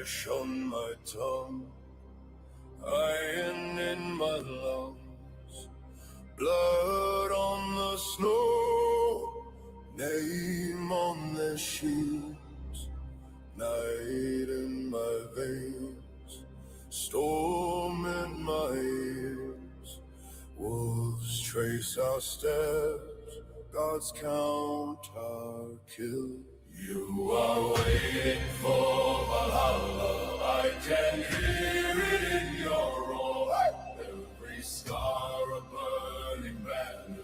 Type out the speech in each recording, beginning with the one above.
Ash on my tongue, iron in my lungs, blood on the snow, name on the shields, night in my veins, storm in my ears. Wolves trace our steps, God's count our kills. You are waiting for Valhalla, I can hear it in your roar. Every scar a burning banner,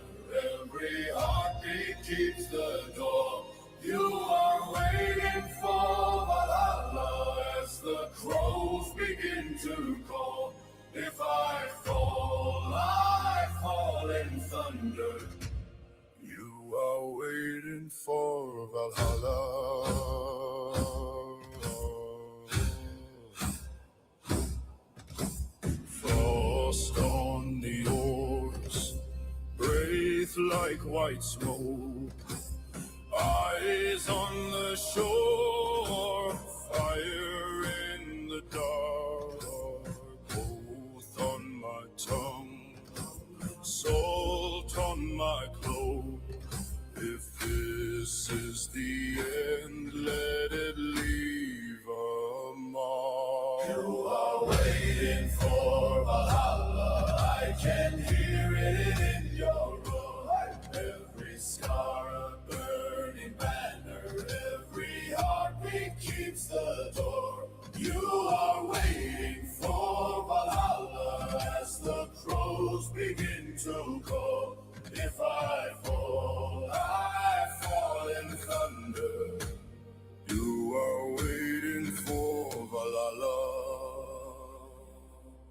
every heartbeat keeps the door. You are waiting for Valhalla as the crows begin to call. If I fall in thunder. You are waiting for Valhalla. Frost on the oars, breathe like white smoke. Eyes on the shore, fire in the dark. Oath on my tongue, salt on my cloak. If this is the end, let it leave a mark. You are waiting for Valhalla, I can hear it in your roar. Every scar a burning banner, every heartbeat keeps the door. You are waiting for Valhalla as the crows begin to call. If I fall in thunder. You are waiting for Valhalla.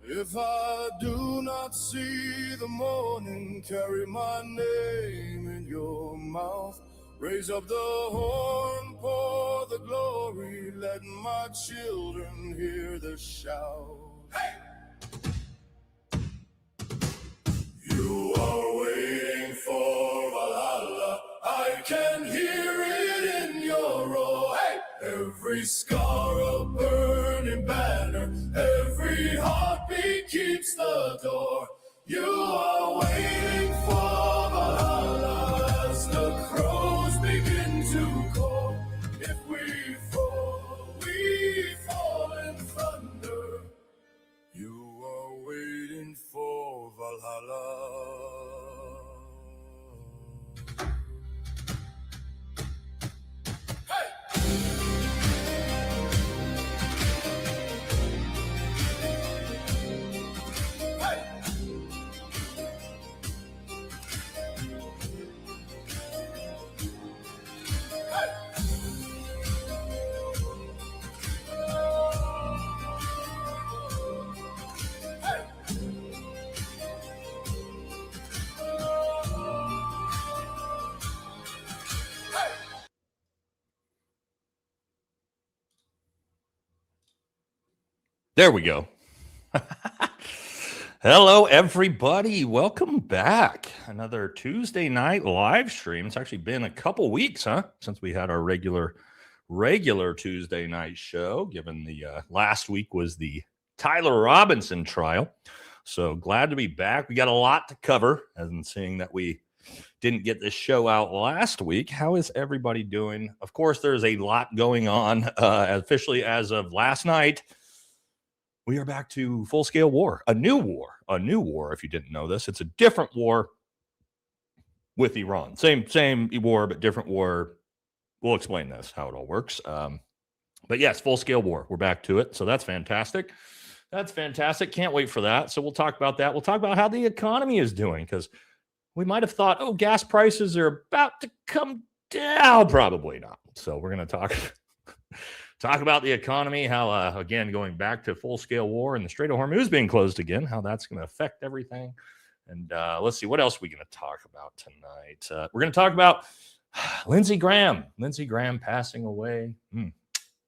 If I do not see the morning, carry my name in your mouth. Raise up the horn, pour the glory, let my children hear the shout. Hey! You are waiting for Valhalla, I can hear it in your roar. Hey! Every scar a burning banner, every heartbeat keeps the door. You are waiting for Valhalla as the crows begin to call. If we fall in thunder. You are waiting for Valhalla. There we go. Hello, everybody. Welcome back. Another Tuesday night live stream. It's actually been a couple weeks, since we had our regular Tuesday night show, given the last week was the Tyler Robinson trial. So glad to be back. We got a lot to cover, and seeing that we didn't get this show out last week. How is everybody doing? Of course, there's a lot going on officially as of last night. We are back to full-scale war, a new war. If you didn't know this, it's a different war with Iran. Same war, but different war. We'll explain this, how it all works. But yes, full-scale war. We're back to it. So that's fantastic. Can't wait for that. So we'll talk about that. We'll talk about how the economy is doing, because we might have thought, gas prices are about to come down. Probably not. So we're going to talk about the economy, how, again, going back to full-scale war and the Strait of Hormuz being closed again, how that's going to affect everything. And let's see, what else are we going to talk about tonight? We're going to talk about Lindsey Graham. Lindsey Graham passing away.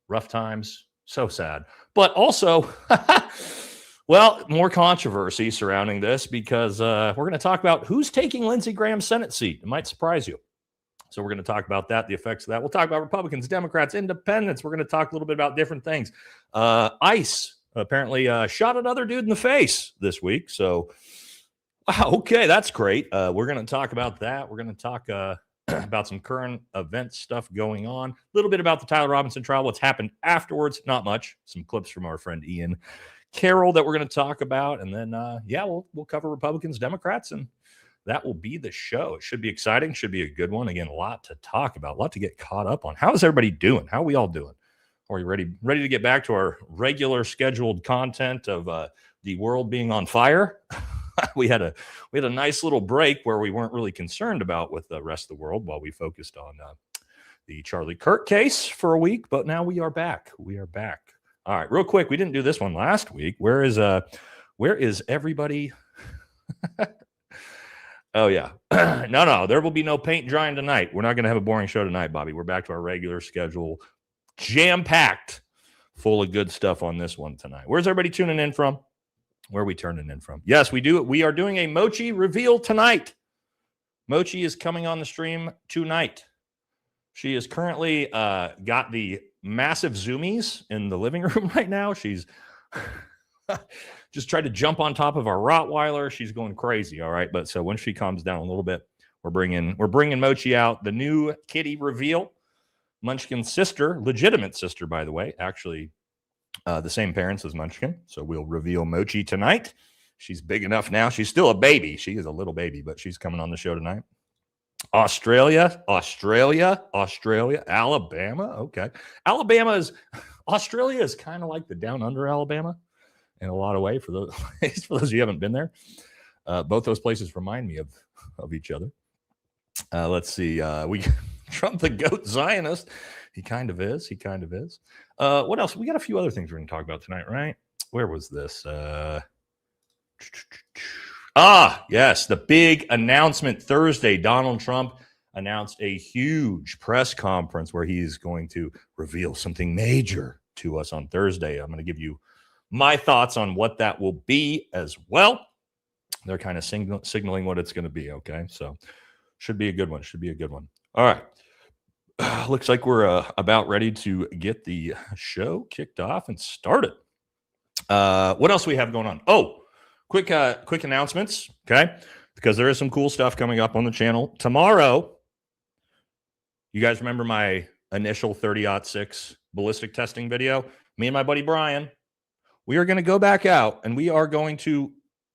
Rough times. So sad. But also, well, more controversy surrounding this, because we're going to talk about who's taking Lindsey Graham's Senate seat. It might surprise you. So we're going to talk about that, the effects of that. We'll talk about Republicans, Democrats, independents. We're going to talk a little bit about different things. ICE apparently shot another dude in the face this week. So, wow, okay, that's great. We're going to talk about that. We're going to talk about some current event stuff going on. A little bit about the Tyler Robinson trial, what's happened afterwards. Not much. Some clips from our friend Ian Carroll that we're going to talk about. And then, we'll cover Republicans, Democrats, and that will be the show. It should be exciting. Should be a good one. Again, a lot to talk about, a lot to get caught up on. How is everybody doing? How are we all doing? Are you ready to get back to our regular scheduled content of the world being on fire? we had a nice little break where we weren't really concerned about with the rest of the world while we focused on the Charlie Kirk case for a week. But now we are back. We are back. All right, real quick. We didn't do this one last week. Where is everybody? Oh, yeah. No. There will be no paint drying tonight. We're not going to have a boring show tonight, Bobby. We're back to our regular schedule. Jam-packed. Full of good stuff on this one tonight. Where's everybody tuning in from? Where are we turning in from? Yes, we do. We are doing a Mochi reveal tonight. Mochi is coming on the stream tonight. She is currently got the massive zoomies in the living room right now. She's... just tried to jump on top of our Rottweiler. She's going crazy. All right. But so when she calms down a little bit, we're bringing Mochi out. The new kitty reveal. Munchkin's sister, legitimate sister, by the way, actually the same parents as Munchkin. So we'll reveal Mochi tonight. She's big enough now. She's still a baby. She is a little baby, but she's coming on the show tonight. Australia, Alabama. Okay. Australia is kind of like the down under Alabama. In a lot of ways, for those of you who haven't been there, both those places remind me of each other. Let's see. We Trump the GOAT Zionist. He kind of is. What else? We got a few other things we're going to talk about tonight, right? Where was this? Yes, the big announcement Thursday. Donald Trump announced a huge press conference where he's going to reveal something major to us on Thursday. I'm going to give you my thoughts on what that will be as well. They're kind of signaling what it's going to be. Okay. So should be a good one. All right. Looks like we're about ready to get the show kicked off and started. What else do we have going on? Oh, quick announcements. Okay. Because there is some cool stuff coming up on the channel tomorrow. You guys remember my initial 30-06 ballistic testing video? Me and my buddy Brian, we are going to go back out and we are going to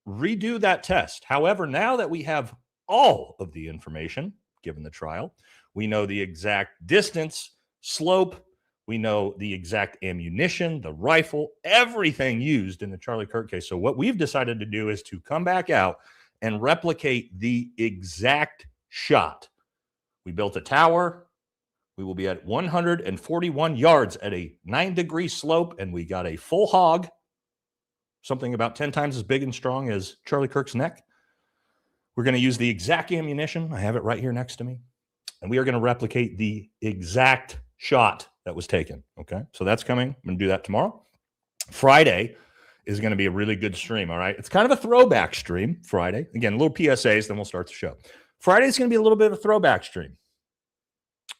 redo that test. However, now that we have all of the information given the trial, we know the exact distance, slope, we know the exact ammunition, the rifle, everything used in the Charlie Kirk case. So what we've decided to do is to come back out and replicate the exact shot. We built a tower. We will be at 141 yards at a 9-degree slope, and we got a full hog, something about 10 times as big and strong as Charlie Kirk's neck. We're going to use the exact ammunition. I have it right here next to me. And we are going to replicate the exact shot that was taken. Okay. So that's coming. I'm going to do that tomorrow. Friday is going to be a really good stream. All right. It's kind of a throwback stream Friday. Again, little PSAs, then we'll start the show. Friday is going to be a little bit of a throwback stream.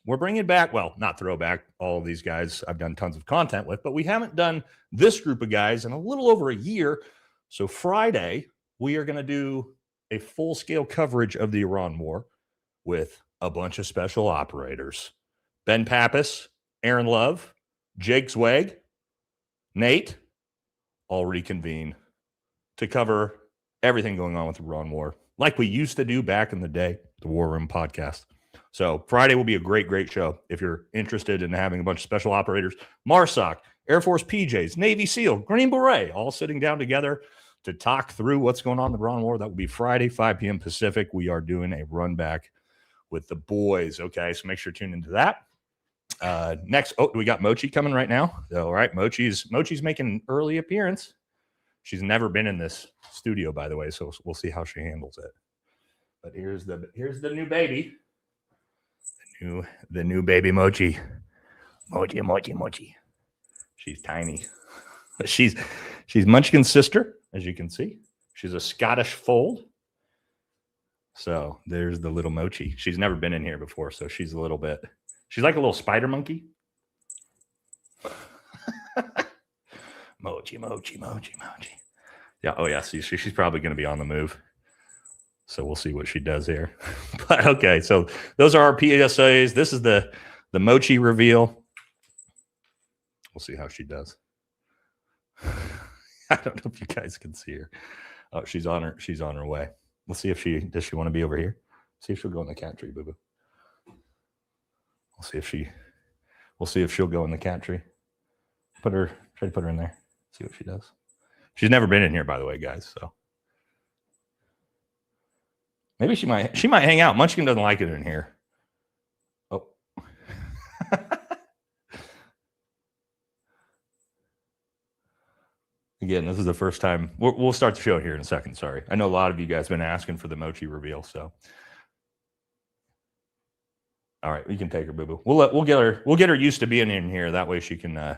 We're bringing back, well, not throwback, all of these guys I've done tons of content with, but we haven't done this group of guys in a little over a year. So Friday, we are going to do a full-scale coverage of the Iran war with a bunch of special operators. Ben Pappas, Aaron Love, Jake Zweig, Nate, all reconvene to cover everything going on with the Iran war, like we used to do back in the day, the War Room podcast. So Friday will be a great, great show. If you're interested in having a bunch of special operators, MARSOC, Air Force PJs, Navy SEAL, Green Beret, all sitting down together to talk through what's going on in the Iran war. That will be Friday, 5 p.m. Pacific. We are doing a run back with the boys. Okay, so make sure to tune into that. Next, we got Mochi coming right now. All right, Mochi's making an early appearance. She's never been in this studio, by the way, so we'll see how she handles it. But here's the new baby. The new baby Mochi. Mochi. She's tiny. She's Munchkin's sister, as you can see. She's a Scottish fold. So there's the little Mochi. She's never been in here before, so she's like a little spider monkey. Mochi. Yeah. Oh yeah. See, she's probably going to be on the move. So we'll see what she does here. But okay, so those are our PSAs. This is the Mochi reveal. We'll see how she does. I don't know if you guys can see her. Oh, she's on her way. We'll see if she want to be over here. See if she'll go in the cat tree, boo boo. We'll see if she'll go in the cat tree. Try to put her in there. See what she does. She's never been in here, by the way, guys. So maybe she might hang out. Munchkin doesn't like it in here. Oh. Again, this is the first time. We'll start the show here in a second. Sorry. I know a lot of you guys have been asking for the Mochi reveal. So, all right, we can take her, boo boo. We'll get her used to being in here. That way she can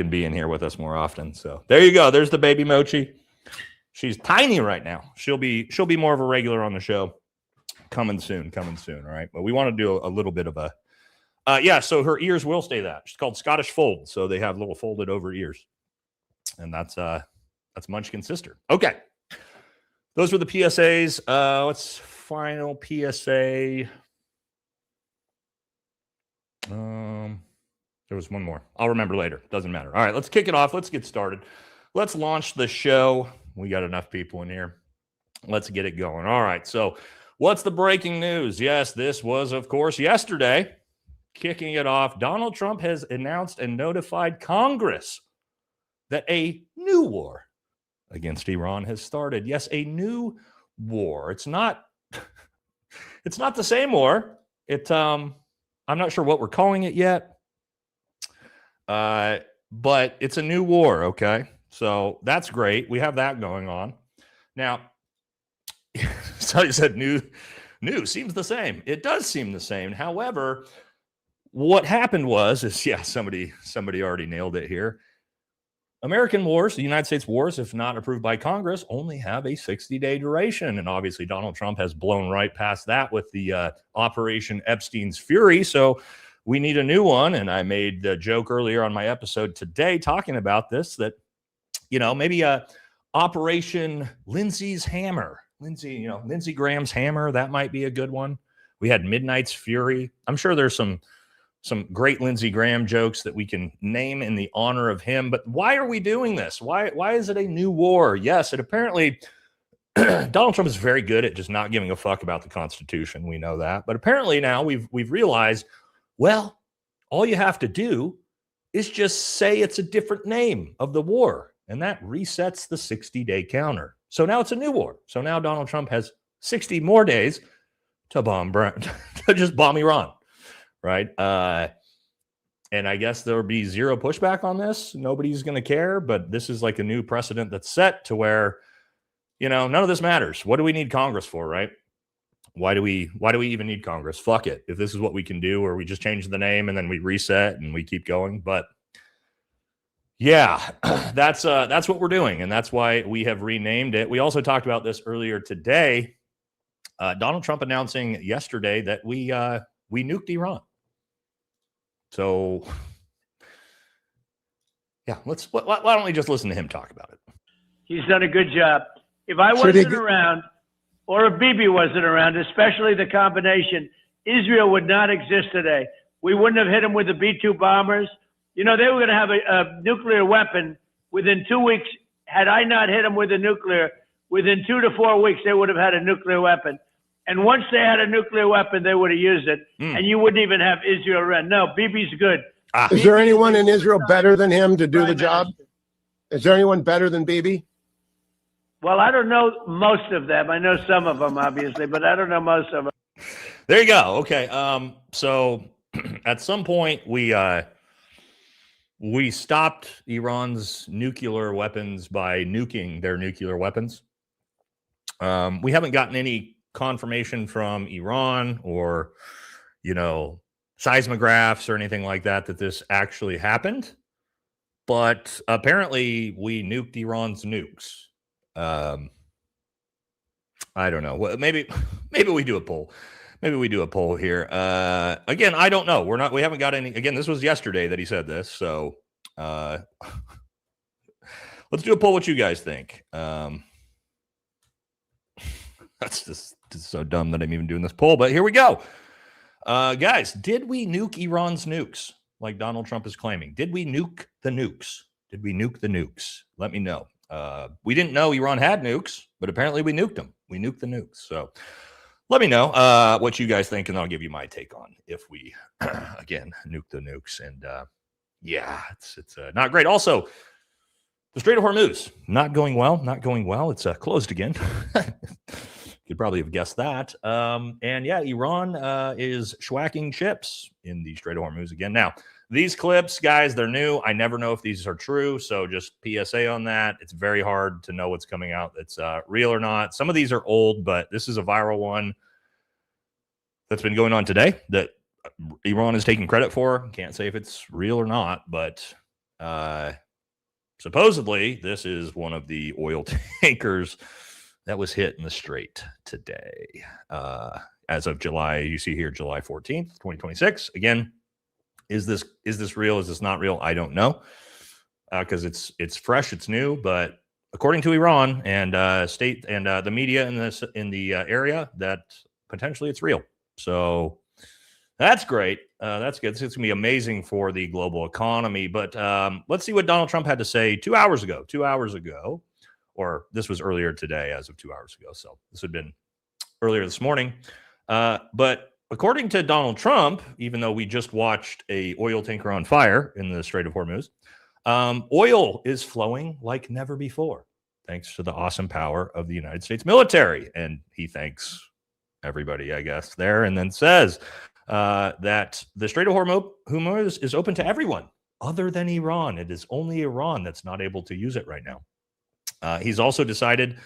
be in here with us more often. So there you go. There's the baby Mochi. She's tiny right now. She'll be more of a regular on the show. Coming soon. All right. But we want to do a little bit of a so her ears will stay that. She's called Scottish Fold. So they have little folded over ears. And that's Munchkin's sister. Okay. Those were the PSAs. What's final PSA? There was one more. I'll remember later. Doesn't matter. All right, let's kick it off. Let's get started. Let's launch the show. We got enough people in here. Let's get it going. All right. So what's the breaking news? Yes, this was, of course, yesterday. Kicking it off, Donald Trump has announced and notified Congress that a new war against Iran has started. Yes, a new war. It's not the same war. I'm not sure what we're calling it yet. But it's a new war, okay? So that's great. We have that going on. Now, so you said new seems the same. It does seem the same. However, what happened is somebody already nailed it here. American wars, the United States wars, if not approved by Congress, only have a 60-day duration. And obviously, Donald Trump has blown right past that with the Operation Epstein's Fury. So we need a new one. And I made the joke earlier on my episode today talking about this, that, maybe Operation Lindsey's Hammer. Lindsey Graham's Hammer, that might be a good one. We had Midnight's Fury. I'm sure there's some great Lindsey Graham jokes that we can name in the honor of him. But why are we doing this? Why is it a new war? Yes, it apparently Donald Trump is very good at just not giving a fuck about the Constitution. We know that. But apparently now we've realized, well, all you have to do is just say it's a different name of the war, and that resets the 60-day counter. So now it's a new war. So now Donald Trump has 60 more days to just bomb Iran. Right. And I guess there'll be zero pushback on this. Nobody's going to care. But this is like a new precedent that's set to where, none of this matters. What do we need Congress for? Right. Why do we even need Congress? Fuck it. If this is what we can do, or we just change the name and then we reset and we keep going. But yeah, that's what we're doing. And that's why we have renamed it. We also talked about this earlier today. Donald Trump announcing yesterday that we nuked Iran. So, yeah, why don't we just listen to him talk about it? He's done a good job. If I wasn't around, or if Bibi wasn't around, especially the combination, Israel would not exist today. We wouldn't have hit them with the B-2 bombers. They were going to have a nuclear weapon within 2 weeks. Had I not hit them with a nuclear, within 2 to 4 weeks, they would have had a nuclear weapon. And once they had a nuclear weapon, they would have used it. And you wouldn't even have Israel around. No, Bibi's good. Is there anyone in Israel better than him to do the job? Is there anyone better than Bibi? Well, I don't know most of them. I know some of them, obviously, but I don't know most of them. There you go. Okay. So at some point we stopped Iran's nuclear weapons by nuking their nuclear weapons. We haven't gotten any confirmation from Iran or, seismographs or anything like that this actually happened. But apparently we nuked Iran's nukes. I don't know. Well, maybe we do a poll. Maybe we do a poll here. Again, I don't know. We haven't got any. Again, this was yesterday that he said this. So let's do a poll. What you guys think? That's just so dumb that I'm even doing this poll. But here we go. Guys, did we nuke Iran's nukes like Donald Trump is claiming? Did we nuke the nukes? Did we nuke the nukes? Let me know. We didn't know Iran had nukes, but apparently we nuked them. We nuked the nukes. So let me know what you guys think, and I'll give you my take on if we, again, nuke the nukes. And yeah, it's not great. Also, the Strait of Hormuz, not going well. It's closed again. You'd probably have guessed that. And yeah, Iran is schwacking ships in the Strait of Hormuz again. Now, these clips, guys, they're new. I never know if these are true. So just PSA on that. It's very hard to know what's coming out that's real or not. Some of these are old, but this is a viral one that's been going on today that Iran is taking credit for. Can't say if it's real or not, but supposedly this is one of the oil tankers that was hit in the strait today. As of July, you see here, July 14th, 2026. Again, is this real? Is this not real? I don't know. Because it's fresh, it's new, but according to Iran and state and the media in the area, that potentially it's real. So that's great. That's good. It's gonna be amazing for the global economy. But let's see what Donald Trump had to say 2 hours ago. 2 hours ago. Or this was earlier today as of 2 hours ago. So this had been earlier this morning. But according to Donald Trump, even though we just watched a oil tanker on fire in the Strait of Hormuz, oil is flowing like never before, thanks to the awesome power of the United States military. And he thanks everybody, I guess, there, and then says that the Strait of Hormuz is open to everyone other than Iran. It is only Iran that's not able to use it right now. He's also decided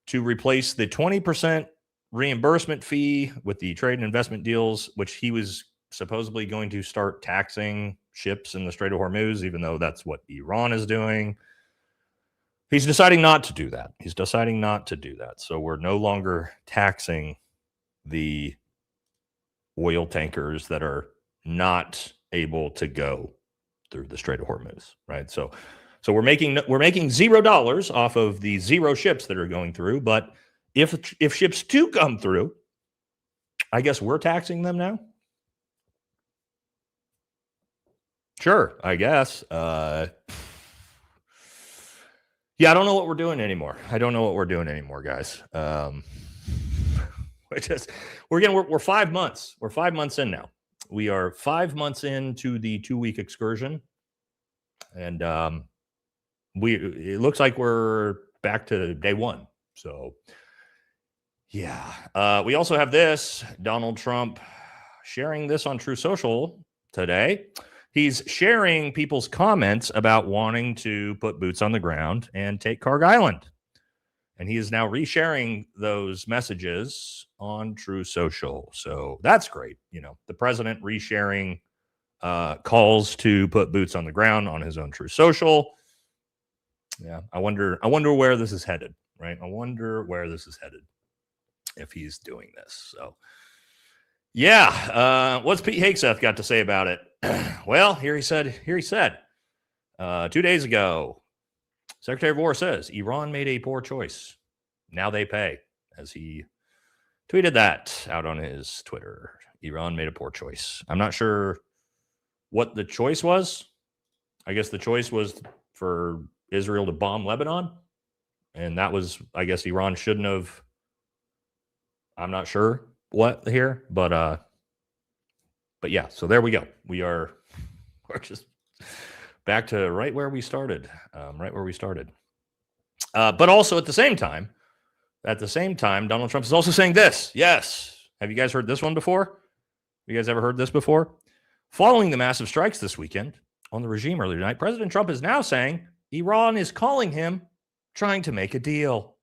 to replace the 20% reimbursement fee with the trade and investment deals, which he was supposedly going to start taxing ships in the Strait of Hormuz, even though that's what Iran is doing. He's deciding not to do that. So we're no longer taxing the oil tankers that are not able to go through the Strait of Hormuz, right? So we're making $0 off of the 0 ships that are going through. But if ships do come through, I guess we're taxing them now. Sure, I guess. Yeah, I don't know what we're doing anymore. Guys. We're 5 months. We're 5 months in now. We are 5 months into the 2-week excursion, and it looks like we're back to day one. So yeah, we also have this Donald Trump sharing this on True Social today. He's sharing people's comments about wanting to put boots on the ground and take Carg Island. And he is now resharing those messages on True Social. So that's great. You know, the president resharing calls to put boots on the ground on his own True Social. Yeah, I wonder where this is headed, right? I wonder where this is headed if he's doing this. So, yeah, what's Pete Hegseth got to say about it? Well, here he said, 2 days ago, Secretary of War says Iran made a poor choice. Now they pay, as he tweeted that out on his Twitter. Iran made a poor choice. I'm not sure what the choice was. I guess the choice was for Israel to bomb Lebanon. And that was, I guess, Iran shouldn't have. I'm not sure what here, but yeah, so there we go. We're just back to right where we started. But also at the same time, Donald Trump is also saying this. Yes. Have you guys heard this one before? You guys ever heard this before? Following the massive strikes this weekend on the regime earlier tonight, President Trump is now saying Iran is calling him, trying to make a deal.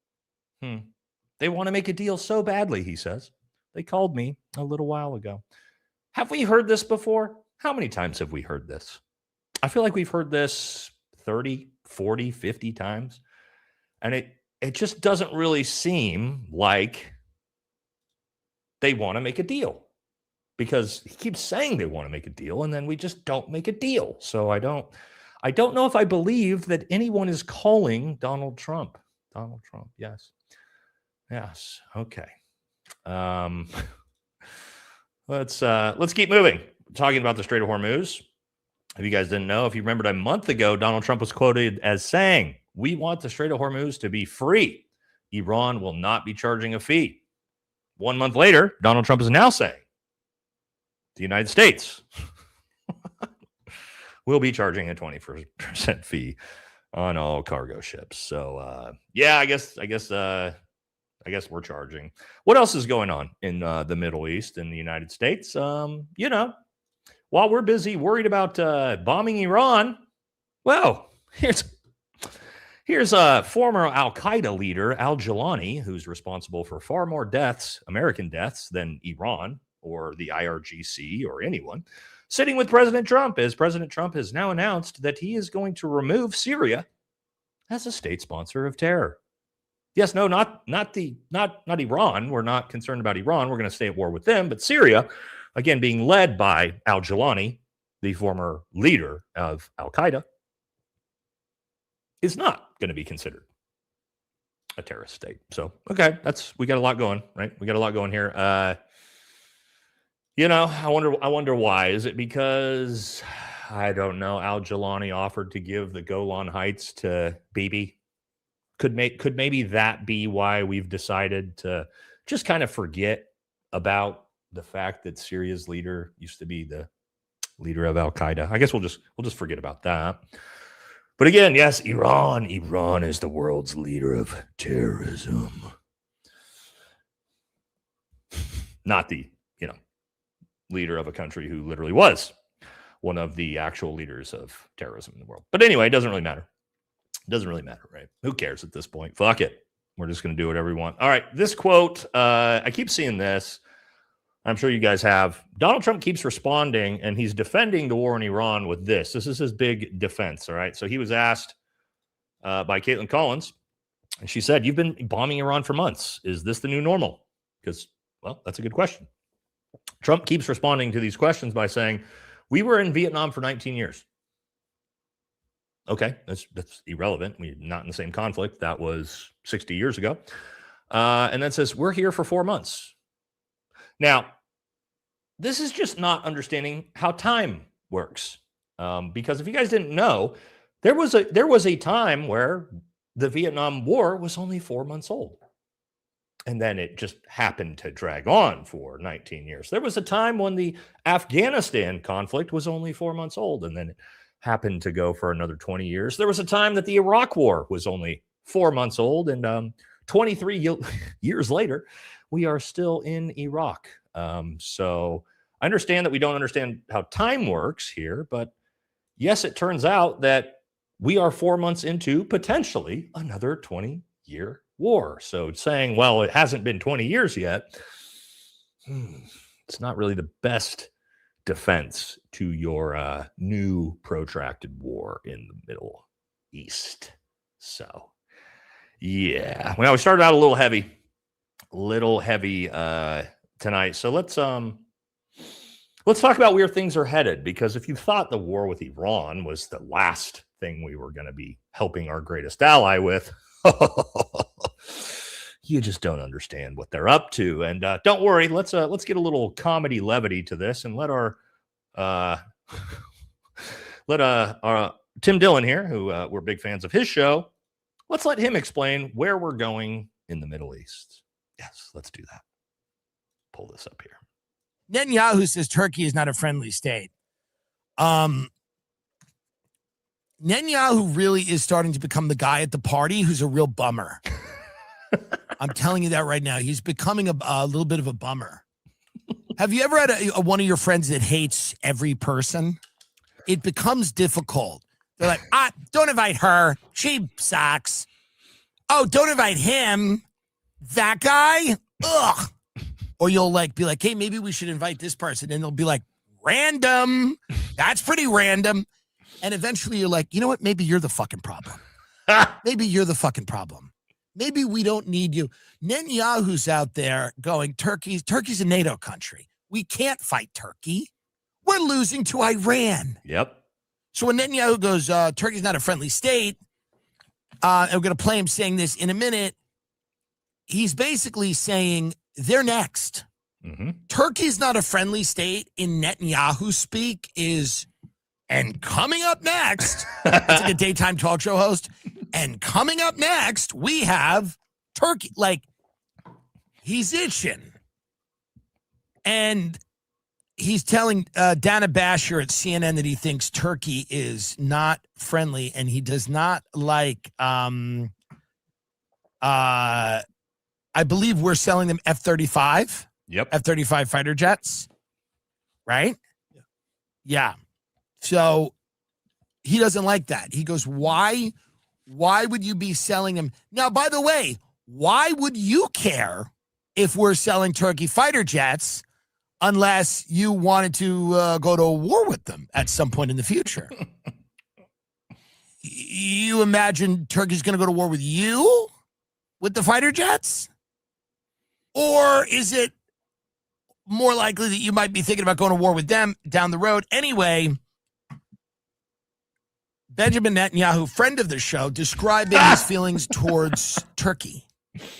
They want to make a deal so badly, he says. They called me a little while ago. Have we heard this before? How many times have we heard this? I feel like we've heard this 30, 40, 50 times. And it just doesn't really seem like they want to make a deal, because he keeps saying they want to make a deal and then we just don't make a deal. So I don't know if I believe that anyone is calling Donald Trump. Donald Trump, yes. Yes. Okay. Let's keep moving. Talking about the Strait of Hormuz. If you guys didn't know, if you remembered, a month ago, Donald Trump was quoted as saying, "We want the Strait of Hormuz to be free. Iran will not be charging a fee." 1 month later, Donald Trump is now saying the United States will be charging a 20% fee on all cargo ships. So, I guess we're charging. What else is going on in the Middle East and the United States? While we're busy worried about bombing Iran, well, here's a former Al-Qaeda leader, al-Jawlani, who's responsible for far more deaths, American deaths, than Iran or the IRGC or anyone, sitting with President Trump, as President Trump has now announced that he is going to remove Syria as a state sponsor of terror. Yes, no, not Iran. We're not concerned about Iran. We're going to stay at war with them. But Syria, again, being led by al-Jawlani, the former leader of Al-Qaeda, is not going to be considered a terrorist state. So, okay, we got a lot going, right? We got a lot going here. I wonder why. Is it because, I don't know, al-Jawlani offered to give the Golan Heights to Bibi? Could maybe that be why we've decided to just kind of forget about the fact that Syria's leader used to be the leader of Al-Qaeda? I guess we'll just forget about that. But again, yes, Iran is the world's leader of terrorism. Not the, leader of a country who literally was one of the actual leaders of terrorism in the world. But anyway, it doesn't really matter. It doesn't really matter, right? Who cares at this point? Fuck it. We're just going to do whatever we want. All right, this quote, I keep seeing this. I'm sure you guys have. Donald Trump keeps responding, and he's defending the war in Iran with this. This is his big defense, all right? So he was asked by Caitlin Collins, and she said, "You've been bombing Iran for months. Is this the new normal?" Because, well, that's a good question. Trump keeps responding to these questions by saying, "We were in Vietnam for 19 years. Okay, that's irrelevant. We're not in the same conflict. That was 60 years ago. And then says, "We're here for 4 months." Now, this is just not understanding how time works. Because if you guys didn't know, there was a time where the Vietnam War was only 4 months old. And then it just happened to drag on for 19 years. There was a time when the Afghanistan conflict was only 4 months old, and then it happened to go for another 20 years. There was a time that the Iraq War was only 4 months old, and 23 years later, we are still in Iraq. So I understand that we don't understand how time works here, but yes, it turns out that we are 4 months into potentially another 20-year war. So saying, well, it hasn't been 20 years yet, it's not really the best defense to your new protracted war in the Middle East. So, yeah. Well, we started out a little heavy tonight. So let's talk about where things are headed, because if you thought the war with Iran was the last thing we were going to be helping our greatest ally with, you just don't understand what they're up to. And don't worry, let's get a little comedy levity to this, and let our Tim Dillon here, who we're big fans of his show, let's let him explain where we're going in the Middle East. Yes, let's do that. Pull this up here. Netanyahu says Turkey is not a friendly state. Netanyahu really is starting to become the guy at the party who's a real bummer. I'm telling you that right now. He's becoming a little bit of a bummer. Have you ever had one of your friends that hates every person? It becomes difficult. They're like, don't invite her. She sucks. Oh, don't invite him. That guy? Ugh. Or you'll be like, hey, maybe we should invite this person. And they'll be like, random. That's pretty random. And eventually you're like, you know what? Maybe you're the fucking problem. Maybe you're the fucking problem. Maybe we don't need you. Netanyahu's out there going, Turkey's a NATO country. We can't fight Turkey. We're losing to Iran. Yep. So when Netanyahu goes, Turkey's not a friendly state, and we're going to play him saying this in a minute, he's basically saying they're next. Mm-hmm. Turkey's not a friendly state in Netanyahu speak is, and coming up next, it's like a daytime talk show host, and coming up next, we have Turkey. Like, he's itching. And he's telling Dana Basher at CNN that he thinks Turkey is not friendly, and he does not like, I believe we're selling them F-35. Yep. F-35 fighter jets, right? Yeah. So he doesn't like that. He goes, why would you be selling them? Now, by the way, why would you care if we're selling Turkey fighter jets unless you wanted to go to a war with them at some point in the future? You imagine Turkey's going to go to war with you with the fighter jets? Or is it more likely that you might be thinking about going to war with them down the road? Anyway, Benjamin Netanyahu, friend of the show, describing his feelings towards Turkey.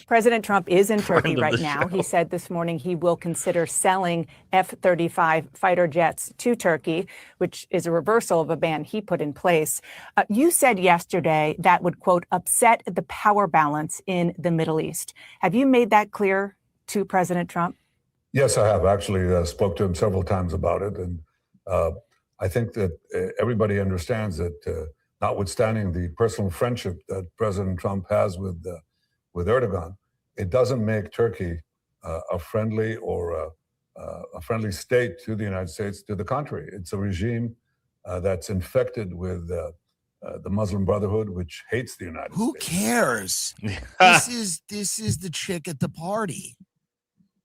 President Trump is in Turkey Friend of right the now. show. He said this morning he will consider selling F-35 fighter jets to Turkey, which is a reversal of a ban he put in place. You said yesterday that would, quote, upset the power balance in the Middle East. Have you made that clear to President Trump? Yes, I have actually spoke to him several times about it. And I think that everybody understands that notwithstanding the personal friendship that President Trump has with Erdogan, it doesn't make Turkey a friendly or a friendly state to the United States. To the contrary, it's a regime that's infected with the Muslim Brotherhood, which hates the United Who States. cares? This is the chick at the party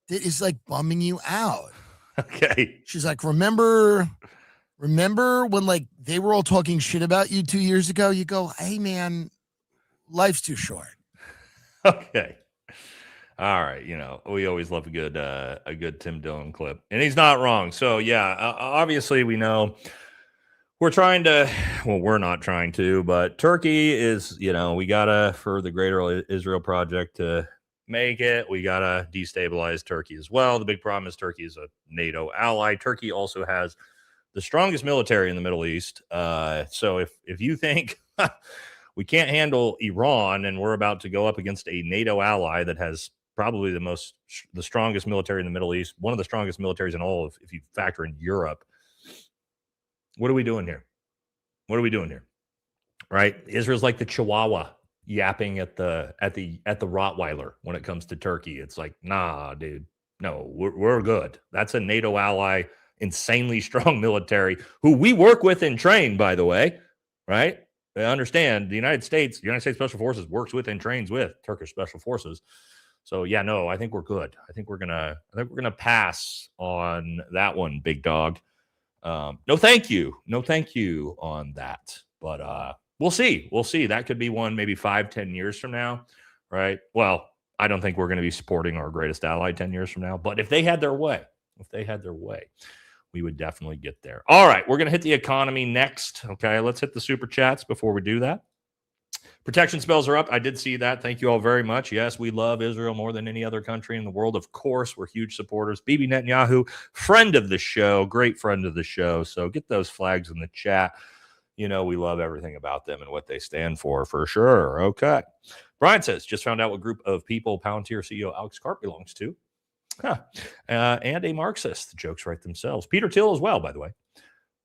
that is like bumming you out. Okay. She's like, remember when like they were all talking shit about you 2 years ago? You go, hey man, life's too short. Okay. All right. You know, we always love a good Tim Dillon clip, and he's not wrong. So yeah, obviously we know we're trying to, well, we're not trying to, but Turkey is, you know, we gotta, for the Greater Israel Project to make it, we gotta destabilize Turkey as well. The big problem is Turkey is a NATO ally. Turkey also has the strongest military in the Middle East. So if you think we can't handle Iran and we're about to go up against a NATO ally that has probably the strongest military in the Middle East, one of the strongest militaries in all of, if you factor in Europe, what are we doing here? What are we doing here? Right? Israel's like the Chihuahua yapping at the Rottweiler when it comes to Turkey. It's like, nah, dude, no, we're good. That's a NATO ally, insanely strong military who we work with and train, by the way, right? I understand the United States Special Forces works with and trains with Turkish Special Forces. So yeah, no, I think we're good. I think we're gonna pass on that one, big dog. No, thank you on that. But we'll see. That could be one maybe 5-10 years from now, right? Well, I don't think we're going to be supporting our greatest ally 10 years from now. But if they had their way, we would definitely get there. All right, we're going to hit the economy next. Okay, let's hit the super chats before we do that. Protection spells are up. I did see that. Thank you all very much. Yes, we love Israel more than any other country in the world. Of course, we're huge supporters. Bibi Netanyahu, friend of the show, great friend of the show. So get those flags in the chat. You know, we love everything about them and what they stand for sure. Okay. Brian says, just found out what group of people Palantir CEO Alex Karp belongs to. And a Marxist. The jokes write themselves. Peter Thiel as well, by the way.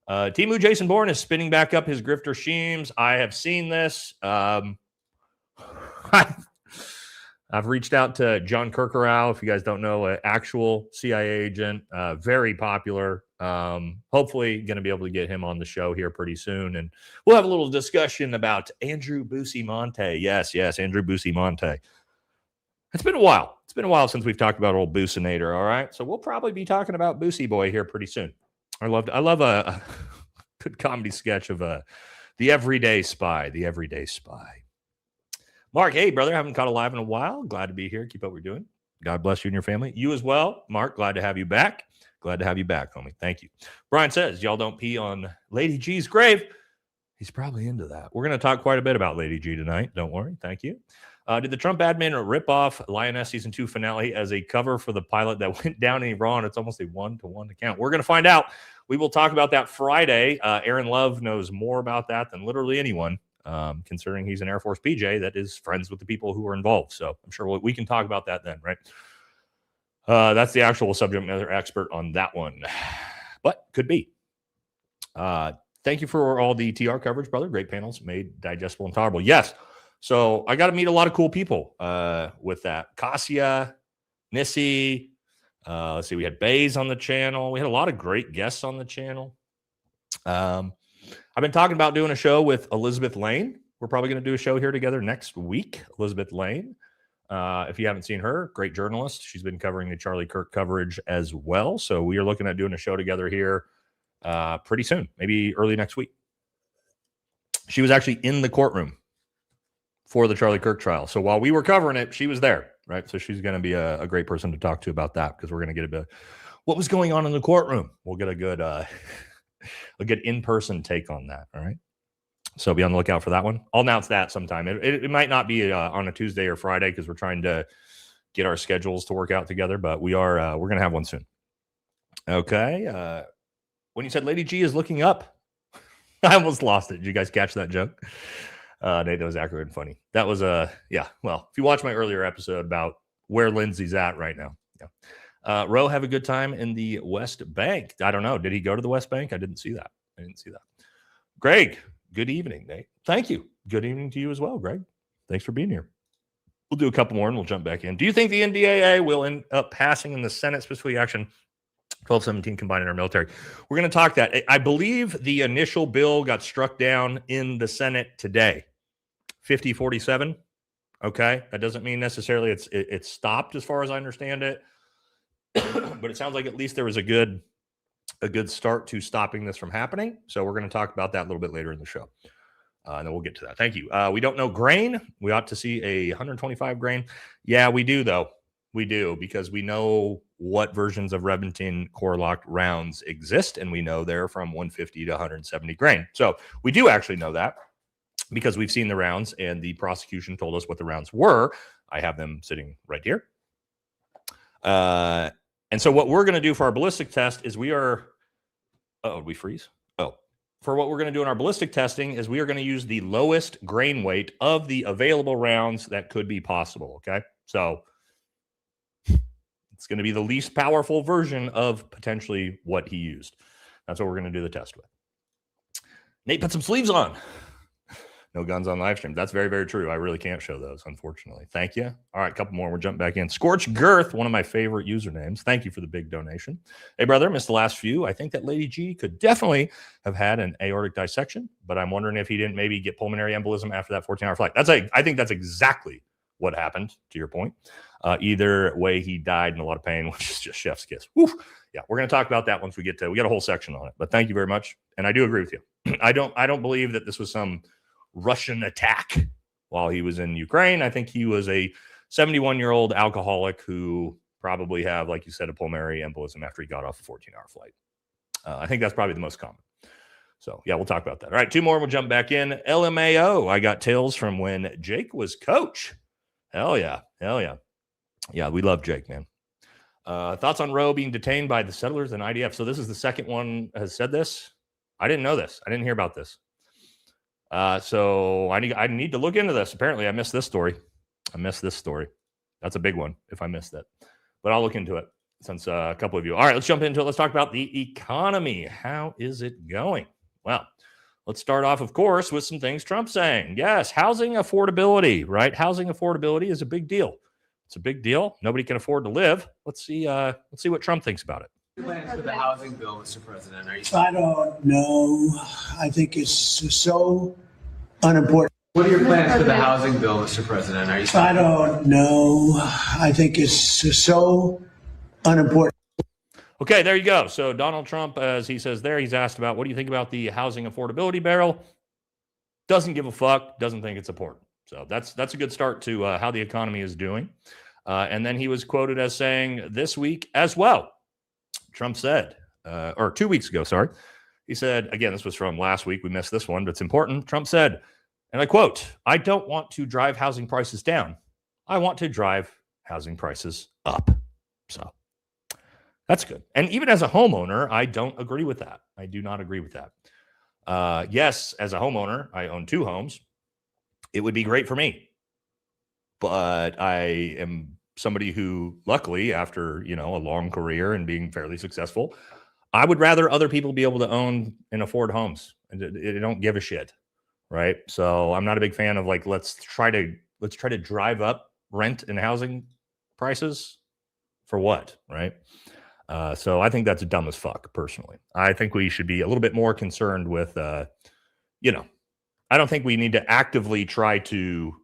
Timu Jason Bourne is spinning back up his grifter schemes. I have seen this. I've reached out to John Kirkorow, if you guys don't know, an actual CIA agent, very popular. Hopefully going to be able to get him on the show here pretty soon. And we'll have a little discussion about Andrew Bustamante. Yes, Andrew Bustamante. It's been a while. It's been a while since we've talked about old Businator, all right? So we'll probably be talking about Boosie Boy here pretty soon. I love a good comedy sketch of the Everyday Spy. Mark, hey, brother, haven't caught a live in a while. Glad to be here. Keep up what you're doing. God bless you and your family. You as well, Mark. Glad to have you back. Glad to have you back, homie. Thank you. Brian says, y'all don't pee on Lady G's grave. He's probably into that. We're going to talk quite a bit about Lady G tonight. Don't worry. Thank you. Did the Trump admin rip off Lioness season 2 finale as a cover for the pilot that went down in Iran? It's almost a 1-to-1 account. We're going to find out. We will talk about that Friday. Aaron Love knows more about that than literally anyone, considering he's an Air Force PJ that is friends with the people who are involved. So I'm sure we can talk about that then, right? That's the actual subject matter expert on that one. But could be. Thank you for all the TR coverage, brother. Great panels, made digestible and tolerable. Yes. So I got to meet a lot of cool people with that. Kasia, Nissi. Let's see. We had Bays on the channel. We had a lot of great guests on the channel. I've been talking about doing a show with Elizabeth Lane. We're probably going to do a show here together next week. Elizabeth Lane. If you haven't seen her, great journalist. She's been covering the Charlie Kirk coverage as well. So we are looking at doing a show together here pretty soon, maybe early next week. She was actually in the courtroom for the Charlie Kirk trial. So while we were covering it, she was there, right? So she's going to be a great person to talk to about that, because we're going to get a bit what was going on in the courtroom. We'll get a good in-person take on that. All right. So be on the lookout for that one. I'll announce that sometime. It might not be on a Tuesday or Friday, because we're trying to get our schedules to work out together, but we're going to have one soon. Okay. When you said Lady G is looking up, I almost lost it. Did you guys catch that joke? Nate, that was accurate and funny. That was yeah. Well, if you watch my earlier episode about where Lindsay's at right now. Yeah. Roe have a good time in the West Bank. I don't know. Did he go to the West Bank? I didn't see that. Greg, good evening, Nate. Thank you. Good evening to you as well, Greg. Thanks for being here. We'll do a couple more and we'll jump back in. Do you think the NDAA will end up passing in the Senate, specifically Action 1217 combining our military? We're going to talk that. I believe the initial bill got struck down in the Senate today. 50-47. Okay. That doesn't mean necessarily it's stopped as far as I understand it. But it sounds like at least there was a good start to stopping this from happening. So we're going to talk about that a little bit later in the show. And then we'll get to that. Thank you. We don't know grain. We ought to see a 125 grain. Yeah, we do though. We do, because we know what versions of Remington core locked rounds exist, and we know they're from 150 to 170 grain. So we do actually know that, because we've seen the rounds and the prosecution told us what the rounds were. I have them sitting right here. And so what we're going to do for our ballistic test is did we freeze? For what we're going to do in our ballistic testing is we are going to use the lowest grain weight of the available rounds that could be possible. Okay. So it's going to be the least powerful version of potentially what he used. That's what we're going to do the test with. Nate, put some sleeves on. No guns on live stream. That's very, very true. I really can't show those, unfortunately. Thank you. All right, a couple more. We'll jump back in. Scorched Girth, one of my favorite usernames. Thank you for the big donation. Hey, brother, missed the last few. I think that Lady G could definitely have had an aortic dissection, but I'm wondering if he didn't maybe get pulmonary embolism after that 14-hour flight. I think that's exactly what happened, to your point. Either way, he died in a lot of pain, which is just chef's kiss. Woo. Yeah, we're going to talk about that once we got a whole section on it. But thank you very much. And I do agree with you. I don't believe that this was some Russian attack while he was in Ukraine. I think he was a 71-year-old alcoholic who probably have, like you said, a pulmonary embolism after he got off a 14-hour flight. I think that's probably the most common. So, yeah, we'll talk about that. All right, two more. We'll jump back in. LMAO. I got tales from when Jake was coach. Hell yeah. Yeah, we love Jake, man. Thoughts on Roe being detained by the settlers and IDF. So this is the second one has said this. I didn't know this. I didn't hear about this. So I need to look into this. Apparently, I missed this story. That's a big one if I missed it. But I'll look into it since a couple of you. All right, let's jump into it. Let's talk about the economy. How is it going? Well, let's start off, of course, with some things Trump's saying. Yes, housing affordability, right? Housing affordability is a big deal. It's a big deal. Nobody can afford to live. Let's see what Trump thinks about it. Plans for the housing bill, Mr. President? I don't know. I think it's so unimportant. What are your plans for the housing bill, Mr. President? I don't know. I think it's so unimportant. Okay, there you go. So Donald Trump, as he says there, he's asked about what do you think about the housing affordability barrel? Doesn't give a fuck. Doesn't think it's important. So that's a good start to how the economy is doing. And then he was quoted as saying this week as well. Trump said, or 2 weeks ago, sorry. He said, again, this was from last week. We missed this one, but it's important. Trump said, and I quote, "I don't want to drive housing prices down. I want to drive housing prices up." So that's good. And even as a homeowner, I don't agree with that. I do not agree with that. Yes, as a homeowner, I own 2 homes. It would be great for me. But I am somebody who, luckily, after, a long career and being fairly successful, I would rather other people be able to own and afford homes. And they don't give a shit, right? So I'm not a big fan of like, let's try to drive up rent and housing prices for what, right? So I think that's dumb as fuck, personally. I think we should be a little bit more concerned with, I don't think we need to actively try to,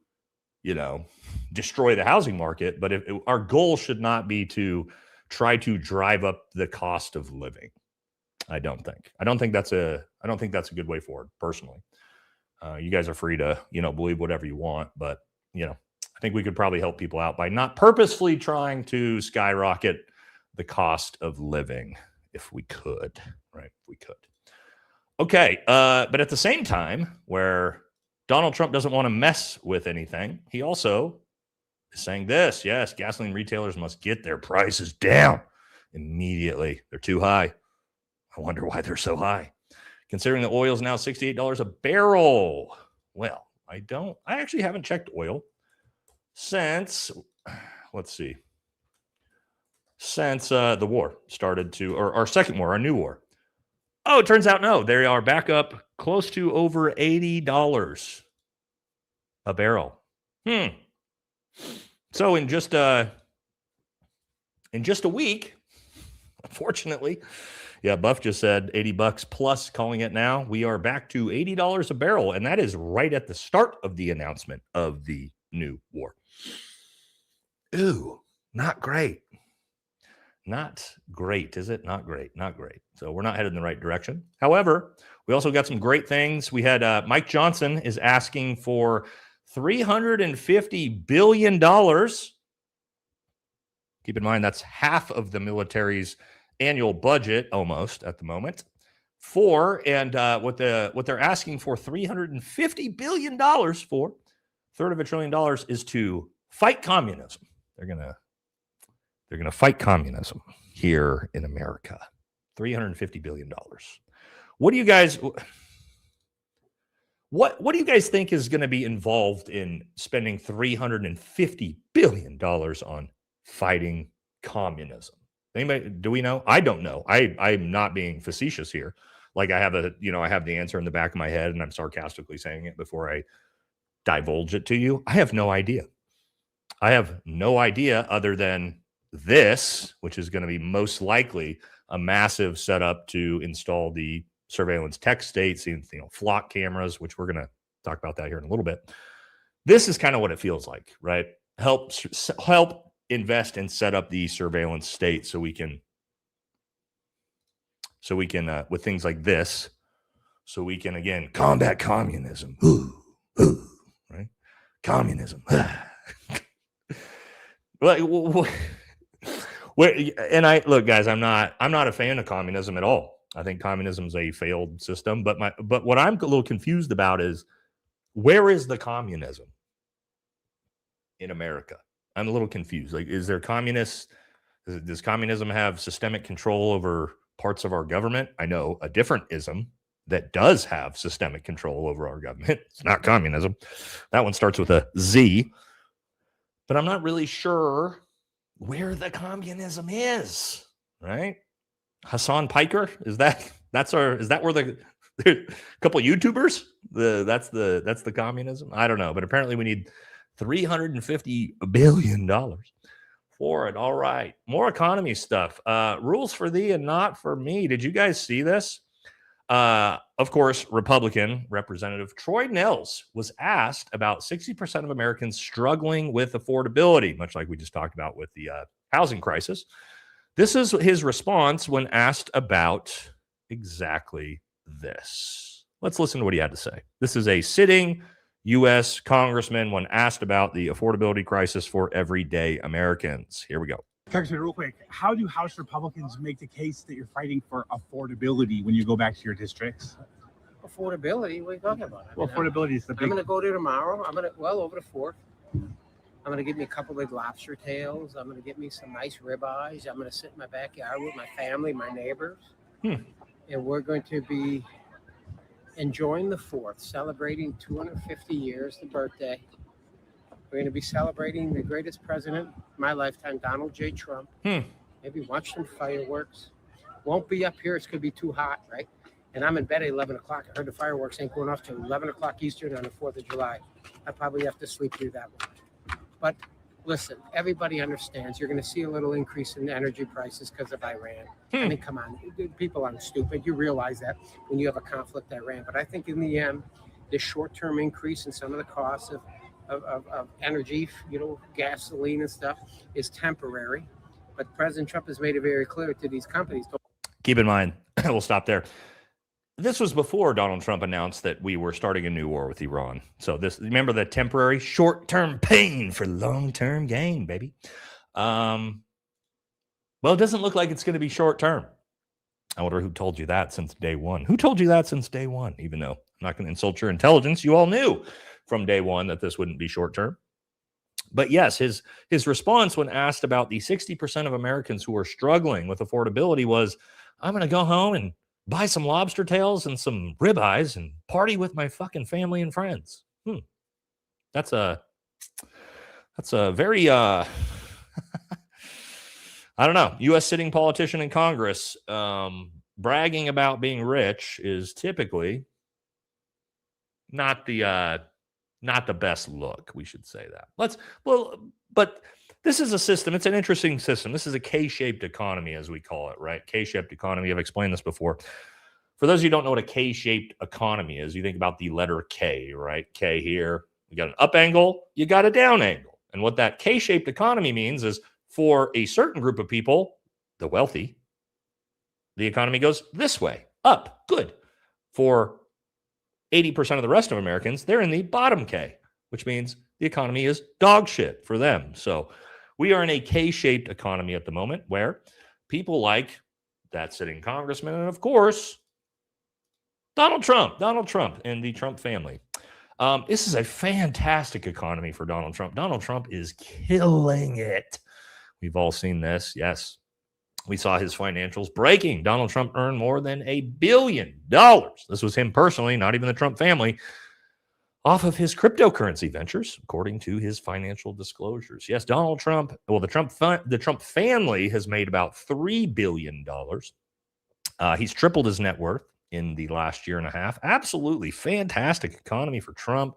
destroy the housing market, but our goal should not be to try to drive up the cost of living. I don't think that's a good way forward, personally. You guys are free to, believe whatever you want, but, I think we could probably help people out by not purposefully trying to skyrocket the cost of living if we could, right? If we could. Okay. But at the same time, where Donald Trump doesn't want to mess with anything, he also is saying this. Yes, gasoline retailers must get their prices down immediately. They're too high. I wonder why they're so high. Considering the oil is now $68 a barrel. Well, I actually haven't checked oil since, let's see, since the war started or our second war, our new war. Oh, it turns out no, they are back up close to over $80 a barrel. So in just a week, unfortunately, yeah, Buff just said $80 plus, calling it now. We are back to $80 a barrel, and that is right at the start of the announcement of the new war. Ooh, not great. Not great, is it? Not great. Not great. So we're not headed in the right direction. However, we also got some great things. We had Mike Johnson is asking for $350 billion. Keep in mind, that's half of the military's annual budget, almost at the moment. What they're asking for $350 billion for, third of $1 trillion, is to fight communism. They're gonna fight communism here in America. $350 billion. What do you guys think is going to be involved in spending $350 billion on fighting communism? Anybody? Do we know? I don't know. I'm not being facetious here. Like I have the answer in the back of my head, and I'm sarcastically saying it before I divulge it to you. I have no idea. I have no idea other than this, which is going to be most likely a massive setup to install the surveillance tech states, flock cameras, which we're going to talk about that here in a little bit. This is kind of what it feels like, right? Help invest and set up the surveillance state so we can with things like this, so we can again combat communism. Right? Communism. Look, guys, I'm not a fan of communism at all. I think communism is a failed system. But what I'm a little confused about is, where is the communism in America? I'm a little confused. Like, is there communists? Does communism have systemic control over parts of our government? I know a different ism that does have systemic control over our government. It's not communism. That one starts with a Z. But I'm not really sure where the communism is, right? Hassan Piker, is that where the couple of YouTubers, that's the communism? I don't know, but apparently we need $350 billion for it. All right, more economy stuff. Rules for thee and not for me. Did you guys see this? Of course, Republican Representative Troy Nehls was asked about 60% of Americans struggling with affordability, much like we just talked about with the housing crisis. This is his response when asked about exactly this. Let's listen to what he had to say. This is a sitting U.S. congressman when asked about the affordability crisis for everyday Americans. Here we go. Congressman, real quick, how do House Republicans make the case that you're fighting for affordability when you go back to your districts? Affordability? What are you talking about? Well, affordability is the I'm big. going to go there tomorrow. Over the 4th. I'm going to get me a couple of lobster tails. I'm going to get me some nice ribeyes. I'm going to sit in my backyard with my family, my neighbors. And we're going to be enjoying the 4th, celebrating 250 years, the birthday. We're going to be celebrating the greatest president of my lifetime, Donald J. Trump. Maybe watch some fireworks. Won't be up here. It's going to be too hot, right? And I'm in bed at 11 o'clock. I heard the fireworks ain't going off till 11 o'clock Eastern on the 4th of July. I probably have to sleep through that one. But listen, everybody understands you're going to see a little increase in energy prices because of Iran. I mean, come on. People aren't stupid. You realize that when you have a conflict with Iran. But I think in the end, this short-term increase in some of the costs of energy, gasoline and stuff is temporary. But President Trump has made it very clear to these companies. Keep in mind, we'll stop there. This was before Donald Trump announced that we were starting a new war with Iran. So remember the temporary short-term pain for long-term gain, baby. Well, it doesn't look like it's going to be short-term. I wonder who told you that since day one. Who told you that since day one? Even though I'm not going to insult your intelligence, you all knew from day one that this wouldn't be short-term. But yes, his response when asked about the 60% of Americans who are struggling with affordability was, I'm going to go home and buy some lobster tails and some ribeyes and party with my fucking family and friends. That's a very, I don't know, U.S. sitting politician in Congress bragging about being rich is typically not the best look. We should say that. But this is a system. It's an interesting system. This is a K-shaped economy, as we call it, right? K-shaped economy. I've explained this before. For those of you who don't know what a K-shaped economy is, you think about the letter K, right? K here. You got an up angle. You got a down angle. And what that K-shaped economy means is for a certain group of people, the wealthy, the economy goes this way, up, good. For 80% of the rest of Americans, they're in the bottom K, which means the economy is dog shit for them. So we are in a K-shaped economy at the moment where people like that sitting congressman and, of course, Donald Trump and the Trump family. This is a fantastic economy for Donald Trump. Donald Trump is killing it. We've all seen this. Yes. We saw his financials breaking. Donald Trump earned more than $1 billion. This was him personally, not even the Trump family, off of his cryptocurrency ventures, according to his financial disclosures. Yes, Donald Trump, well, the Trump family has made about $3 billion. He's tripled his net worth in the last year and a half. Absolutely fantastic economy for Trump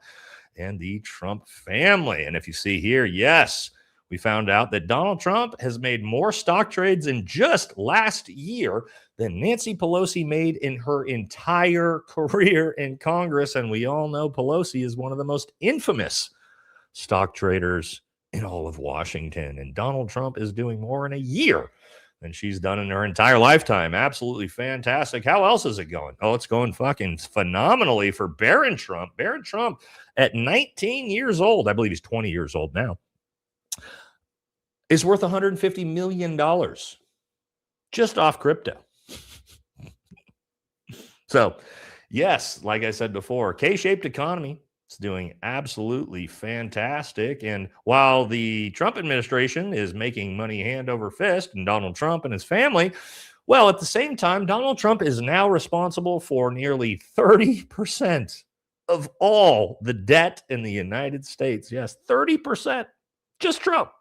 and the Trump family. And if you see here, yes, we found out that Donald Trump has made more stock trades in just last year than Nancy Pelosi made in her entire career in Congress. And we all know Pelosi is one of the most infamous stock traders in all of Washington. And Donald Trump is doing more in a year than she's done in her entire lifetime. Absolutely fantastic. How else is it going? Oh, it's going fucking phenomenally for Barron Trump. Barron Trump at 19 years old, I believe he's 20 years old now, is worth $150 million just off crypto. So, yes, like I said before, K-shaped economy. It's doing absolutely fantastic. And while the Trump administration is making money hand over fist, and Donald Trump and his family, well, at the same time, Donald Trump is now responsible for nearly 30% of all the debt in the United States. Yes, 30%. Just Trump.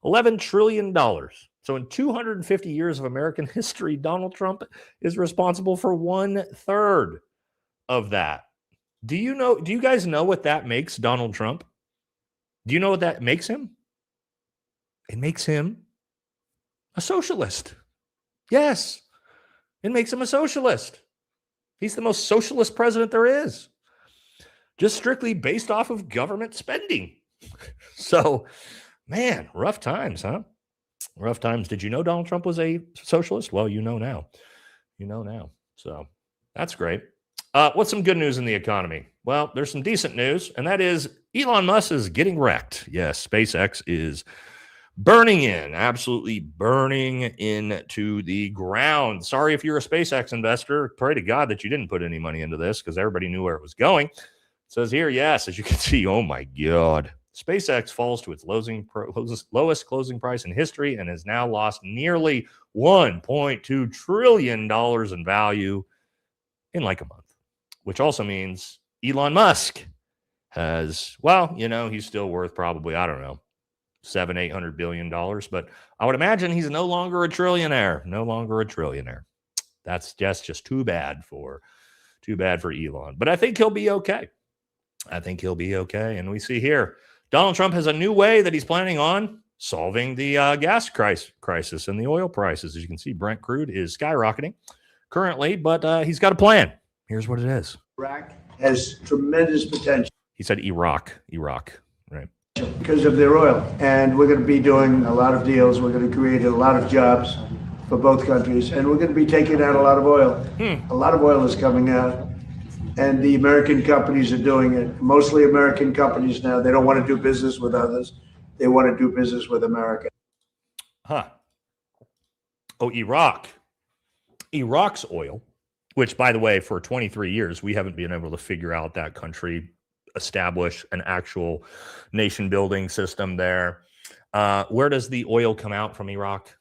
$11 trillion. So in 250 years of American history, Donald Trump is responsible for 1/3 of that. Do you guys know what that makes Donald Trump? Do you know what that makes him? It makes him a socialist. Yes, it makes him a socialist. He's the most socialist president there is, just strictly based off of government spending. So, man, rough times, huh? Rough times. Did you know Donald Trump was a socialist? Well, you know now. You know now. So that's great. What's some good news in the economy? Well, there's some decent news, and that is Elon Musk is getting wrecked. Yes, SpaceX is absolutely burning into the ground. Sorry if you're a SpaceX investor. Pray to God that you didn't put any money into this because everybody knew where it was going. It says here, yes, as you can see, oh my God. SpaceX falls to its lowest closing price in history and has now lost nearly $1.2 trillion in value in like a month, which also means Elon Musk has, well, he's still worth probably, I don't know, $700-800 billion. But I would imagine he's no longer a trillionaire. That's just too bad for Elon. But I think he'll be okay. And we see here, Donald Trump has a new way that he's planning on solving the gas crisis and the oil prices. As you can see, Brent crude is skyrocketing currently, but he's got a plan. Here's what it is. Iraq has tremendous potential. He said Iraq, right? Because of their oil. And we're going to be doing a lot of deals. We're going to create a lot of jobs for both countries. And we're going to be taking out a lot of oil. A lot of oil is coming out. And the American companies are doing it. Mostly American companies now. They don't want to do business with others. They want to do business with America. Oh, Iraq. Iraq's oil, which, by the way, for 23 years, we haven't been able to figure out that country, establish an actual nation-building system there. Where does the oil come out from Iraq?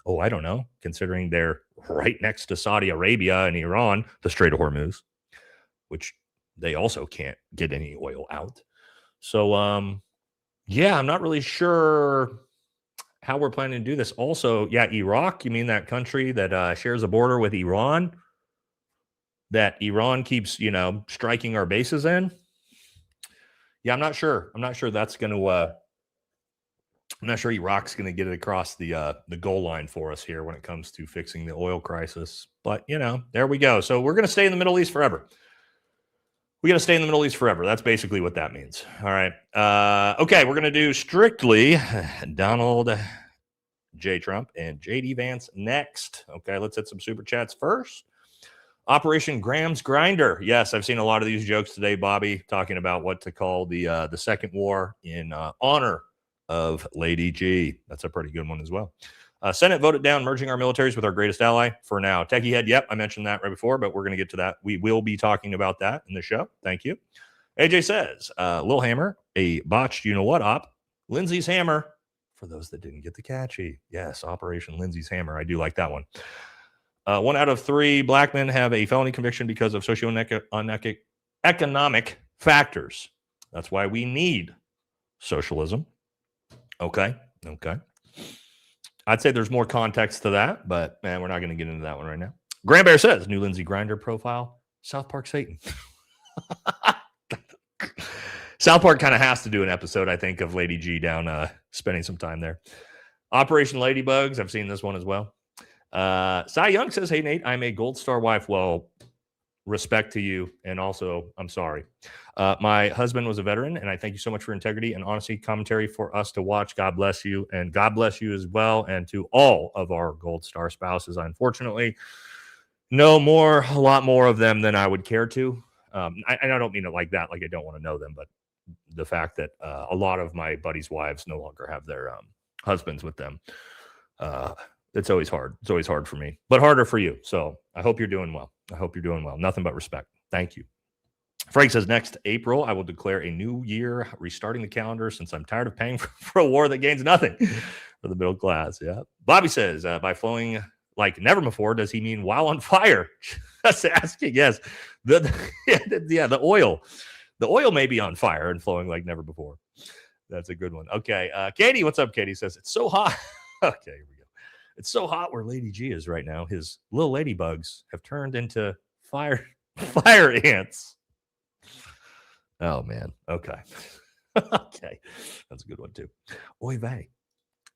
Oh, I don't know, considering they're right next to Saudi Arabia and Iran, the Strait of Hormuz, which they also can't get any oil out. So, I'm not really sure how we're planning to do this. Also, Iraq, you mean that country that shares a border with Iran, that Iran keeps, striking our bases in? Yeah, I'm not sure. That's going to, I'm not sure Iraq's going to get it across the goal line for us here when it comes to fixing the oil crisis. But, there we go. So we're going to stay in the Middle East forever. We got to stay in the Middle East forever. That's basically what that means. All right. Okay, we're going to do strictly Donald J. Trump and J.D. Vance next. Okay, let's hit some super chats first. Operation Graham's Grinder. Yes, I've seen a lot of these jokes today, Bobby, talking about what to call the second war in honor of Lady G. That's a pretty good one as well. Senate voted down merging our militaries with our greatest ally for now. Techie Head, yep, I mentioned that right before, but we're going to get to that. We will be talking about that in the show. Thank you. AJ says, Lil Hammer, a botched you-know-what op. Lindsay's Hammer, for those that didn't get the catchy. Yes, Operation Lindsay's Hammer. I do like that one. 1 out of 3 black men have a felony conviction because of socioeconomic factors. That's why we need socialism. Okay. I'd say there's more context to that, but man, we're not going to get into that one right now. Grand Bear says, new Lindsay Grinder profile, South Park Satan. South Park kind of has to do an episode, I think, of Lady G down spending some time there. Operation Ladybugs, I've seen this one as well. Cy Young says, hey, Nate, I'm a Gold Star wife. Well, respect to you, and also, I'm sorry. My husband was a veteran, and I thank you so much for integrity and honesty commentary for us to watch. God bless you, and God bless you as well, and to all of our Gold Star spouses. I unfortunately know a lot more of them than I would care to. I don't mean it like that, like I don't want to know them, but the fact that a lot of my buddies' wives no longer have their husbands with them. It's always hard. It's always hard for me, but harder for you. So I hope you're doing well. Nothing but respect. Thank you. Frank says, next April, I will declare a new year, restarting the calendar since I'm tired of paying for a war that gains nothing for the middle class. Yeah. Bobby says, by flowing like never before, does he mean while on fire? Just asking. Yes. The oil. The oil may be on fire and flowing like never before. That's a good one. Okay. Katie, what's up? Katie says, it's so hot. Okay, here we go. It's so hot where Lady G is right now. His little ladybugs have turned into fire ants. Oh, man. Okay. Okay. That's a good one, too. Oy vey.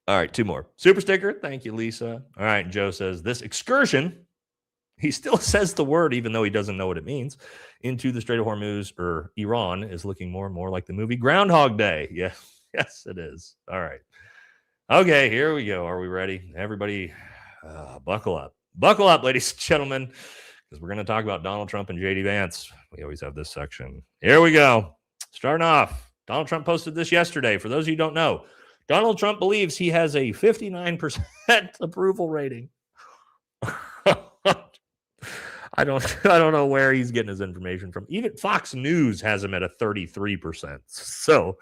All right, 2 more. Super sticker. Thank you, Lisa. All right, Joe says, this excursion, he still says the word, even though he doesn't know what it means, into the Strait of Hormuz or Iran is looking more and more like the movie Groundhog Day. Yeah. Yes, it is. All right. Okay, here we go. Are we ready? Everybody, buckle up. Buckle up, ladies and gentlemen, because we're going to talk about Donald Trump and JD Vance. We always have this section. Here we go. Starting off, Donald Trump posted this yesterday. For those of you who don't know, Donald Trump believes he has a 59% approval rating. I don't know where he's getting his information from. Even Fox News has him at a 33%. So,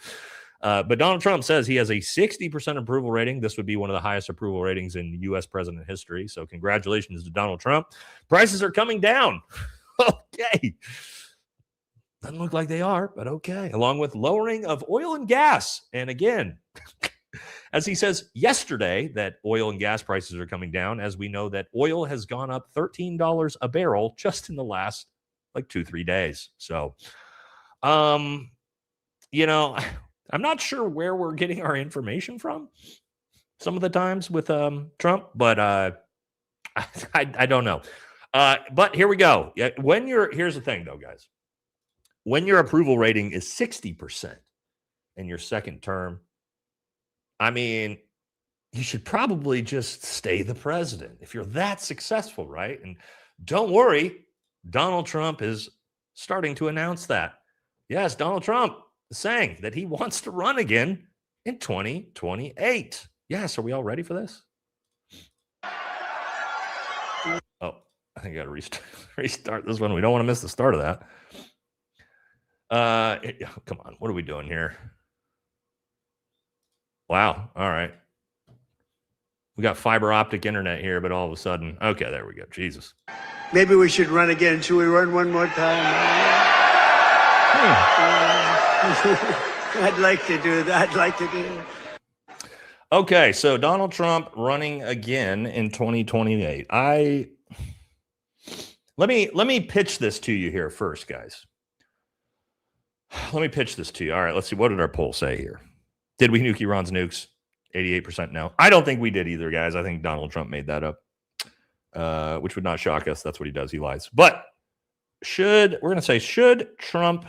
but Donald Trump says he has a 60% approval rating. This would be one of the highest approval ratings in U.S. president history. So congratulations to Donald Trump. Prices are coming down. Okay. Doesn't look like they are, but okay. Along with lowering of oil and gas. And again, as he says yesterday that oil and gas prices are coming down, as we know that oil has gone up $13 a barrel just in the last like 2-3 days. So, you know, I'm not sure where we're getting our information from some of the times with Trump, but I don't know. But here we go. Here's the thing though, guys. When your approval rating is 60% in your second term, I mean, you should probably just stay the president if you're that successful, right? And don't worry, Donald Trump is starting to announce that. Yes, Donald Trump is saying that he wants to run again in 2028. Yes, are we all ready for this? Oh, I think I got to restart this one. We don't want to miss the start of that. Come on, what are we doing here? Wow. All right. We got fiber optic internet here, but all of a sudden, okay, there we go. Jesus. Maybe we should run again. Should we run one more time? I'd like to do that. Okay, so Donald Trump running again in 2028. Let me pitch this to you here first, guys. Let me pitch this to you. All right, let's see. What did our poll say here? Did we nuke Iran's nukes? 88% no. I don't think we did either, guys. I think Donald Trump made that up, which would not shock us. That's what he does. He lies. But should Trump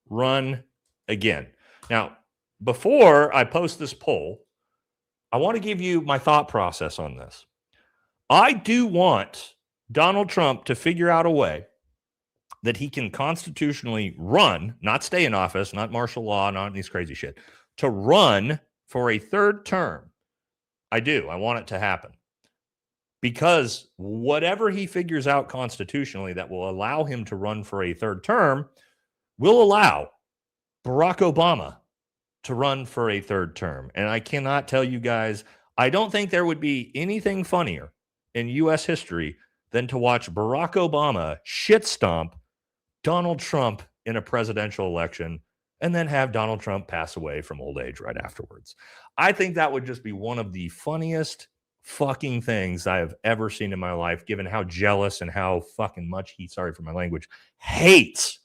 run again? Now, before I post this poll, I want to give you my thought process on this. I do want Donald Trump to figure out a way that he can constitutionally run, not stay in office, not martial law, not these crazy shit, to run for a third term. I do. I want it to happen. Because whatever he figures out constitutionally that will allow him to run for a third term will allow Barack Obama to run for a third term. And I cannot tell you guys, I don't think there would be anything funnier in U.S. history than to watch Barack Obama shit stomp Donald Trump in a presidential election and then have Donald Trump pass away from old age right afterwards. I think that would just be one of the funniest fucking things I have ever seen in my life, given how jealous and how fucking much he, sorry for my language, hates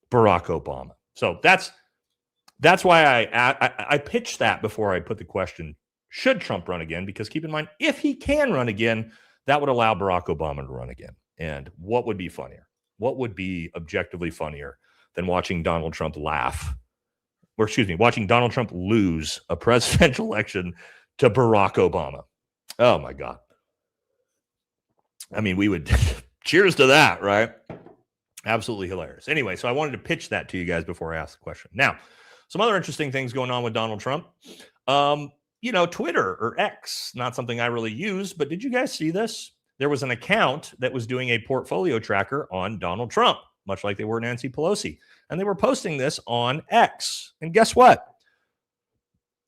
Barack Obama. So that's why I pitched that before I put the question, should Trump run again? Because keep in mind, if he can run again, that would allow Barack Obama to run again. And what would be funnier? What would be objectively funnier than watching Donald Trump watching Donald Trump lose a presidential election to Barack Obama? Oh my God. I mean, we would cheers to that, right? Absolutely hilarious. Anyway, so I wanted to pitch that to you guys before I ask the question. Now, some other interesting things going on with Donald Trump. Twitter or X, not something I really use, but did you guys see this? There was an account that was doing a portfolio tracker on Donald Trump, much like they were Nancy Pelosi. And they were posting this on X. And guess what?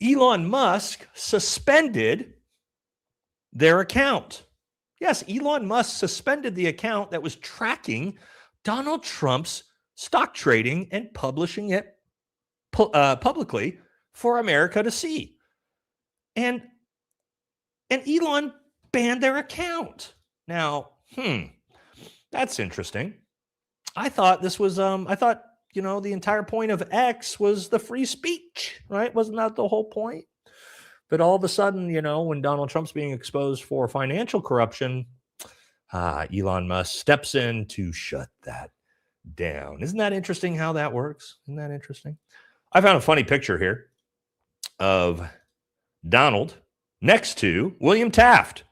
Elon Musk suspended their account. Yes, Elon Musk suspended the account that was tracking Donald Trump's stock trading and publishing it publicly for America to see. And Elon banned their account. Now, that's interesting. I thought this was, the entire point of X was the free speech, right? Wasn't that the whole point? But all of a sudden, when Donald Trump's being exposed for financial corruption, Elon Musk steps in to shut that down. Isn't that interesting how that works? Isn't that interesting? I found a funny picture here of Donald next to William Taft.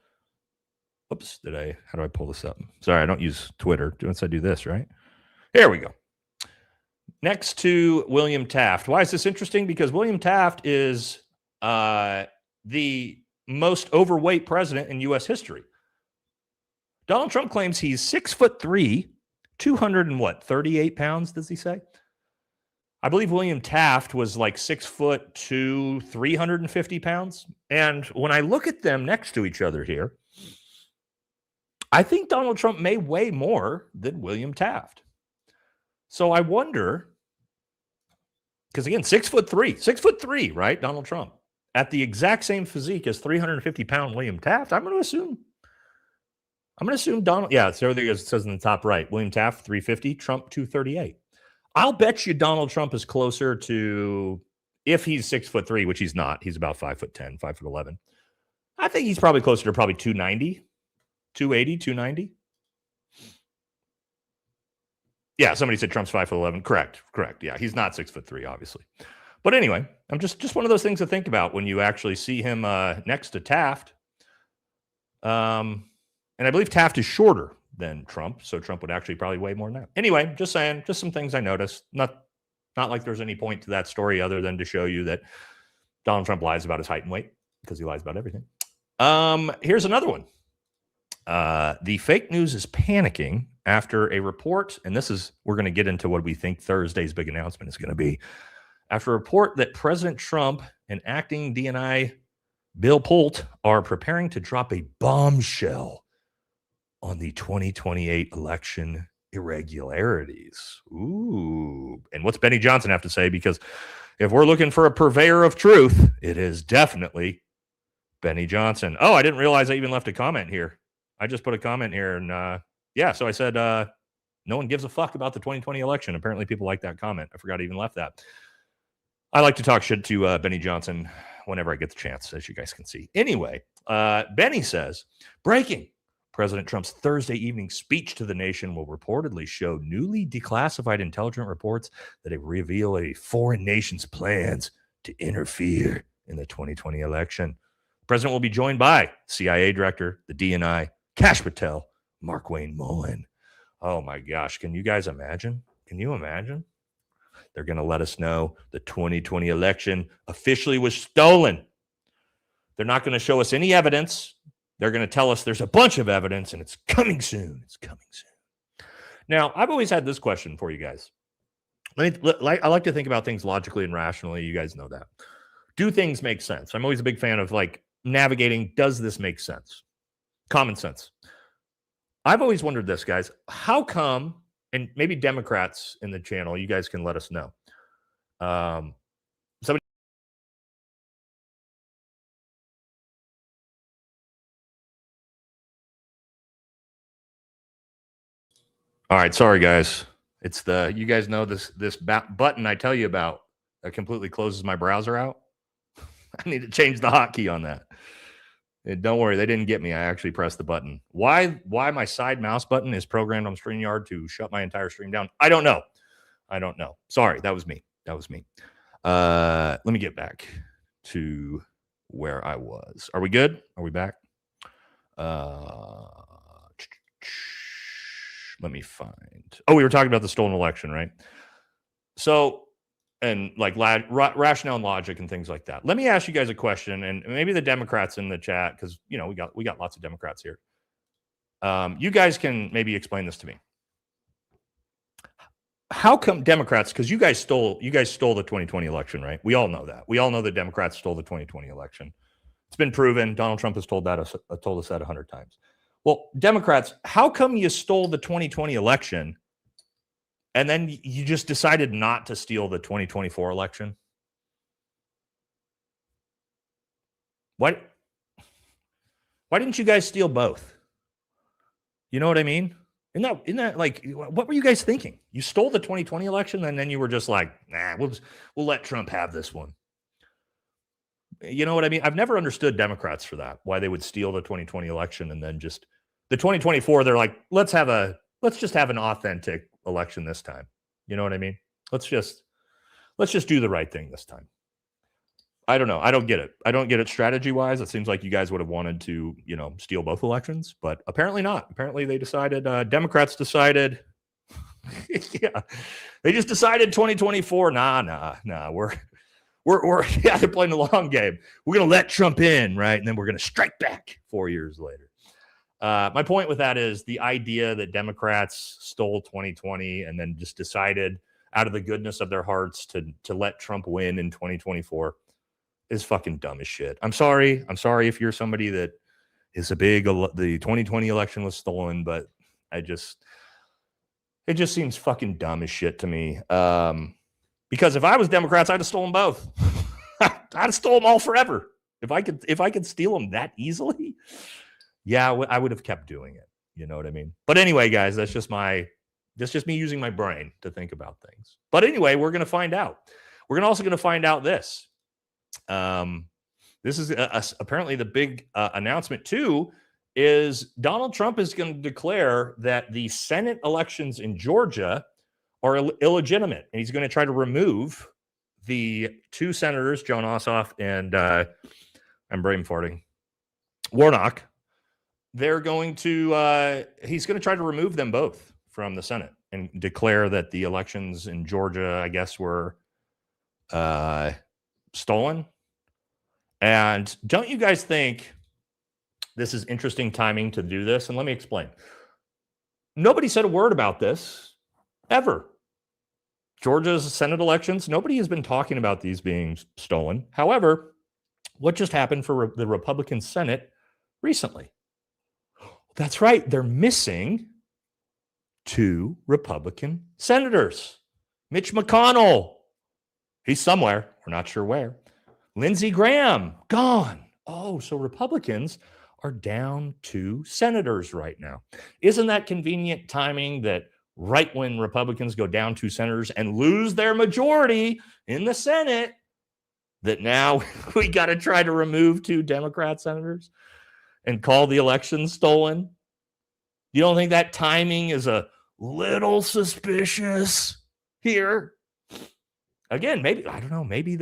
Oops, how do I pull this up? Sorry, I don't use Twitter. Once I do this, right? Here we go. Next to William Taft. Why is this interesting? Because William Taft is the most overweight president in U.S. history. Donald Trump claims he's 6'3", 238 pounds, does he say? I believe William Taft was like 6'2", 350 pounds. And when I look at them next to each other here, I think Donald Trump may weigh more than William Taft. So I wonder, because again, 6'3", right? Donald Trump at the exact same physique as 350-pound William Taft. I'm going to assume Donald. Yeah, so there it says in the top right, William Taft 350, Trump 238. I'll bet you Donald Trump is closer to, if he's 6'3", which he's not. He's about 5'10", 5'11". I think he's probably closer to 290, 280, 290. Yeah, somebody said Trump's 5'11". Correct. Yeah, he's not 6'3", obviously. But anyway, I'm just one of those things to think about when you actually see him next to Taft. And I believe Taft is shorter than Trump, so Trump would actually probably weigh more than that. Anyway, just saying, just some things I noticed. Not like there's any point to that story other than to show you that Donald Trump lies about his height and weight, because he lies about everything. Here's another one. The fake news is panicking after a report, and we're going to get into what we think Thursday's big announcement is going to be. After a report that President Trump and acting DNI Bill Pulte are preparing to drop a bombshell on the 2028 election irregularities. Ooh. And what's Benny Johnson have to say? Because if we're looking for a purveyor of truth, it is definitely Benny Johnson. Oh, I didn't realize I even left a comment here. I just put a comment here. And so I said, no one gives a fuck about the 2020 election. Apparently people like that comment. I forgot I even left that. I like to talk shit to Benny Johnson whenever I get the chance, as you guys can see. Anyway, Benny says, breaking. President Trump's Thursday evening speech to the nation will reportedly show newly declassified intelligence reports that reveal a foreign nation's plans to interfere in the 2020 election. The president will be joined by CIA director, the DNI, Kash Patel, Mark Wayne Mullen. Oh my gosh, can you guys imagine? Can you imagine? They're going to let us know the 2020 election officially was stolen. They're not going to show us any evidence. They're going to tell us there's a bunch of evidence and it's coming soon. It's coming soon. Now, I've always had this question for you guys. I like to think about things logically and rationally. You guys know that. Do things make sense? I'm always a big fan of navigating. Does this make sense? Common sense. I've always wondered this, guys. How come, and maybe Democrats in the channel, you guys can let us know. All right, sorry guys. It's you guys know this button I tell you about that completely closes my browser out. I need to change the hotkey on that. And don't worry, they didn't get me. I actually pressed the button. Why my side mouse button is programmed on StreamYard to shut my entire stream down? I don't know. Sorry, that was me. Let me get back to where I was. Are we good? Are we back? Let me find. Oh, we were talking about the stolen election, right? So, and rationale and logic and things like that. Let me ask you guys a question, and maybe the Democrats in the chat, because we got lots of Democrats here. You guys can maybe explain this to me. How come Democrats? Because you guys stole the 2020 election, right? We all know that. We all know that Democrats stole the 2020 election. It's been proven. Donald Trump has told us that 100 times. Well, Democrats, how come you stole the 2020 election and then you just decided not to steal the 2024 election? Why didn't you guys steal both? You know what I mean? Isn't that what were you guys thinking? You stole the 2020 election and then you were just like, nah, we'll let Trump have this one. You know what I mean? I've never understood Democrats for that, why they would steal the 2020 election and then just the 2024, they're like, let's just have an authentic election this time. You know what I mean? Let's just do the right thing this time. I don't know. I don't get it. I don't get it strategy wise. It seems like you guys would have wanted to, steal both elections, but apparently not. Apparently they decided, Democrats decided, yeah, they just decided 2024. Nah. We're they're playing the long game. We're going to let Trump in, right? And then we're going to strike back 4 years later. My point with that is the idea that Democrats stole 2020 and then just decided out of the goodness of their hearts to let Trump win in 2024 is fucking dumb as shit. I'm sorry. I'm sorry if you're somebody that is the 2020 election was stolen, but it just seems fucking dumb as shit to me. Because if I was Democrats, I'd have stolen both. I'd have stolen them all forever. If I could steal them that easily, yeah, I would have kept doing it. You know what I mean? But anyway, guys, that's just me using my brain to think about things. But anyway, we're going to find out. We're also going to find out this. This is apparently the big announcement too, is Donald Trump is going to declare that the Senate elections in Georgia are illegitimate. And he's going to try to remove the two senators, John Ossoff and I'm brain farting, Warnock. He's going to try to remove them both from the Senate and declare that the elections in Georgia, I guess, were stolen. And don't you guys think this is interesting timing to do this? And let me explain. Nobody said a word about this ever. Georgia's Senate elections, nobody has been talking about these being stolen. However, what just happened for the Republican Senate recently? That's right. They're missing two Republican senators. Mitch McConnell, he's somewhere. We're not sure where. Lindsey Graham, gone. Oh, so Republicans are down 2 senators right now. Isn't that convenient timing that right when Republicans go down 2 senators and lose their majority in the Senate, that now we got to try to remove 2 Democrat senators and call the election stolen? You don't think that timing is a little suspicious here? Again, maybe, I don't know, maybe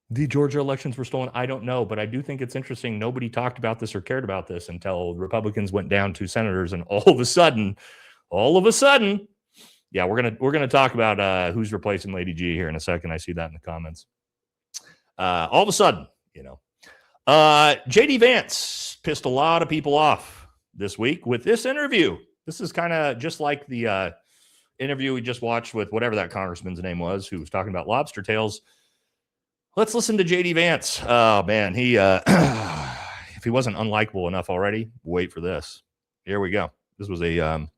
the Georgia elections were stolen. I don't know, but I do think it's interesting. Nobody talked about this or cared about this until Republicans went down 2 senators, and all of a sudden, yeah, we're gonna talk about who's replacing Lady G here in a second. I see that in the comments. All of a sudden, JD Vance pissed a lot of people off this week with this interview. This is kind of just like the interview we just watched with whatever that congressman's name was, who was talking about lobster tails. Let's listen to JD Vance. Oh man, he if he wasn't unlikable enough already, wait for this. Here we go. This was a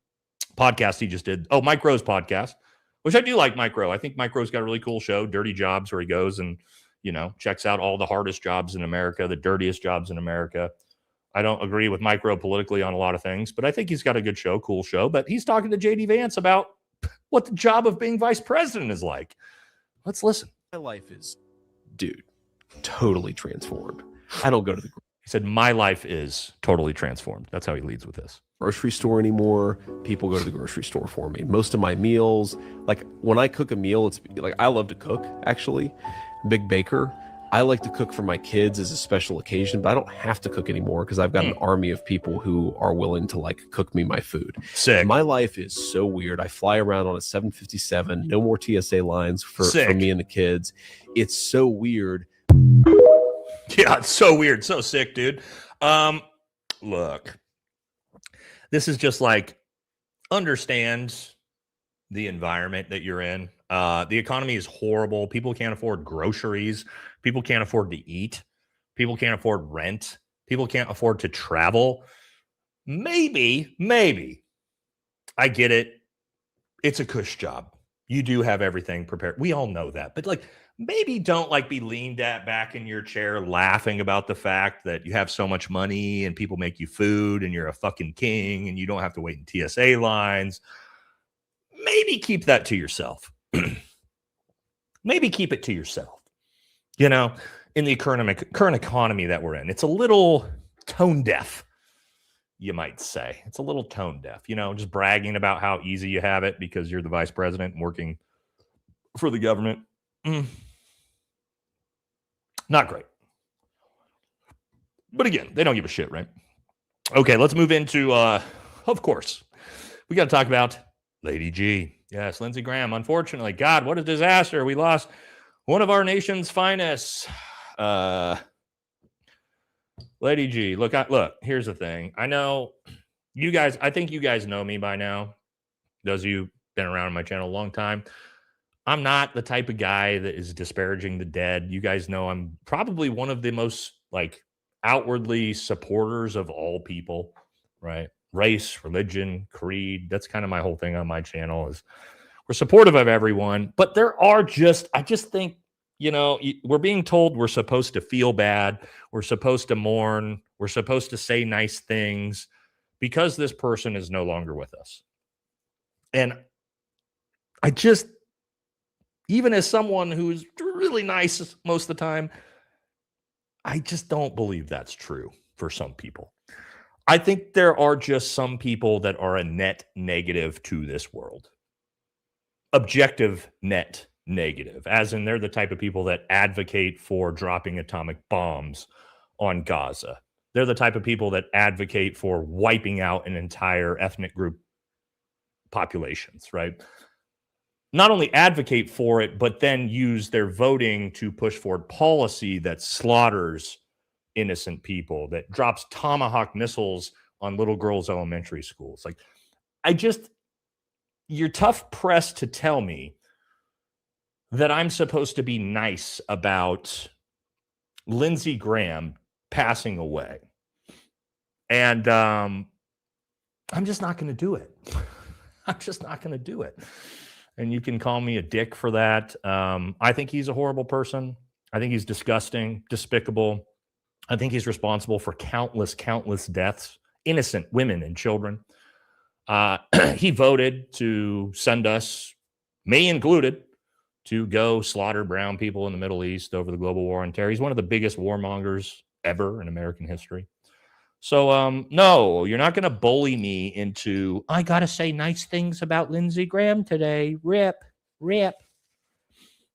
podcast he just did. Oh, Mike Rowe's podcast, which I do like Mike Rowe. I think Mike Rowe's got a really cool show, Dirty Jobs, where he goes and checks out all the hardest jobs in America, the dirtiest jobs in America. I don't agree with Mike Rowe politically on a lot of things, but I think he's got a good show, cool show. But he's talking to JD Vance about what the job of being vice president is like. Let's listen. My life is, dude, totally transformed. I don't go to the He said, my life is totally transformed. That's how he leads with this. Grocery store anymore. People go to the grocery store for me. Most of my meals, like when I cook a meal, it's like, I love to cook, actually. Big baker. I like to cook for my kids as a special occasion, but I don't have to cook anymore because I've got an army of people who are willing to cook me my food. Sick. My life is so weird. I fly around on a 757, no more TSA lines for me and the kids. It's so weird. Yeah, it's so weird. So sick, dude. Look, this is just understand the environment that you're in. The economy is horrible. People can't afford groceries. People can't afford to eat. People can't afford rent. People can't afford to travel. Maybe, I get it. It's a cush job. You do have everything prepared. We all know that. But maybe don't be leaned back in your chair laughing about the fact that you have so much money and people make you food and you're a fucking king and you don't have to wait in TSA lines. Maybe keep that to yourself. Maybe keep it to yourself. In the current economy that we're in, it's a little tone deaf, you might say. It's a little tone deaf, just bragging about how easy you have it because you're the vice president and working for the government. Not great. But again, they don't give a shit, right? Okay, let's move into, of course, we got to talk about Lady G. Yes, Lindsey Graham. Unfortunately, God, what a disaster. We lost one of our nation's finest. Lady G. Look, here's the thing. I know you guys, I think you guys know me by now. Those of you been around my channel a long time. I'm not the type of guy that is disparaging the dead. You guys know I'm probably one of the most outwardly supporters of all people, right? Race, religion, creed. That's kind of my whole thing on my channel is we're supportive of everyone. But there are I just think, we're being told we're supposed to feel bad. We're supposed to mourn. We're supposed to say nice things because this person is no longer with us. And I just, even as someone who's really nice most of the time, I just don't believe that's true for some people. I think there are just some people that are a net negative to this world. Objective net negative, as in they're the type of people that advocate for dropping atomic bombs on Gaza. They're the type of people that advocate for wiping out an entire ethnic group populations, right? Not only advocate for it, but then use their voting to push forward policy that slaughters innocent people, that drops Tomahawk missiles on little girls' elementary schools. You're tough pressed to tell me that I'm supposed to be nice about Lindsey Graham passing away. And I'm just not going to do it. I'm just not going to do it. And you can call me a dick for that. I think he's a horrible person. I think he's disgusting, despicable. I think he's responsible for countless deaths, innocent women and children. He voted to send us, me included, to go slaughter brown people in the Middle East over the global war on terror. He's one of the biggest warmongers ever in American history. So, no, you're not going to bully me into, I got to say nice things about Lindsey Graham today. Rip.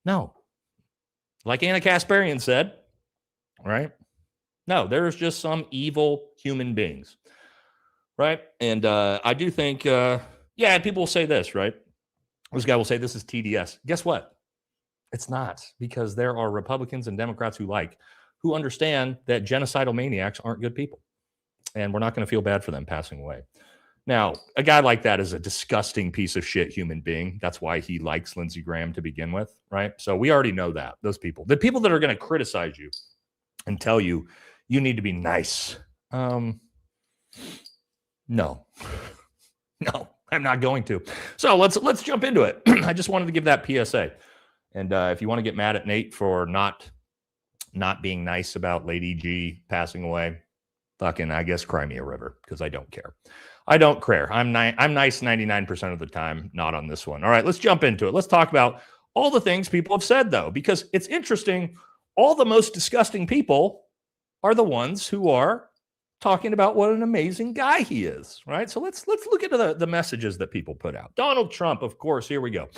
No. Like Anna Kasparian said, right? No, there's just some evil human beings, right? And I do think, and people will say this, right? This guy will say this is TDS. Guess what? It's not, because there are Republicans and Democrats who understand that genocidal maniacs aren't good people. And we're not going to feel bad for them passing away. Now, a guy like that is a disgusting piece of shit human being. That's why he likes Lindsey Graham to begin with, right? So we already know that. Those people, the people that are going to criticize you and tell you you need to be nice. No, I'm not going to. So let's jump into it. I just wanted to give that PSA. And if you want to get mad at Nate for not being nice about Lady G passing away, fucking, I guess, cry me a river, because I don't care. I don't care. I'm nice 99% of the time, not on this one. All right, let's jump into it. Let's talk about all the things people have said, though, because it's interesting. All the most disgusting people are the ones who are talking about what an amazing guy he is, right? So let's look into the messages that people put out. Donald Trump, of course, here we go.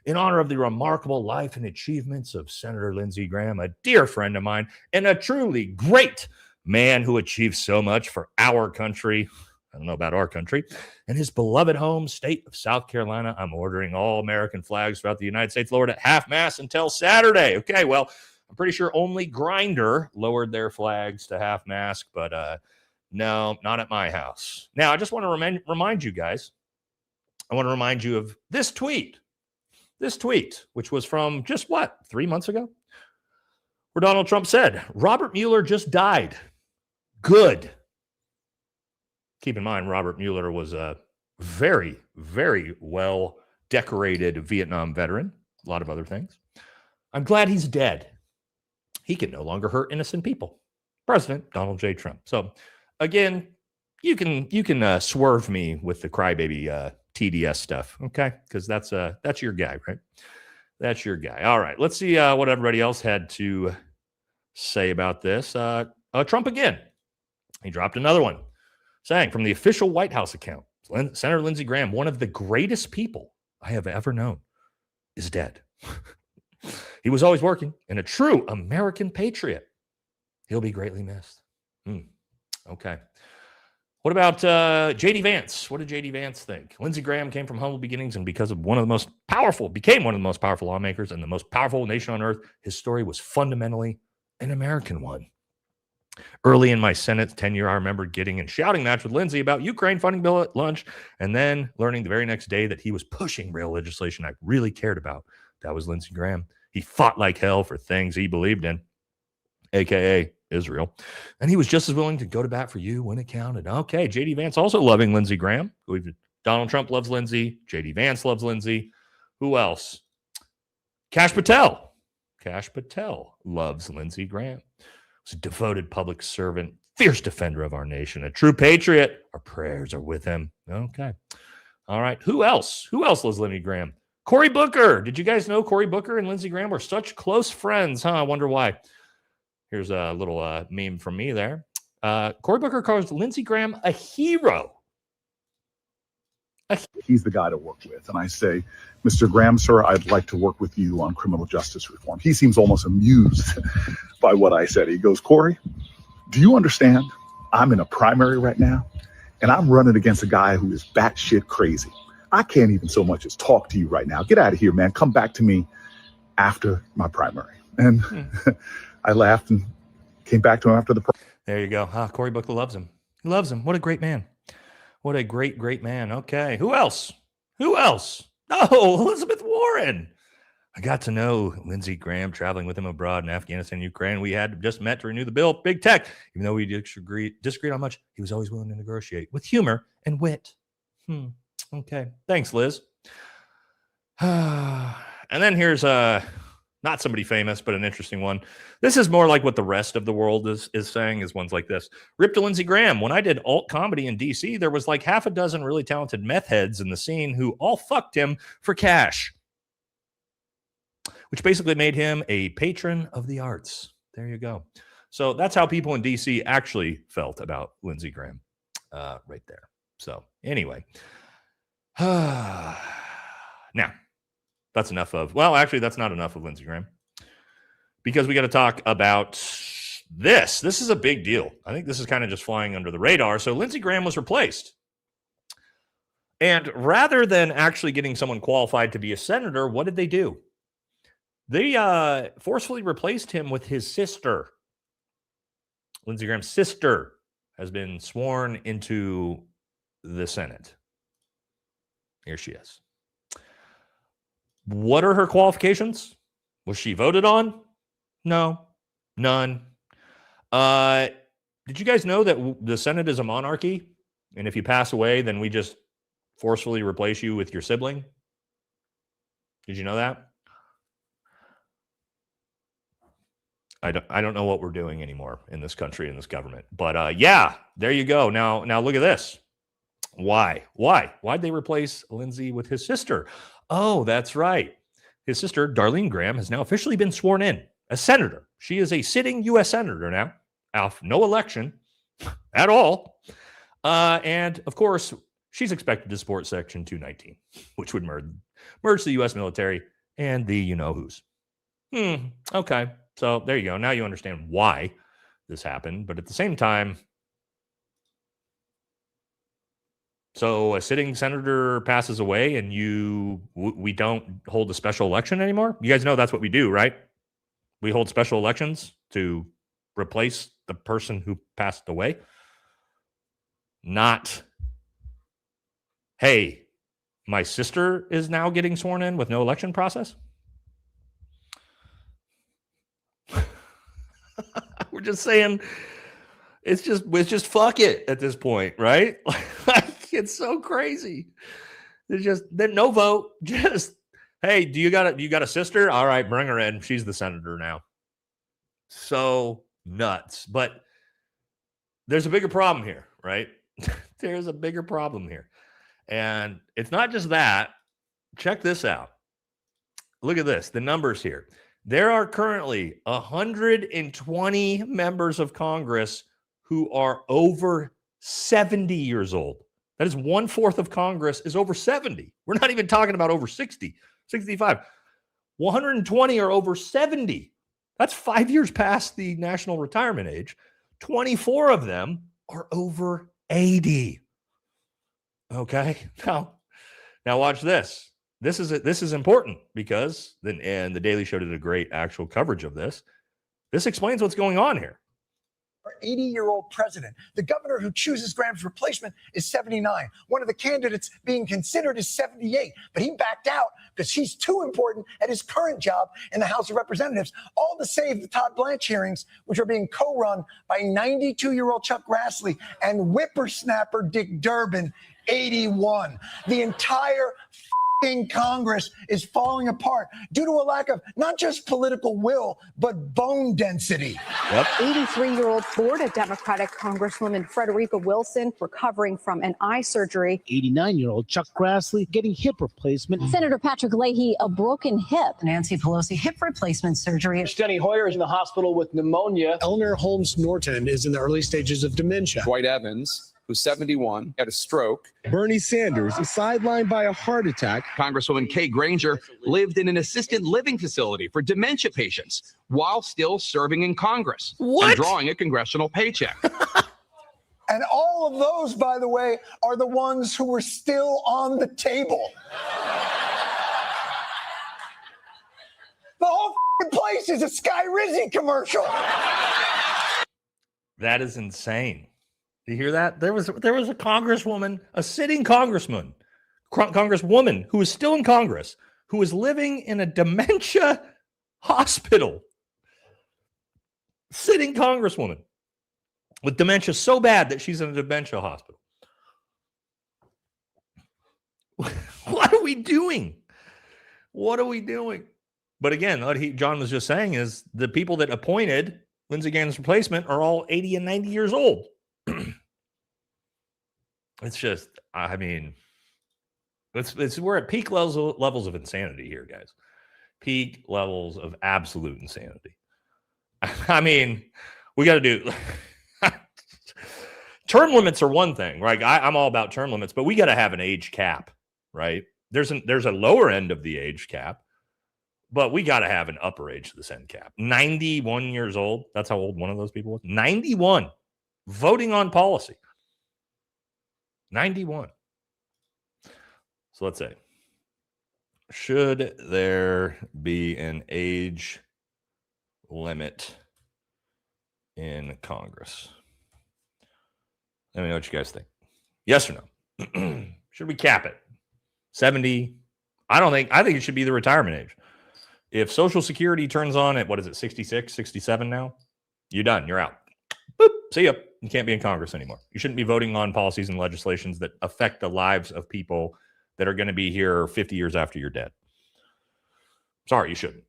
In honor of the remarkable life and achievements of Senator Lindsey Graham, a dear friend of mine and a truly great man who achieved so much for our country. I don't know about our country. And his beloved home state of South Carolina, I'm ordering all American flags throughout the United States lowered at half-mast until Saturday. Okay, well, I'm pretty sure only Grindr lowered their flags to half-mast, but no, not at my house. Now, I just want to remind you guys, I want to remind you of this tweet, which was from just 3 months ago, where Donald Trump said, Robert Mueller just died. Good. Keep in mind, Robert Mueller was a very, very well decorated Vietnam veteran, a lot of other things. I'm glad he's dead. He can no longer hurt innocent people. President Donald J. Trump. So, again, you can swerve me with the crybaby TDS stuff, okay? Because that's your guy, right? That's your guy. All right, let's see what everybody else had to say about this. Trump again. He dropped another one, saying from the official White House account, Senator Lindsey Graham, one of the greatest people I have ever known, is dead. He was always working and a true American patriot. He'll be greatly missed. Okay. What about J.D. Vance? What did J.D. Vance think? Lindsey Graham came from humble beginnings, and because of became one of the most powerful lawmakers and the most powerful nation on earth, his story was fundamentally an American one. Early in my Senate tenure, I remember getting in shouting match with Lindsey about Ukraine funding bill at lunch, and then learning the very next day that he was pushing real legislation I really cared about. That was Lindsey Graham. He fought like hell for things he believed in, a.k.a. Israel. And he was just as willing to go to bat for you when it counted. Okay, J.D. Vance also loving Lindsey Graham. Donald Trump loves Lindsey. J.D. Vance loves Lindsey. Who else? Kash Patel. Kash Patel loves Lindsey Graham. He's a devoted public servant, fierce defender of our nation, a true patriot. Our prayers are with him. Okay. All right. Who else? Who else loves Lindsey Graham? Cory Booker. Did you guys know Cory Booker and Lindsey Graham were such close friends? I wonder why. Here's a little meme from me there. Cory Booker calls Lindsey Graham a hero. He's the guy to work with. And I say, Mr. Graham, sir, I'd like to work with you on criminal justice reform. He seems almost amused by what I said. He goes, Cory, do you understand? I'm in a primary right now, and I'm running against a guy who is batshit crazy. I can't even so much as talk to you right now. Get out of here, man. Come back to me after my primary. And I laughed and came back to him after the There you go. Cory Booker loves him. He loves him. What a great man. What a great, great man. Okay. Who else? Who else? Oh, Elizabeth Warren. I got to know Lindsey Graham traveling with him abroad in Afghanistan and Ukraine. We had just met to renew the bill. Big tech. Even though we disagreed on much, he was always willing to negotiate with humor and wit. Okay. Thanks, Liz. And then here's not somebody famous, but an interesting one. This is more like what the rest of the world is saying, is ones like this. Rip to Lindsey Graham. When I did alt comedy in D.C., there was like half a dozen really talented meth heads in the scene who all fucked him for cash, which basically made him a patron of the arts. There you go. So that's how people in D.C. actually felt about Lindsey Graham right there. So anyway. Now, that's enough of, well, actually, that's not enough of Lindsey Graham, because we got to talk about this. This is a big deal. I think this is kind of just flying under the radar. So Lindsey Graham was replaced. And rather than actually getting someone qualified to be a senator, what did they do? They forcefully replaced him with his sister. Lindsey Graham's sister has been sworn into the Senate. Here she is. What are her qualifications? Was she voted on? No, none. Did you guys know that the Senate is a monarchy? And if you pass away, then we just forcefully replace you with your sibling? Did you know that? I don't know what we're doing anymore in this country, in this government. But yeah, there you go. Now look at this. Why? Why'd they replace Lindsey with his sister? Oh, that's right. His sister, Darlene Graham, has now officially been sworn in as senator. She is a sitting U.S. senator now. No election at all. And, of course, she's expected to support Section 219, which would merge the U.S. military and the you-know-who's. Okay. So there you go. Now you understand why this happened. But at the same time, so a sitting senator passes away and we don't hold a special election anymore? You guys know that's what we do, right? We hold special elections to replace the person who passed away. Not, hey, my sister is now getting sworn in with no election process. We're just saying it's just fuck it at this point, right? Like, it's so crazy. There's just no vote. Just, hey, do you got a sister? All right, bring her in. She's the senator now. So nuts. But there's a bigger problem here, right? There's a bigger problem here. And it's not just that. Check this out. Look at this. The numbers here. There are currently 120 members of Congress who are over 70 years old. That is 1/4 of Congress is over 70. We're not even talking about over 60, 65. 120 are over 70. That's 5 years past the national retirement age. 24 of them are over 80. Okay. Now watch this. This is important because and the Daily Show did a great actual coverage of this. This explains what's going on here. 80-year-old president. The governor who chooses Graham's replacement is 79. One of the candidates being considered is 78, but he backed out because he's too important at his current job in the House of Representatives, all to save the Todd Blanche hearings, which are being co-run by 92-year-old Chuck Grassley and whippersnapper Dick Durbin, 81. The entire Congress is falling apart due to a lack of not just political will, but bone density. 83-year-old Florida Democratic Congresswoman Frederica Wilson recovering from an eye surgery. 89-year-old Chuck Grassley getting hip replacement. Senator Patrick Leahy, a broken hip. Nancy Pelosi, hip replacement surgery. Steny Hoyer is in the hospital with pneumonia. Eleanor Holmes Norton is in the early stages of dementia. Dwight Evans, who's 71, had a stroke. Bernie Sanders is sidelined by a heart attack. Congresswoman Kay Granger lived in an assisted living facility for dementia patients while still serving in Congress and drawing a congressional paycheck. And all of those, by the way, are the ones who were still on the table. The whole place is a Sky Rizzy commercial. That is insane. You hear that? There was a congresswoman, a sitting congresswoman who is still in Congress, who is living in a dementia hospital. Sitting congresswoman with dementia so bad that she's in a dementia hospital. What are we doing? What are we doing? But again, what John was just saying is the people that appointed Lindsey Graham's replacement are all 80 and 90 years old. It's just, I mean, we're at peak levels of insanity here, guys. Peak levels of absolute insanity. I mean, we got to do term limits are one thing, right? I'm all about term limits, but we got to have an age cap, right? There's a lower end of the age cap, but we got to have an upper age to this end cap. 91 years old. That's how old one of those people was. 91. Voting on policy. 91. So let's say, should there be an age limit in Congress? Let me know what you guys think. Yes or no? Should we cap it? 70? I think it should be the retirement age. If Social Security turns on at, 66, 67 now? You're done. You're out. Boop. See ya. You can't be in Congress anymore. You shouldn't be voting on policies and legislations that affect the lives of people that are going to be here 50 years after you're dead. Sorry, you shouldn't.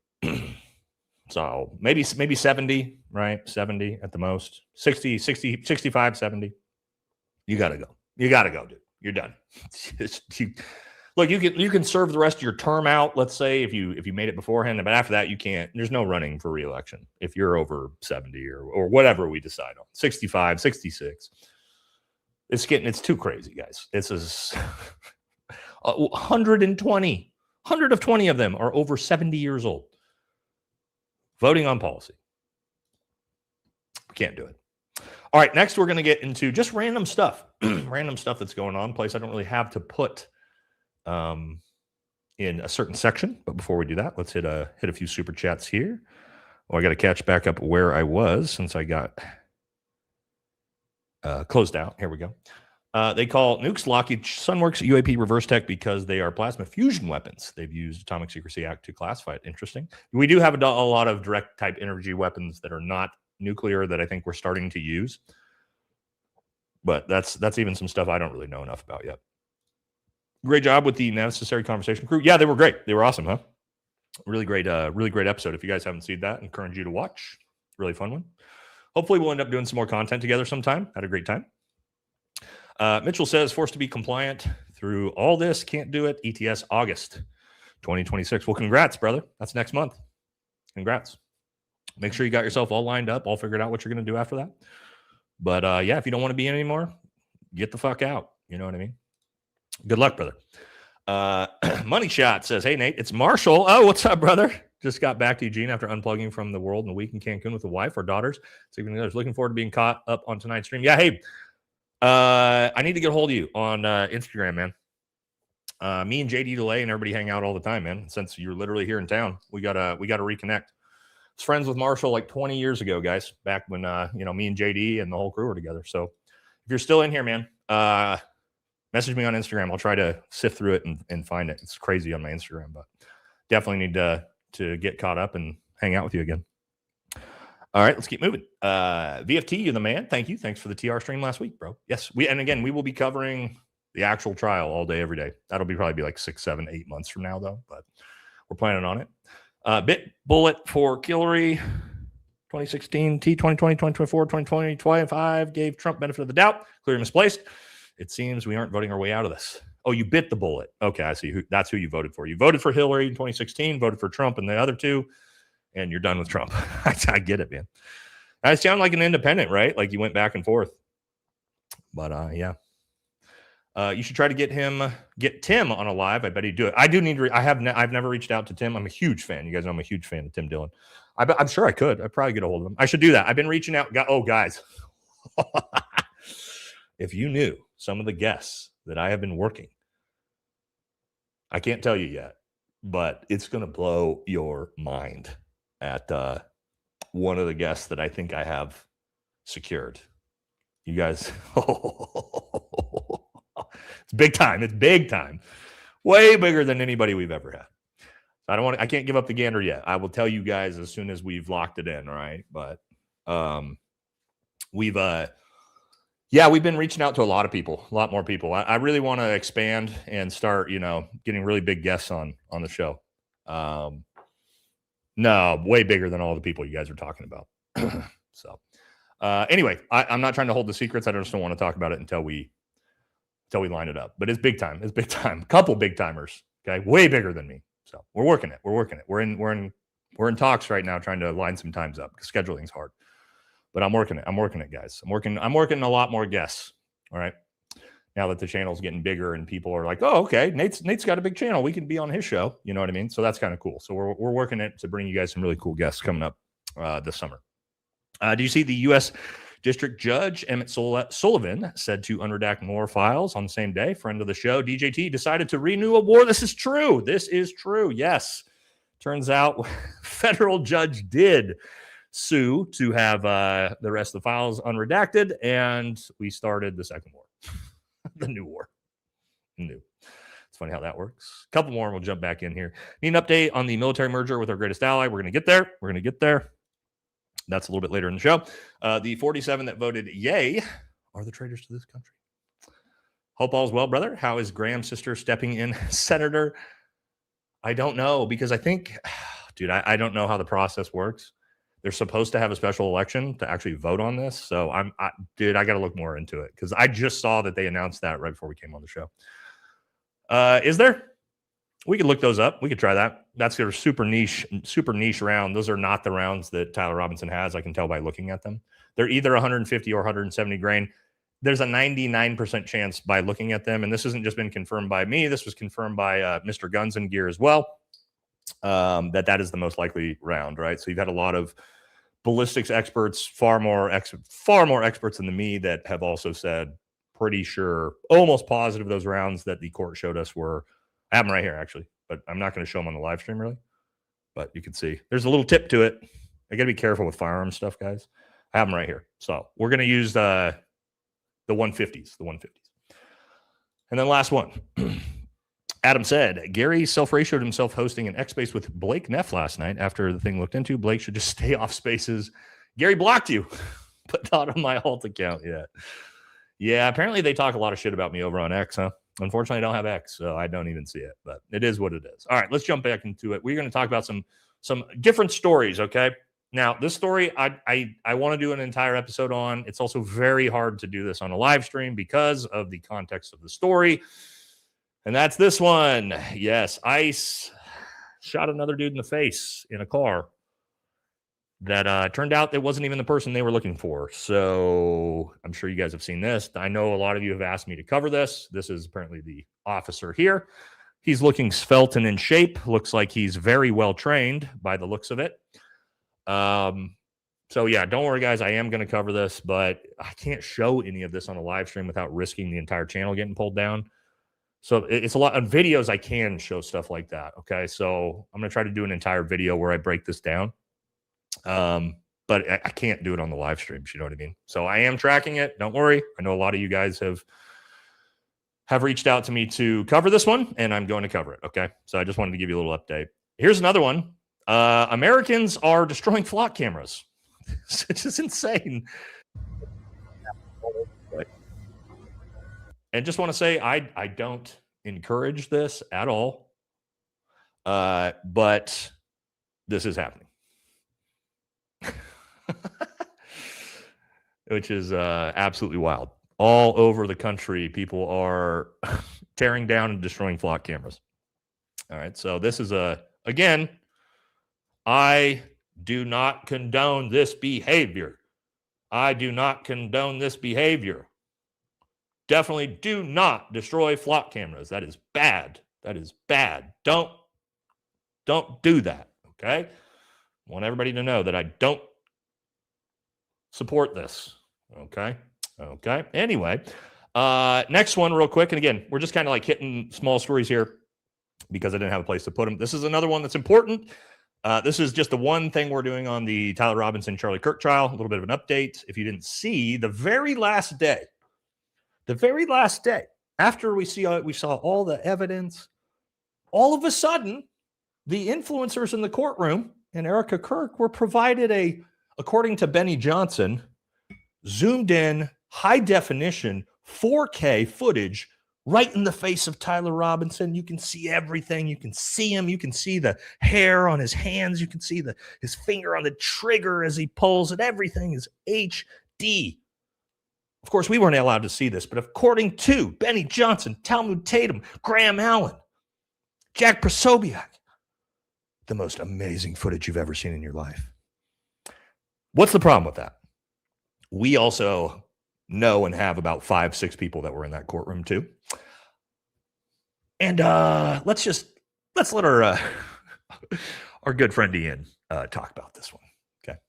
So maybe 70, right? 70 at the most. 60, 65, 70. You got to go. You got to go, dude. You're done. Look, you can serve the rest of your term out, let's say, if you made it beforehand, but after that you can't. There's no running for re-election if you're over 70 or whatever we decide on. 65, 66. It's too crazy, guys. This is 120 of them are over 70 years old voting on policy. Can't do it. All right, next we're going to get into just random stuff. Random stuff that's going on, place I don't really have to put in a certain section. But before we do that, let's hit a few super chats here. Oh, I got to catch back up where I was since I got closed out. Here we go. They call nukes Lockheed Sunworks UAP reverse tech because they are plasma fusion weapons. They've used Atomic Secrecy Act to classify it. Interesting. We do have a lot of direct type energy weapons that are not nuclear that I think we're starting to use. But that's even some stuff I don't really know enough about yet. Great job with the Necessary Conversation crew. Yeah, they were great. They were awesome, huh? Really great episode. If you guys haven't seen that, I encourage you to watch. Really fun one. Hopefully we'll end up doing some more content together sometime. Had a great time. Mitchell says, forced to be compliant through all this. Can't do it. ETS August 2026. Well, congrats, brother. That's next month. Congrats. Make sure you got yourself all lined up, all figured out what you're going to do after that. But yeah, if you don't want to be in anymore, get the fuck out. You know what I mean? Good luck, brother. Money Shot says, hey, Nate, it's Marshall. Oh, what's up, brother? Just got back to Eugene after unplugging from the world in a week in Cancun with the wife or daughters. So looking forward to being caught up on tonight's stream. Yeah, hey, I need to get a hold of you on Instagram, man. Me and JD Delay and everybody hang out all the time, man. Since you're literally here in town, we gotta reconnect. I was friends with Marshall like 20 years ago, guys. Back when me and JD and the whole crew were together. So if you're still in here, man, message me on Instagram. I'll try to sift through it and find it. It's crazy on my Instagram, but definitely need to get caught up and hang out with you again. All right, let's keep moving. VFT, you're the man. Thank you. Thanks for the TR stream last week, bro. Yes, we will be covering the actual trial all day, every day. That'll probably be like 6, 7, 8 months from now, though, but we're planning on it. Bit bullet for Hillary 2016, T 2020, 2024, 2020, 2025 gave Trump benefit of the doubt. Clearly misplaced. It seems we aren't voting our way out of this. Oh, you bit the bullet. Okay, I see. That's who you voted for. You voted for Hillary in 2016, voted for Trump and the other two, and you're done with Trump. I get it, man. I sound like an independent, right? Like you went back and forth. But yeah. You should try to get Tim on a live. I bet he'd do it. I do need to. I've never reached out to Tim. I'm a huge fan. You guys know I'm a huge fan of Tim Dillon. I'm sure I could. I'd probably get a hold of him. I should do that. I've been reaching out. Oh, guys, if you knew some of the guests that I have been working, I can't tell you yet, but it's going to blow your mind at one of the guests that I think I have secured. You guys, it's big time. It's big time. Way bigger than anybody we've ever had. I can't give up the gander yet. I will tell you guys as soon as we've locked it in, all right? But we've been reaching out to a lot of people, a lot more people. I really want to expand and start, getting really big guests on the show. No, way bigger than all the people you guys are talking about. So anyway, I'm not trying to hold the secrets. I just don't want to talk about it until we line it up. But it's big time. It's big time. A couple big timers. Okay, way bigger than me. So we're working it. We're in talks right now, trying to line some times up because scheduling's hard. But I'm working it, guys. I'm working a lot more guests. All right. Now that the channel's getting bigger and people are like, oh, okay, Nate's got a big channel. We can be on his show. You know what I mean? So that's kind of cool. So we're working it to bring you guys some really cool guests coming up this summer. Do you see the U.S. District Judge Emmett Sullivan said to unredact more files on the same day? Friend of the show, DJT, decided to renew a war. This is true. Yes. Turns out federal judge did sue to have the rest of the files unredacted, and we started the second war. The new war. It's funny how that works. A couple more and we'll jump back in here. Need an update on the military merger with our greatest ally. We're going to get there. That's a little bit later in the show. The 47 that voted yay are the traitors to this country. Hope all's well, brother. How is Graham's sister stepping in Senator? I don't know, because I think, dude, I don't know how the process works. They're supposed to have a special election to actually vote on this. So I got to look more into it because I just saw that they announced that right before we came on the show. Is there? We could look those up. We could try that. That's their super niche round. Those are not the rounds that Tyler Robinson has. I can tell by looking at them. They're either 150 or 170 grain. There's a 99% chance by looking at them. And this hasn't just been confirmed by me. This was confirmed by Mr. Guns and Gear as well. That is the most likely round, right? So you've had a lot of ballistics experts, far more experts than me that have also said pretty sure, almost positive those rounds that the court showed us were. I have them right here, actually, but I'm not going to show them on the live stream, really. But you can see there's a little tip to it. I got to be careful with firearm stuff, guys. I have them right here. So we're going to use the 150s. And then last one. Adam said, Gary self-ratioed himself hosting an X Space with Blake Neff last night. After the thing looked into, Blake should just stay off spaces. Gary blocked you, but not on my alt account yet. Yeah, apparently they talk a lot of shit about me over on X, huh? Unfortunately, I don't have X, so I don't even see it, but it is what it is. All right, let's jump back into it. We're going to talk about some different stories, okay? Now, this story, I want to do an entire episode on. It's also very hard to do this on a live stream because of the context of the story, and that's this one. Yes, ICE shot another dude in the face in a car that turned out it wasn't even the person they were looking for. So I'm sure you guys have seen this. I know a lot of you have asked me to cover this. This is apparently the officer here He's looking svelte and in shape. Looks like he's very well trained by the looks of it. So yeah, don't worry, guys. I am going to cover this, but I can't show any of this on a live stream without risking the entire channel getting pulled down. So it's a lot on videos. I can show stuff like that. Okay, so I'm going to try to do an entire video where I break this down. But I can't do it on the live streams. You know what I mean? So I am tracking it. Don't worry. I know a lot of you guys have reached out to me to cover this one, and I'm going to cover it. Okay, so I just wanted to give you a little update. Here's another one. Americans are destroying flock cameras. It's just insane. And just want to say, I don't encourage this at all, but this is happening, which is absolutely wild. All over the country, people are tearing down and destroying flock cameras. All right, so this is again, I do not condone this behavior. I do not condone this behavior. Definitely do not destroy flock cameras. That is bad. That is bad. Don't do that, okay? I want everybody to know that I don't support this, okay? Okay. Anyway, next one real quick. And again, we're just kind of like hitting small stories here because I didn't have a place to put them. This is another one that's important. This is just the one thing we're doing on the Tyler Robinson, Charlie Kirk trial. A little bit of an update. If you didn't see, the very last day, after we saw all the evidence, all of a sudden, the influencers in the courtroom and Erica Kirk were provided according to Benny Johnson, zoomed in, high definition, 4K footage right in the face of Tyler Robinson. You can see everything. You can see him. You can see the hair on his hands. You can see his finger on the trigger as he pulls it. Everything is HD. Of course, we weren't allowed to see this, but according to Benny Johnson, Talmud Tatum, Graham Allen, Jack Prosobiec, the most amazing footage you've ever seen in your life. What's the problem with that? We also know and have about 5-6 people that were in that courtroom too. And let's let our good friend Ian talk about this one. Okay,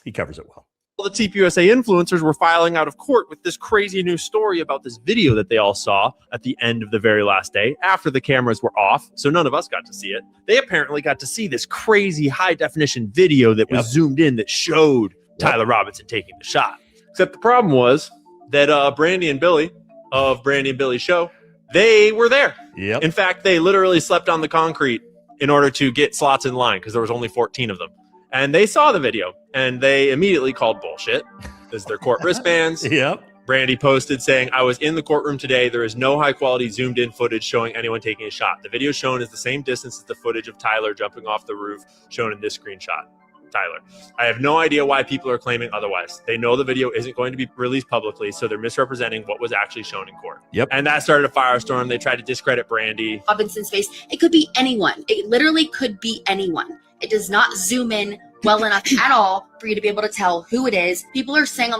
he covers it well. All the TPUSA influencers were filing out of court with this crazy new story about this video that they all saw at the end of the very last day after the cameras were off. So none of us got to see it. They apparently got to see this crazy high definition video that was zoomed in that showed Tyler Robinson taking the shot. Except the problem was that Brandy and Billy of Brandy and Billy's show, they were there. Yep. In fact, they literally slept on the concrete in order to get slots in line because there was only 14 of them. And they saw the video and they immediately called bullshit. This is their court wristbands. Yep. Brandy posted saying, I was in the courtroom today. There is no high quality zoomed in footage showing anyone taking a shot. The video shown is the same distance as the footage of Tyler jumping off the roof shown in this screenshot. Tyler. I have no idea why people are claiming otherwise. They know the video isn't going to be released publicly, so they're misrepresenting what was actually shown in court. Yep. And that started a firestorm. They tried to discredit Brandy. Robinson's face. It could be anyone. It literally could be anyone. It does not zoom in well enough at all for you to be able to tell who it is. People are saying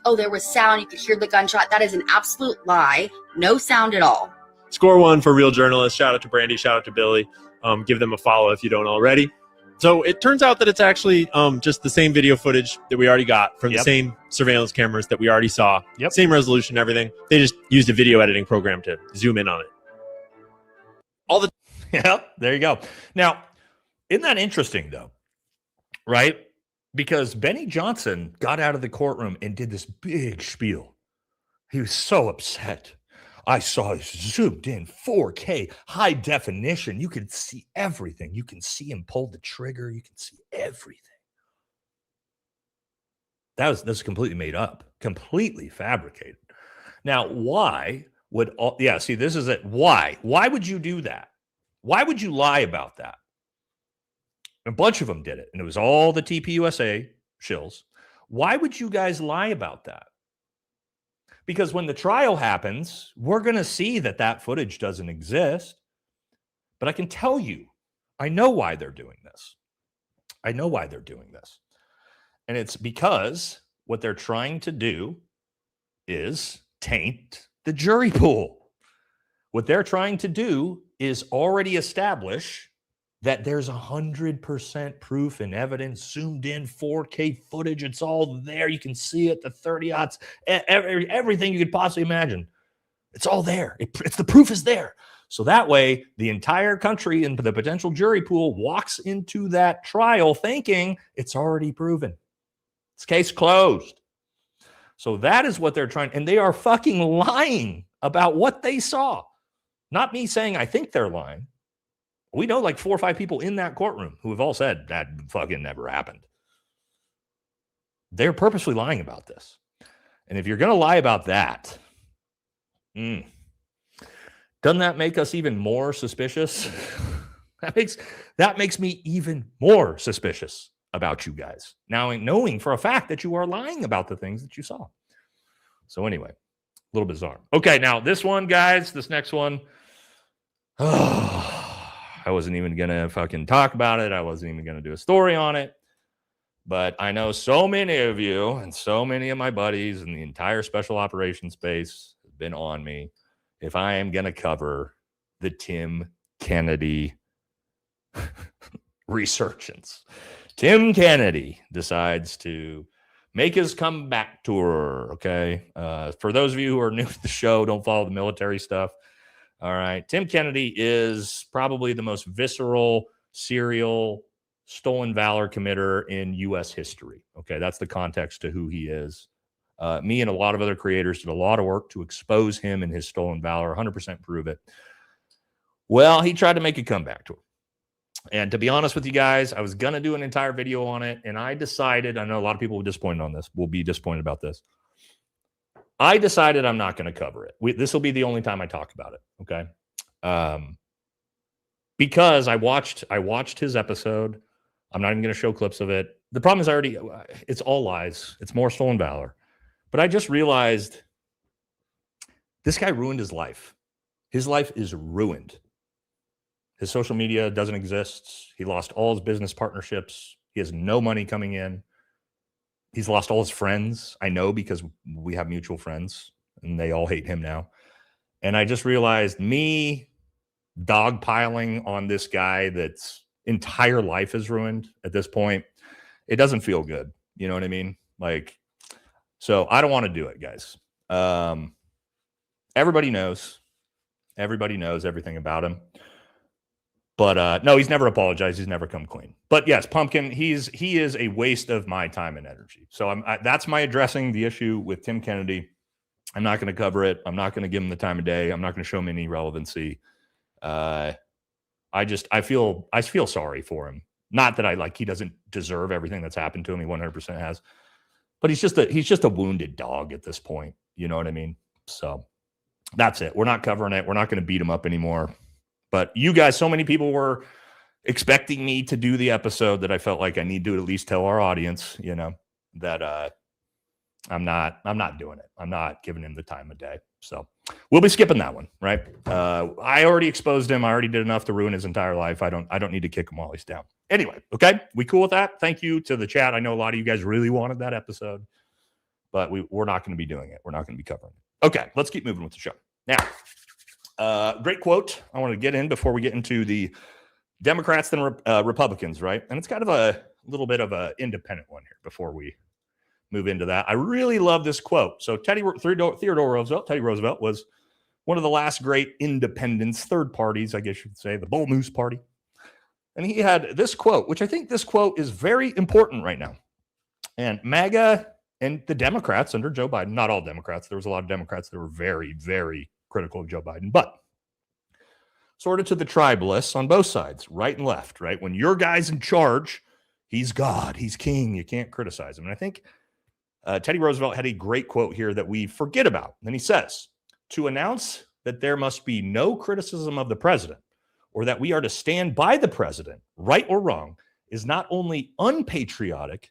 oh, there was sound. You could hear the gunshot. That is an absolute lie. No sound at all. Score one for real journalists. Shout out to Brandy. Shout out to Billy. Give them a follow if you don't already. So it turns out that it's actually just the same video footage that we already got from the same surveillance cameras that we already saw. Yep. Same resolution, everything. They just used a video editing program to zoom in on it. Yep, there you go. Now, isn't that interesting, though? Right? Because Benny Johnson got out of the courtroom and did this big spiel. He was so upset. I saw it zoomed in 4K, high definition. You can see everything. You can see him pull the trigger. You can see everything. That's completely made up, completely fabricated. Now, why would see, this is it. Why would you do that? Why would you lie about that? A bunch of them did it, and it was all the TPUSA shills. Why would you guys lie about that? Because when the trial happens, we're going to see that footage doesn't exist. But I can tell you, I know why they're doing this. I know why they're doing this. And it's because what they're trying to do is taint the jury pool. What they're trying to do is already establish that there's 100% proof and evidence, zoomed in 4K footage. It's all there. You can see it, the 30-aughts, everything you could possibly imagine. It's all there. It's the proof is there. So that way, the entire country and the potential jury pool walks into that trial thinking it's already proven. It's case closed. So that is what they're trying. And they are fucking lying about what they saw. Not me saying I think they're lying. We know like 4 or 5 people in that courtroom who have all said that fucking never happened. They're purposely lying about this. And if you're going to lie about that, doesn't that make us even more suspicious? that makes me even more suspicious about you guys. Now, knowing for a fact that you are lying about the things that you saw. So anyway, a little bizarre. Okay, now this one, guys, this next one. I wasn't even going to fucking talk about it. I wasn't even going to do a story on it. But I know so many of you and so many of my buddies in the entire special operations space have been on me if I am going to cover the Tim Kennedy resurgence. Tim Kennedy decides to make his comeback tour, okay? For those of you who are new to the show, don't follow the military stuff. All right. Tim Kennedy is probably the most visceral serial stolen valor committer in U.S. history. Okay. That's the context to who he is. Me and a lot of other creators did a lot of work to expose him and his stolen valor, 100% prove it. Well, he tried to make a comeback tour. And to be honest with you guys, I was going to do an entire video on it. And I decided, I know a lot of people were disappointed on this, will be disappointed about this. I decided I'm not going to cover it. This will be the only time I talk about it. Okay. Because I watched his episode. I'm not even going to show clips of it. The problem is it's all lies. It's more stolen valor. But I just realized this guy ruined his life. His life is ruined. His social media doesn't exist. He lost all his business partnerships. He has no money coming in. He's lost all his friends. I know because we have mutual friends and they all hate him now. And I just realized me dogpiling on this guy that's entire life is ruined at this point. It doesn't feel good. You know what I mean? Like, so I don't want to do it, guys. Everybody knows everything about him. But no, he's never apologized. He's never come clean. But yes, Pumpkin, he is a waste of my time and energy. So that's my addressing the issue with Tim Kennedy. I'm not going to cover it. I'm not going to give him the time of day. I'm not going to show him any relevancy. I feel sorry for him. Not that he doesn't deserve everything that's happened to him. He 100% has. But he's just a wounded dog at this point. You know what I mean? So that's it. We're not covering it. We're not going to beat him up anymore. But you guys, so many people were expecting me to do the episode that I felt like I need to at least tell our audience, that I'm not doing it. I'm not giving him the time of day. So we'll be skipping that one, right? I already exposed him. I already did enough to ruin his entire life. I don't need to kick him while he's down. Anyway, okay, we cool with that? Thank you to the chat. I know a lot of you guys really wanted that episode, but we're not going to be doing it. We're not going to be covering it. Okay, let's keep moving with the show. Now, great quote I want to get in before we get into the Democrats and Republicans, right? And it's kind of a little bit of an independent one here before we move into that. I really love this quote. So Theodore Roosevelt, Teddy Roosevelt was one of the last great independents, third parties, I guess you could say, the Bull Moose Party. And he had this quote, which I think this quote is very important right now. And MAGA and the Democrats under Joe Biden, not all Democrats, there was a lot of Democrats that were very, very critical of Joe Biden, but sort of to the tribalists on both sides, right and left, right? When your guy's in charge, he's God, he's king, you can't criticize him. And I think Teddy Roosevelt had a great quote here that we forget about. And he says, to announce that there must be no criticism of the president or that we are to stand by the president, right or wrong, is not only unpatriotic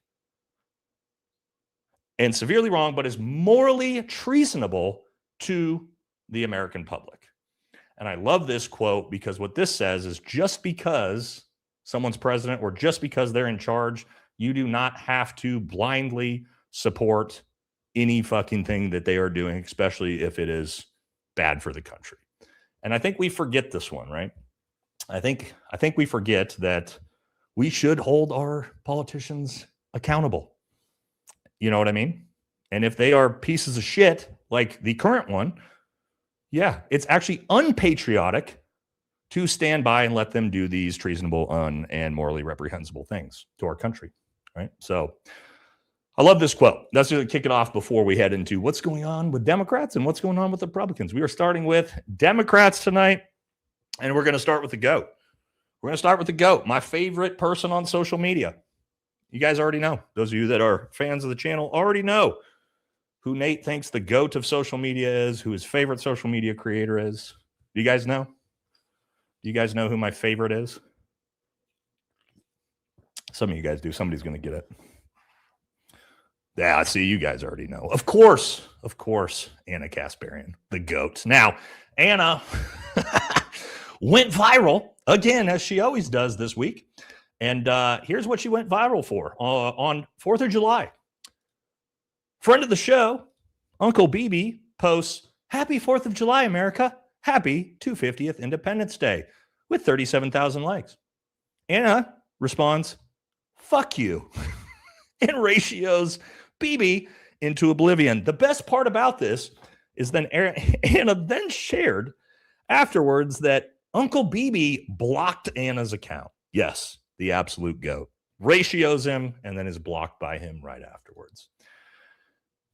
and severely wrong, but is morally treasonable to the American public. And I love this quote because what this says is just because someone's president or just because they're in charge, you do not have to blindly support any fucking thing that they are doing, especially if it is bad for the country. And I think we forget this one, right? I think we forget that we should hold our politicians accountable. You know what I mean? And if they are pieces of shit like the current one, yeah, it's actually unpatriotic to stand by and let them do these treasonable, and morally reprehensible things to our country, right? So I love this quote. That's going to kick it off before we head into what's going on with Democrats and what's going on with the Republicans. We are starting with Democrats tonight, and we're going to start with the GOAT. We're going to start with the GOAT, my favorite person on social media. You guys already know. Those of you that are fans of the channel already know who Nate thinks the GOAT of social media is, who his favorite social media creator is. Do you guys know? Do you guys know who my favorite is? Some of you guys do. Somebody's going to get it. Yeah, I see you guys already know. Of course, Anna Kasparian, the GOAT. Now, Anna went viral again, as she always does this week. And here's what she went viral for on 4th of July. Friend of the show, Uncle BB, posts, "Happy 4th of July, America. Happy 250th Independence Day," with 37,000 likes. Anna responds, "Fuck you," and ratios BB into oblivion. The best part about this is then Anna then shared afterwards that Uncle BB blocked Anna's account. Yes, the absolute GOAT. Ratios him and then is blocked by him right afterwards.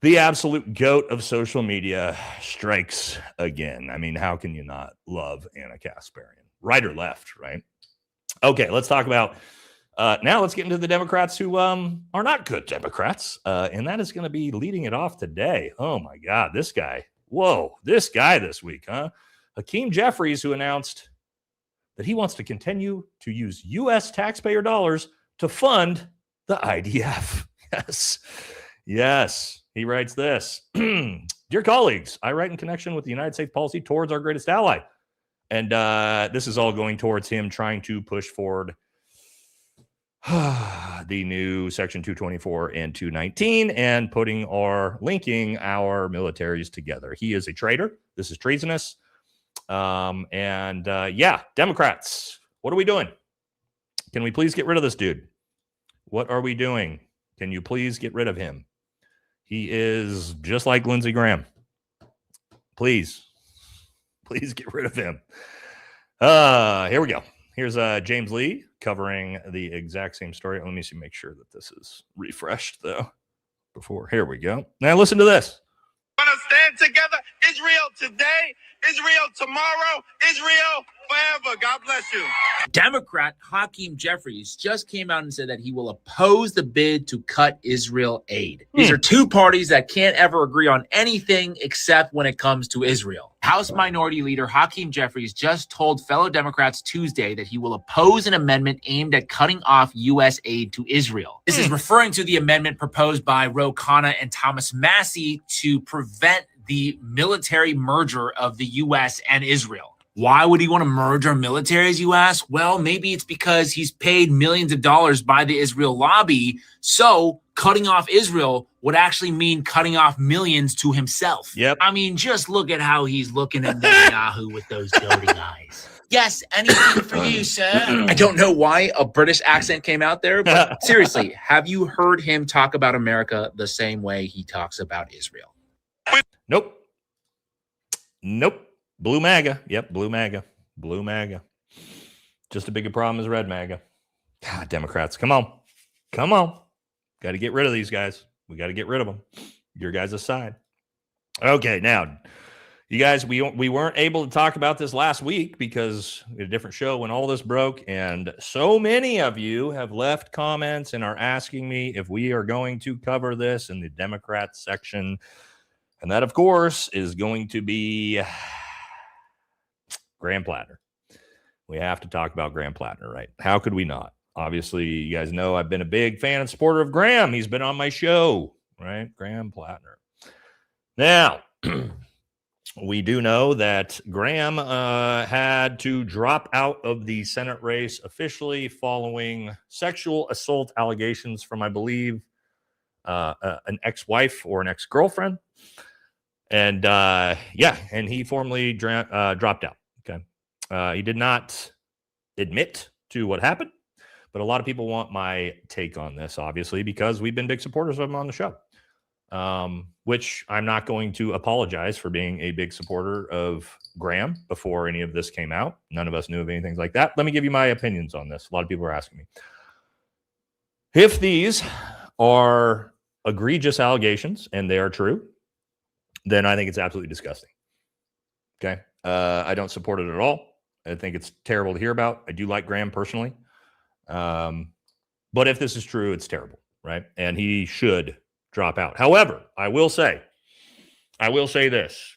The absolute GOAT of social media strikes again. I mean, how can you not love Anna Kasparian? Right or left, right? Okay, let's talk about now let's get into the Democrats who are not good Democrats. And that is going to be leading it off today. Oh my God, this guy. Whoa, this guy this week, huh? Hakeem Jeffries, who announced that he wants to continue to use U.S. taxpayer dollars to fund the IDF. Yes. He writes this. "Dear colleagues, I write in connection with the United States policy towards our greatest ally." And this is all going towards him trying to push forward the new Section 224 and 219 and linking our militaries together. He is a traitor. This is treasonous. Yeah, Democrats, what are we doing? Can we please get rid of this dude? What are we doing? Can you please get rid of him? He is just like Lindsey Graham. Please get rid of him. Here we go. Here's James Lee covering the exact same story. Let me make sure that this is refreshed though. Here we go. Now listen to this. Want to stand together. Israel today, Israel tomorrow, Israel forever. God bless you. Democrat Hakeem Jeffries just came out and said that he will oppose the bid to cut Israel aid. These are two parties that can't ever agree on anything except when it comes to Israel. House Minority Leader Hakeem Jeffries just told fellow Democrats Tuesday that he will oppose an amendment aimed at cutting off U.S. aid to Israel. This is referring to the amendment proposed by Ro Khanna and Thomas Massie to prevent the military merger of the U.S. and Israel. Why would he want to merge our militaries, you ask? Well, maybe it's because he's paid millions of dollars by the Israel lobby, so cutting off Israel would actually mean cutting off millions to himself. Yep. I mean, just look at how he's looking at Netanyahu with those doting eyes. Yes, anything for you, sir. I don't know why a British accent came out there, but seriously, have you heard him talk about America the same way he talks about Israel? Nope. Blue MAGA. Yep, blue MAGA. Blue MAGA. Just as big a problem as red MAGA. God, Democrats, come on. Got to get rid of these guys. We got to get rid of them. Your guys' side. Okay, now, you guys, we weren't able to talk about this last week because we had a different show when all this broke, and so many of you have left comments and are asking me if we are going to cover this in the Democrat section. And that, of course, is going to be Graham Plattner. We have to talk about Graham Plattner, right? How could we not? Obviously, you guys know I've been a big fan and supporter of Graham. He's been on my show, right? Graham Plattner. Now, we do know that Graham had to drop out of the Senate race officially following sexual assault allegations from, I believe, an ex-wife or an ex-girlfriend. And and he formally dropped out. He did not admit to what happened, but a lot of people want my take on this, obviously, because we've been big supporters of him on the show, which I'm not going to apologize for being a big supporter of Graham before any of this came out. None of us knew of anything like that. Let me give you my opinions on this. A lot of people are asking me. If these are egregious allegations and they are true, then I think it's absolutely disgusting. Okay. I don't support it at all. I think it's terrible to hear about. I do like Graham personally. But if this is true, it's terrible, right? And he should drop out. However, I will say this.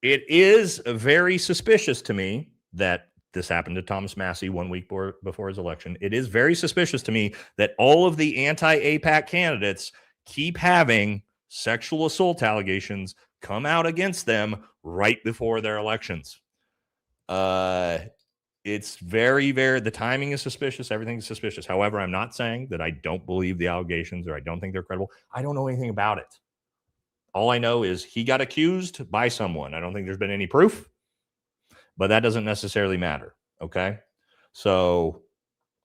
It is very suspicious to me that this happened to Thomas Massey 1 week before his election. It is very suspicious to me that all of the anti-AIPAC candidates keep having sexual assault allegations come out against them right before their elections. It's the timing is suspicious. Everything is suspicious. However, I'm not saying that I don't believe the allegations or I don't think they're credible. I don't know anything about it. All I know is he got accused by someone. I don't think there's been any proof, but that doesn't necessarily matter. Okay. So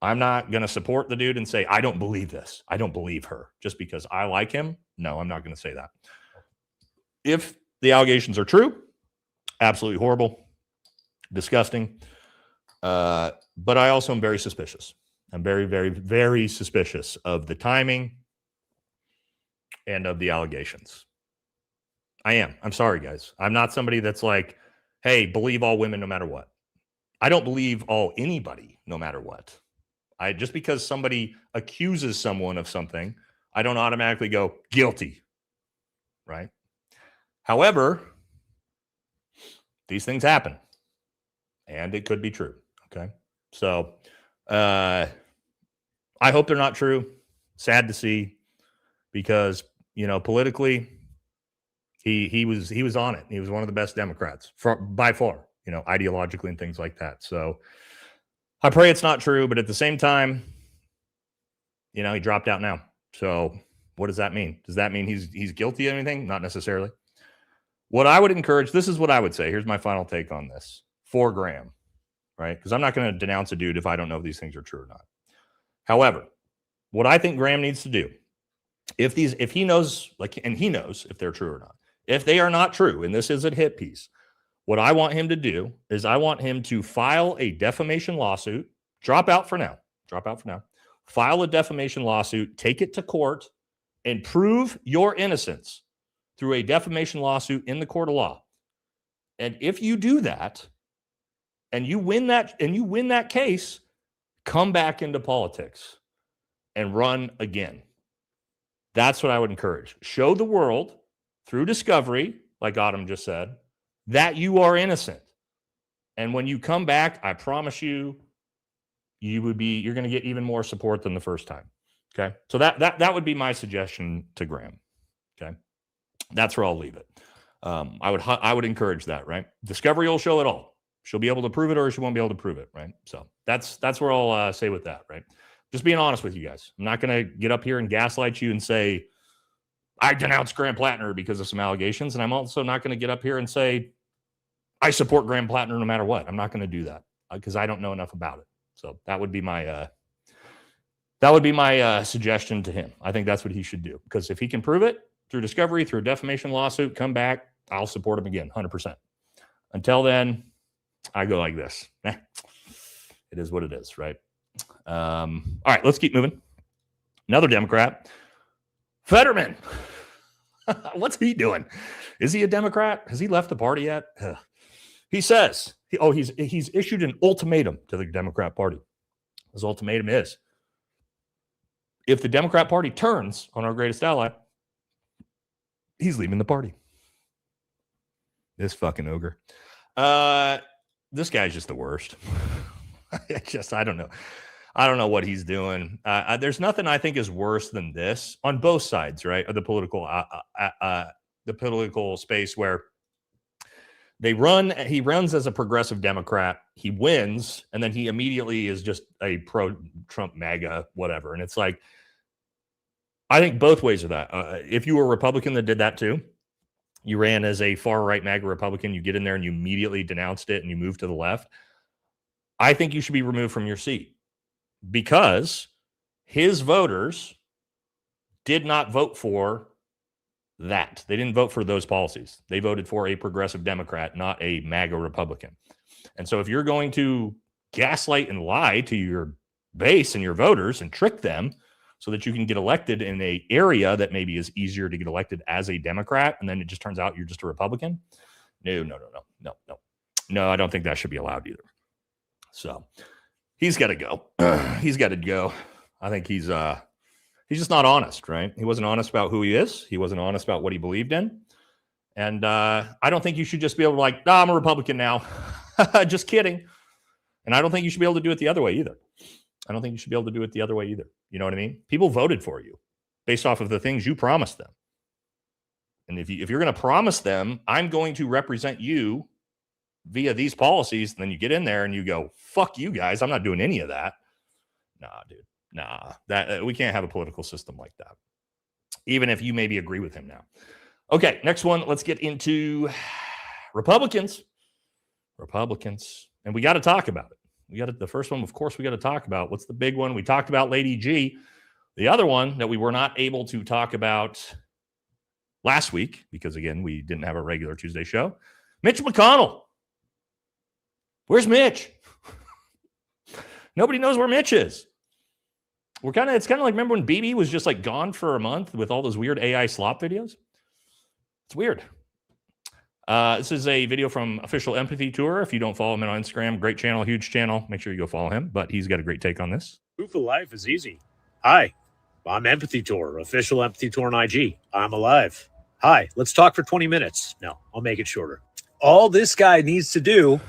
I'm not going to support the dude and say, I don't believe this. I don't believe her just because I like him. No, I'm not going to say that. If the allegations are true, absolutely horrible, disgusting. But I also am very suspicious. I'm very, very, very suspicious of the timing and of the allegations. I am. I'm sorry, guys. I'm not somebody that's like, hey, believe all women no matter what. I don't believe anybody no matter what. Just because somebody accuses someone of something, I don't automatically go guilty, right? However, these things happen, and it could be true. Okay, so I hope they're not true. Sad to see, because politically, he was on it. He was one of the best Democrats by far. Ideologically and things like that. So I pray it's not true, but at the same time, he dropped out now. So what does that mean? Does that mean he's guilty of anything? Not necessarily. What I would encourage, this is what I would say. Here's my final take on this for Graham, right? Because I'm not going to denounce a dude if I don't know if these things are true or not. However, what I think Graham needs to do, if he knows, and he knows if they're true or not, if they are not true, and this is a hit piece, what I want him to do is I want him to file a defamation lawsuit, drop out for now, file a defamation lawsuit, take it to court, and prove your innocence through a defamation lawsuit in the court of law. And if you do that, and you win that case, come back into politics and run again. That's what I would encourage. Show the world through discovery, like Autumn just said, that you are innocent. And when you come back, I promise you're going to get even more support than the first time. Okay. So that would be my suggestion to Graham. Okay. That's where I'll leave it. I would encourage that, right? Discovery will show it all. She'll be able to prove it or she won't be able to prove it, right? So that's where I'll say with that, right? Just being honest with you guys. I'm not going to get up here and gaslight you and say, I denounce Graham Plattner because of some allegations. And I'm also not going to get up here and say, I support Graham Plattner no matter what. I'm not going to do that because I don't know enough about it. So that would be my suggestion to him. I think that's what he should do, because if he can prove it through discovery, through a defamation lawsuit, come back, I'll support him again, 100%. Until then, I go like this. It is what it is, right? All right, let's keep moving. Another Democrat, Fetterman. What's he doing? Is he a Democrat? Has he left the party yet? He says, he's issued an ultimatum to the Democrat Party. His ultimatum is, if the Democrat Party turns on our greatest ally, he's leaving the party. This fucking ogre. This guy's just the worst. I don't know. I don't know what he's doing. There's nothing I think is worse than this on both sides, right? Of the political space, where he runs as a progressive Democrat, he wins, and then he immediately is just a pro-Trump MAGA, whatever. And it's like, I think both ways of that. If you were a Republican that did that too, you ran as a far-right MAGA Republican, you get in there and you immediately denounced it and you move to the left. I think you should be removed from your seat because his voters did not vote for that. They didn't vote for those policies. They voted for a progressive Democrat, not a MAGA Republican. And so if you're going to gaslight and lie to your base and your voters and trick them so that you can get elected in an area that maybe is easier to get elected as a Democrat, and then it just turns out you're just a Republican. No, I don't think that should be allowed either. So he's got to go. He's got to go. I think he's just not honest, right? He wasn't honest about who he is. He wasn't honest about what he believed in. And I don't think you should just be able to I'm a Republican now. Just kidding. And I don't think you should be able to do it the other way either. You know what I mean? People voted for you based off of the things you promised them. And if you're going to promise them, I'm going to represent you via these policies, and then you get in there and you go, fuck you guys, I'm not doing any of that. Nah, dude. Nah, that we can't have a political system like that. Even if you maybe agree with him now. Okay, next one. Let's get into Republicans. And we got to talk about it. The first one, of course, we got to talk about. What's the big one? We talked about Lady G. The other one that we were not able to talk about last week, because again, we didn't have a regular Tuesday show. Mitch McConnell. Where's Mitch? Nobody knows where Mitch is. It's kind of like, remember when BB was just gone for a month with all those weird AI slop videos? It's weird. This is a video from Official Empathy Tour. If you don't follow him on Instagram, great channel, huge channel. Make sure you go follow him. But he's got a great take on this. Proof of life is easy. Hi, I'm Empathy Tour, Official Empathy Tour on IG. I'm alive. Hi, let's talk for 20 minutes. No, I'll make it shorter. All this guy needs to do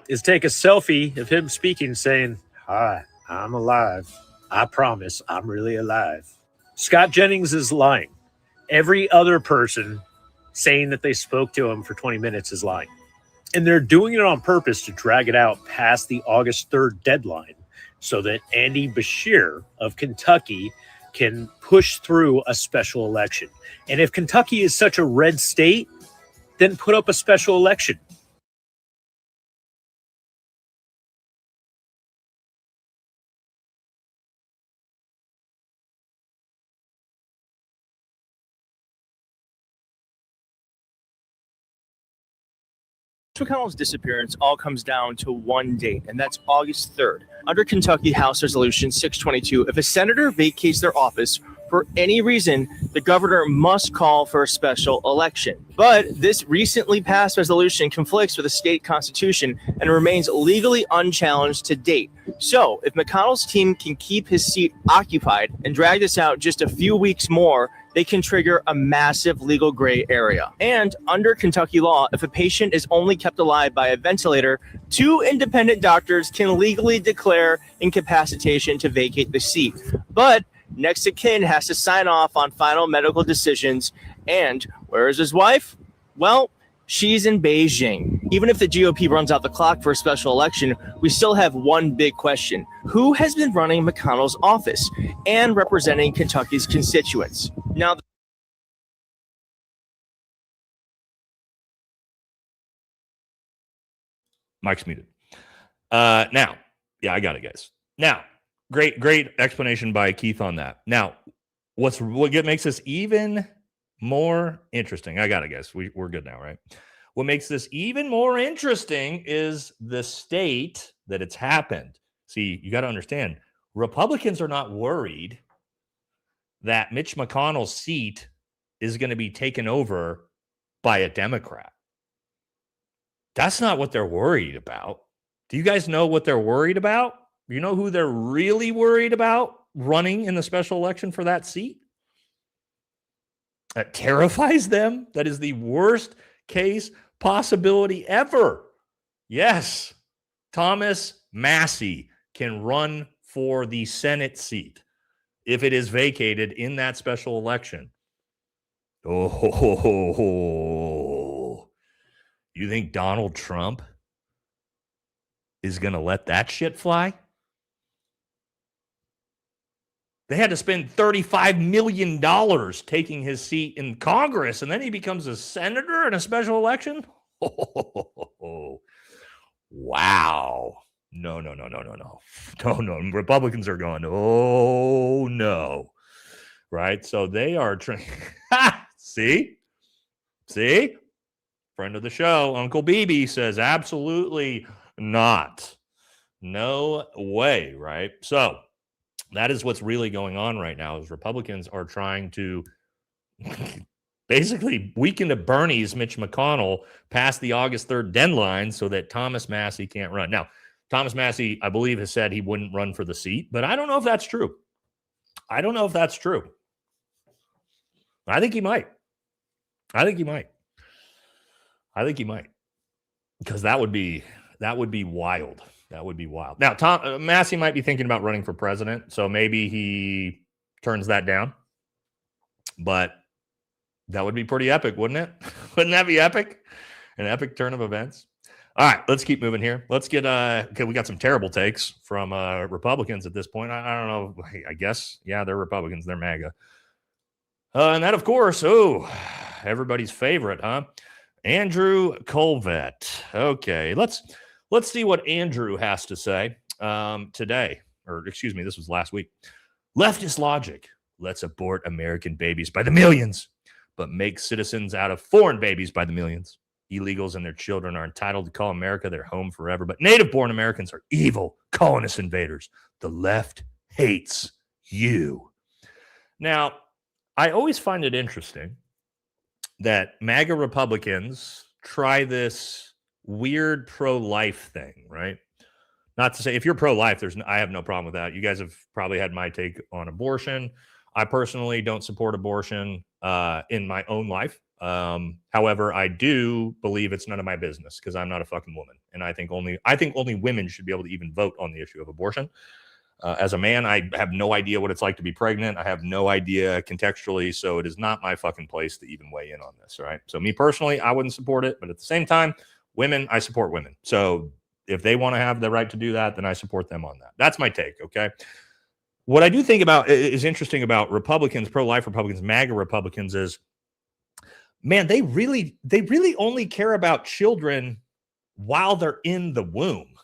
is take a selfie of him speaking, saying, hi, I'm alive. I promise I'm really alive. Scott Jennings is lying. Every other person saying that they spoke to him for 20 minutes is lying. And they're doing it on purpose to drag it out past the August 3rd deadline so that Andy Beshear of Kentucky can push through a special election. And if Kentucky is such a red state, then put up a special election. McConnell's disappearance all comes down to one date, and that's August 3rd. Under Kentucky House Resolution 622, if a senator vacates their office for any reason, the governor must call for a special election. But this recently passed resolution conflicts with the state constitution and remains legally unchallenged to date. So if McConnell's team can keep his seat occupied and drag this out just a few weeks more, they can trigger a massive legal gray area. And under Kentucky law, if a patient is only kept alive by a ventilator, 2 independent doctors can legally declare incapacitation to vacate the seat. But next of kin has to sign off on final medical decisions. And where is his wife? Well, she's in Beijing. Even if the GOP runs out the clock for a special election, we still have one big question. Who has been running McConnell's office and representing Kentucky's constituents? Now, Mike's muted. Now, yeah, I got it, guys. Now, great explanation by Keith on that. Now, what makes this even more interesting? I got it, guys. We're good now, right? What makes this even more interesting is the state that it's happened. See, you got to understand, Republicans are not worried that Mitch McConnell's seat is going to be taken over by a Democrat. That's not what they're worried about. Do you guys know what they're worried about? You know who they're really worried about running in the special election for that seat? That terrifies them. That is the worst case possibility ever. Yes, Thomas Massie can run for the Senate seat if it is vacated in that special election. Oh, you think Donald Trump is going to let that shit fly? They had to spend $35 million taking his seat in Congress, and then he becomes a senator in a special election? Oh, wow. No. Republicans are going, oh, no. Right? So they are trying. See? Friend of the show, Uncle BB says, absolutely not. No way, right? So that is what's really going on right now is Republicans are trying to basically weaken to Bernie's Mitch McConnell past the August 3rd deadline so that Thomas Massie can't run. Now, Thomas Massie, I believe, has said he wouldn't run for the seat, but I don't know if that's true. I think he might. Because that would be wild. That would be wild. Now, Massie might be thinking about running for president, so maybe he turns that down. But that would be pretty epic, wouldn't it? Wouldn't that be epic? An epic turn of events. All right, let's keep moving here. Let's get okay, we got some terrible takes from Republicans at this point. I don't know. I guess, yeah, they're Republicans. They're MAGA. And that, of course, everybody's favorite, huh? Andrew Colvett. Okay, let's see what Andrew has to say today. Or, excuse me, this was last week. Leftist logic. Let's abort American babies by the millions, but make citizens out of foreign babies by the millions. Illegals and their children are entitled to call America their home forever, but native-born Americans are evil colonist invaders. The left hates you. Now, I always find it interesting that MAGA Republicans try this weird pro-life thing, right? Not to say if you're pro-life, I have no problem with that. You guys have probably had my take on abortion. I personally don't support abortion in my own life. However, I do believe it's none of my business because I'm not a fucking woman, and I think only women should be able to even vote on the issue of abortion. As a man, I have no idea what it's like to be pregnant. I have no idea contextually, so it is not my fucking place to even weigh in on this, right? So me personally, I wouldn't support it, but at the same time, women, I support women. So if they want to have the right to do that, then I support them on that. That's my take, okay? What I do think about is interesting about Republicans, pro-life Republicans, MAGA Republicans is, man, they really only care about children while they're in the womb.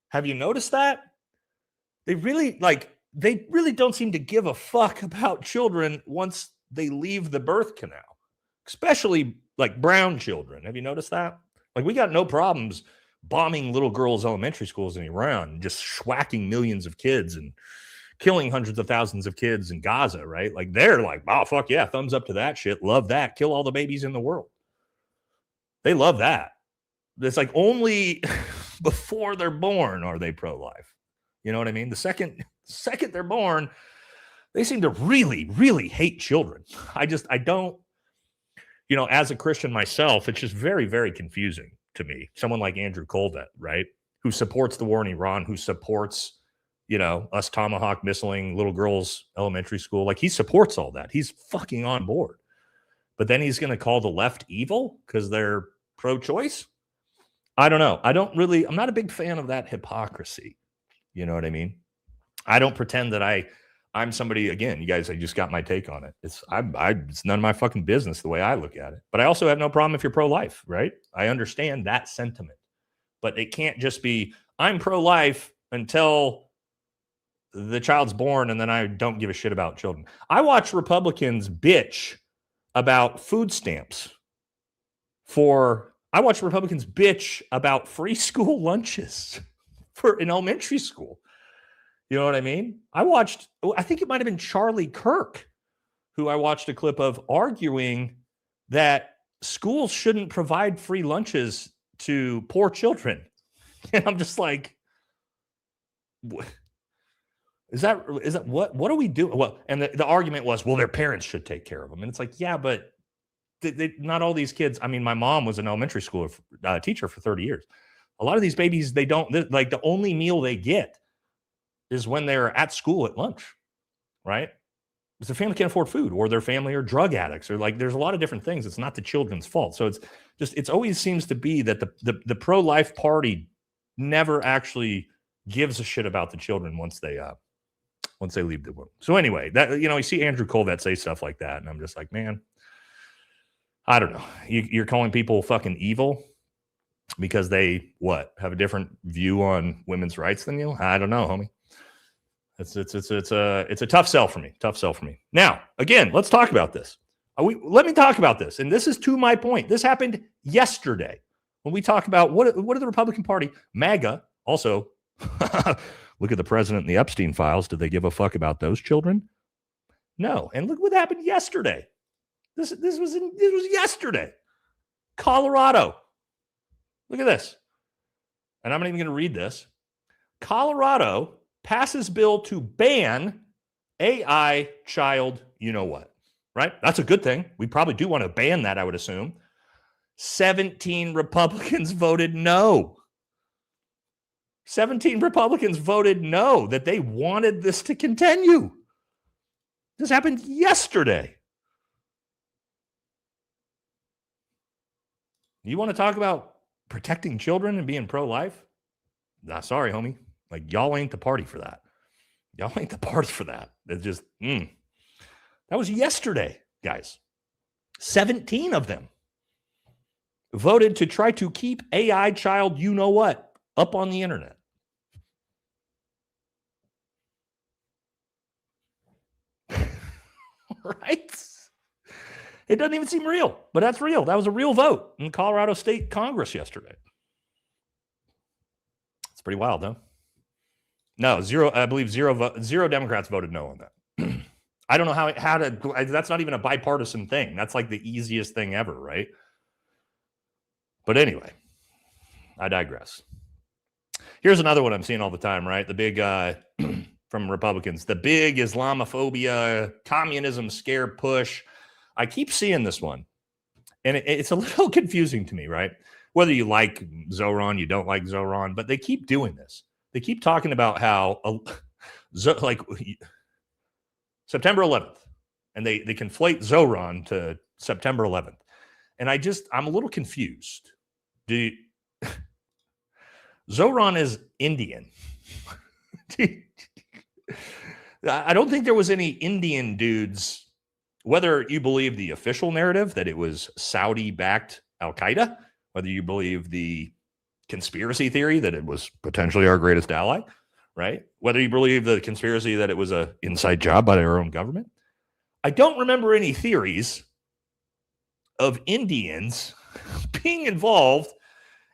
Have you noticed that? They really don't seem to give a fuck about children once they leave the birth canal, especially like brown children. Have you noticed that? Like, we got no problems bombing little girls' elementary schools in Iran, just schwacking millions of kids and killing hundreds of thousands of kids in Gaza, right? Like, they're like, oh, fuck yeah, thumbs up to that shit. Love that. Kill all the babies in the world. They love that. It's like only before they're born are they pro-life. You know what I mean? The second they're born, they seem to really, really hate children. I don't, as a Christian myself, it's just very, very confusing to me. Someone like Andrew Colvett, right? Who supports the war in Iran, who supports, us tomahawk missiling little girls' elementary school. Like, he supports all that. He's fucking on board. But then he's going to call the left evil because they're pro-choice? I don't know. I'm not a big fan of that hypocrisy. You know what I mean? I don't pretend that I'm somebody, again, you guys, I just got my take on it. It's none of my fucking business the way I look at it. But I also have no problem if you're pro-life, right? I understand that sentiment. But it can't just be, I'm pro-life until the child's born and then I don't give a shit about children. I watch Republicans bitch about food stamps I watch Republicans bitch about free school lunches in elementary school. You know what I mean? I think it might have been Charlie Kirk, who I watched a clip of arguing that schools shouldn't provide free lunches to poor children. And I'm just like, is that what are we doing? Well, and the argument was, well, their parents should take care of them. And it's like, yeah, but not all these kids. I mean, my mom was an elementary school teacher for 30 years. A lot of these babies, they don't, like, the only meal they get is when they're at school at lunch, right? Because their family can't afford food, or their family are drug addicts, or like, there's a lot of different things. It's not the children's fault. So it always seems to be that the pro-life party never actually gives a shit about the children once they leave the womb. So anyway, that, you see Andrew Colvett say stuff like that, and I'm just like, man, I don't know. You're calling people fucking evil. Because they have a different view on women's rights than you? I don't know, homie. It's a tough sell for me. Tough sell for me. Now, again, let's talk about this. Let me talk about this. And this is to my point. This happened yesterday when we talk about what are the Republican Party, MAGA, also, look at the president and the Epstein files. Did they give a fuck about those children? No. And look what happened yesterday. This was yesterday. Colorado. Look at this. And I'm not even going to read this. Colorado passes bill to ban AI child, you know what, right? That's a good thing. We probably do want to ban that, I would assume. 17 Republicans voted no. 17 Republicans voted no, that they wanted this to continue. This happened yesterday. You want to talk about protecting children and being pro-life? Nah, sorry, homie. Like, y'all ain't the party for that. Y'all ain't the party for that. It's just, that was yesterday, guys. 17 of them voted to try to keep AI child, you know what, up on the internet. Right? It doesn't even seem real, but that's real. That was a real vote in Colorado State Congress yesterday. It's pretty wild, though. No, zero Democrats voted no on that. I don't know how to, that's not even a bipartisan thing. That's like the easiest thing ever, right? But anyway, I digress. Here's another one I'm seeing all the time, right? The big, from Republicans, the big Islamophobia, communism scare push. I keep seeing this one, and it's a little confusing to me, right? Whether you like Zoran, you don't like Zoran, but they keep doing this. They keep talking about how, like, September 11th, and they conflate Zoran to September 11th. And I'm a little confused. Zoran is Indian. I don't think there was any Indian dudes. Whether you believe the official narrative that it was Saudi-backed Al-Qaeda, whether you believe the conspiracy theory that it was potentially our greatest ally, right? Whether you believe the conspiracy that it was an inside job by our own government. I don't remember any theories of Indians being involved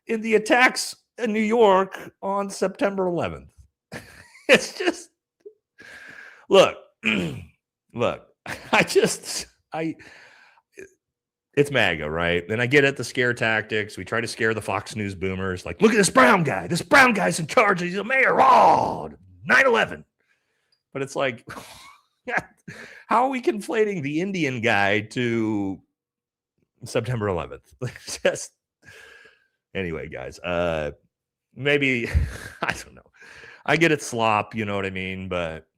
in the attacks in New York on September 11th. It's just, look, it's MAGA, right? And I get it, the scare tactics. We try to scare the Fox News boomers. Like, look at this brown guy. This brown guy's in charge. He's a mayor. Oh, 9/11. But it's like, how are we conflating the Indian guy to September 11th? Just anyway, guys. Maybe, I don't know. I get it, slop, you know what I mean? But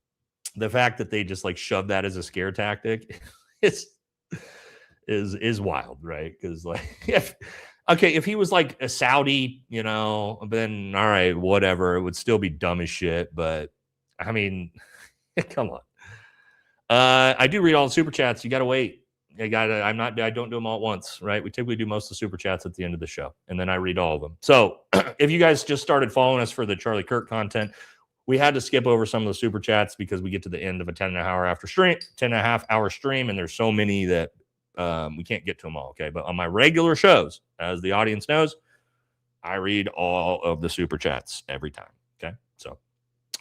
the fact that they just like shove that as a scare tactic is wild, right? Because like, if he was like a Saudi, you know, then all right, whatever, it would still be dumb as shit. But I mean, come on. I do read all the super chats. You gotta wait. I don't do them all at once, right? We typically do most of the super chats at the end of the show, and then I read all of them. So if you guys just started following us for the Charlie Kirk content, we had to skip over some of the super chats because we get to the end of a 10.5 hour stream, and there's so many that we can't get to them all. Okay. But on my regular shows, as the audience knows, I read all of the super chats every time. Okay. So,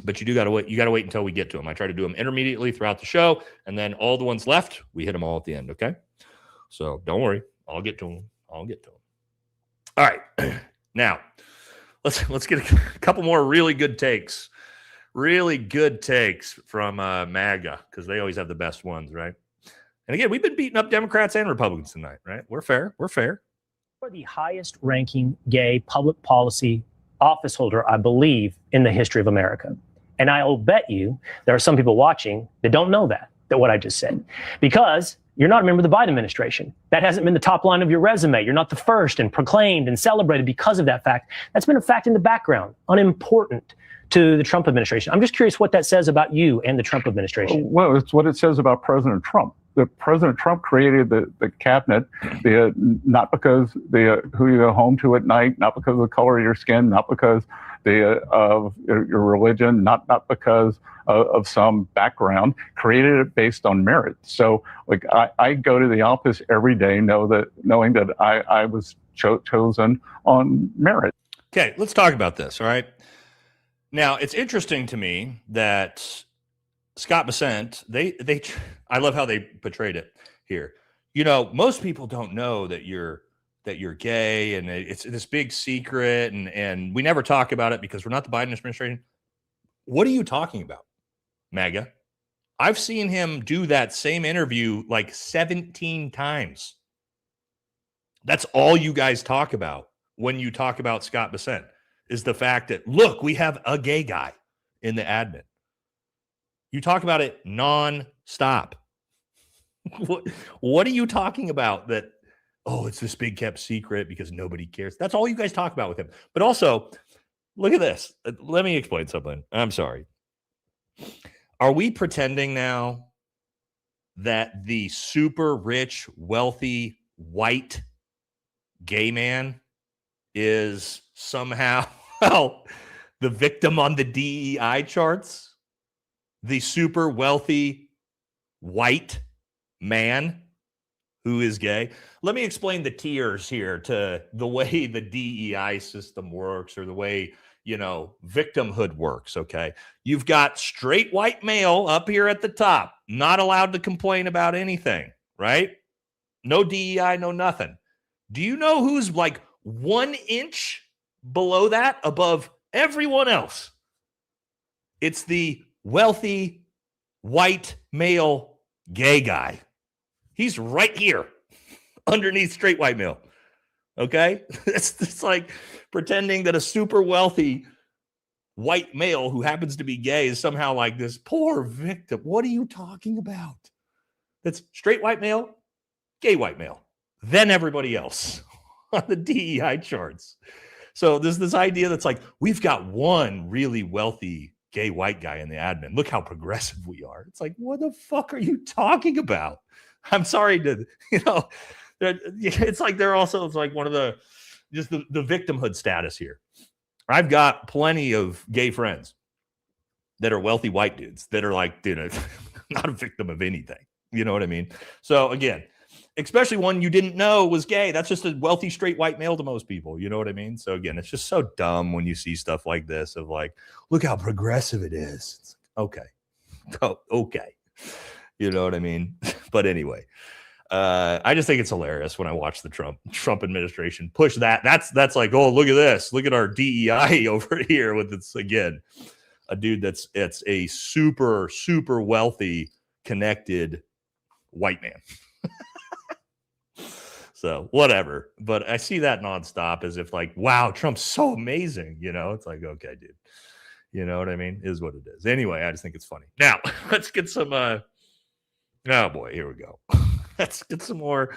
but you got to wait. You got to wait until we get to them. I try to do them intermediately throughout the show, and then all the ones left, we hit them all at the end. Okay. So don't worry. I'll get to them. All right. Now let's get a couple more really good takes. Really good takes from MAGA, because they always have the best ones, right? And again, we've been beating up Democrats and Republicans tonight, right? We're fair. For the highest ranking gay public policy office holder, I believe, in the history of America. And I'll bet you there are some people watching that don't know that what I just said, because you're not a member of the Biden administration. That hasn't been the top line of your resume. You're not the first and proclaimed and celebrated because of that fact. That's been a fact in the background, unimportant to the Trump administration. I'm just curious what that says about you and the Trump administration. Well, it's what it says about President Trump. President Trump created the cabinet, not because who you go home to at night, not because of the color of your skin, not because of your religion, not because of some background, created it based on merit. So like I go to the office every day knowing that I was chosen on merit. Okay, let's talk about this, all right? Now, it's interesting to me that Scott Bessent, I love how they portrayed it here. You know, most people don't know that you're gay, and it's this big secret, and we never talk about it because we're not the Biden administration. What are you talking about, MAGA? I've seen him do that same interview like 17 times. That's all you guys talk about when you talk about Scott Bessent, is the fact that, look, we have a gay guy in the admin. You talk about it nonstop. What are you talking about that, oh, it's this big kept secret because nobody cares? That's all you guys talk about with him. But also, look at this. Let me explain something. I'm sorry. Are we pretending now that the super rich, wealthy, white gay man is somehow the victim on the DEI charts? The super wealthy white man who is gay? Let me explain the tiers here to the way the DEI system works, or the way, you know, victimhood works, okay? You've got straight white male up here at the top, not allowed to complain about anything, right? No DEI, no nothing. Do you know who's like 1 inch below that, above everyone else? It's the wealthy white male gay guy. He's right here underneath straight white male. Okay? It's like pretending that a super wealthy white male who happens to be gay is somehow like this poor victim. What are you talking about? That's straight white male, gay white male, then everybody else on the DEI charts. So there's this idea that's like, we've got one really wealthy gay white guy in the admin. Look how progressive we are. It's like, what the fuck are you talking about? I'm sorry to, it's like they're also, it's like one of the, just the victimhood status here. I've got plenty of gay friends that are wealthy white dudes that are like, dude, not a victim of anything. You know what I mean? So again, especially one you didn't know was gay. That's just a wealthy straight white male to most people. You know what I mean? So again, it's just so dumb when you see stuff like this of like, look how progressive it is. It's like, okay. Oh, okay. You know what I mean? But anyway, I just think it's hilarious when I watch the Trump administration push that. That's like, oh, look at this. Look at our DEI over here with this, again, a dude it's a super, super wealthy, connected white man. So whatever. But I see that nonstop as if like, wow, Trump's so amazing. You know, it's like, okay, dude. You know what I mean? Is what it is. Anyway, I just think it's funny. Now, let's get some oh boy, here we go. Let's get some more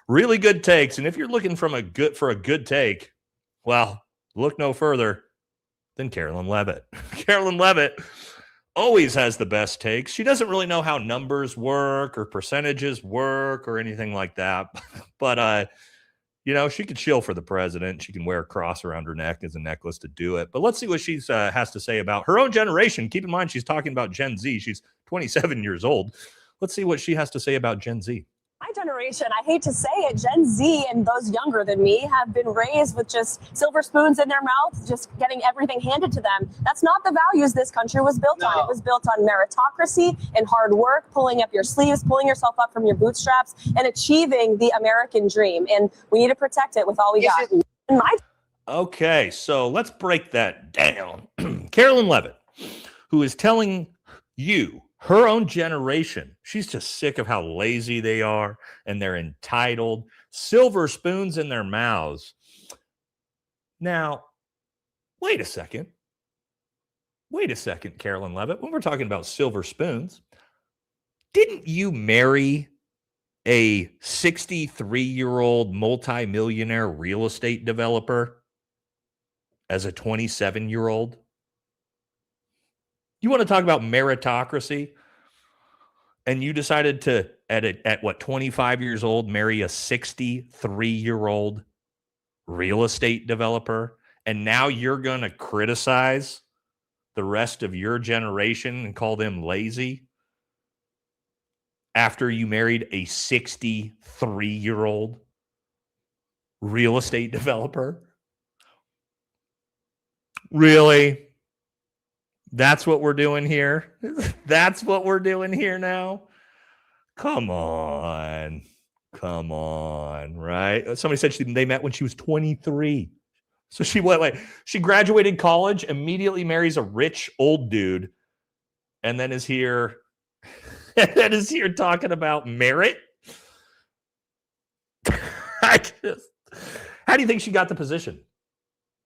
really good takes. And if you're looking for a good take, well, look no further than Carolyn Levitt. Carolyn Levitt always has the best takes. She doesn't really know how numbers work or percentages work or anything like that. But, she could shill for the president. She can wear a cross around her neck as a necklace to do it. But let's see what she has to say about her own generation. Keep in mind, she's talking about Gen Z. She's 27 years old. Let's see what she has to say about Gen Z. My generation, I hate to say it, Gen Z and those younger than me have been raised with just silver spoons in their mouth, just getting everything handed to them. That's not the values this country was built on. It was built on meritocracy and hard work, pulling up your sleeves, pulling yourself up from your bootstraps, and achieving the American dream. And we need to protect it with all we got. Okay, so let's break that down. Carolyn Levitt, who is telling you, her own generation, she's just sick of how lazy they are and they're entitled, silver spoons in their mouths. Now, wait a second, Carolyn Levitt. When we're talking about silver spoons, didn't you marry a 63-year-old multimillionaire real estate developer as a 27-year-old? You want to talk about meritocracy? And you decided to at what, 25 years old, marry a 63-year-old real estate developer, and now you're going to criticize the rest of your generation and call them lazy after you married a 63-year-old real estate developer? Really? That's what we're doing here? That's what we're doing here now? Come on, right? Somebody said they met when she was 23. So she she graduated college, immediately marries a rich old dude, and then is here talking about merit. How do you think she got the position?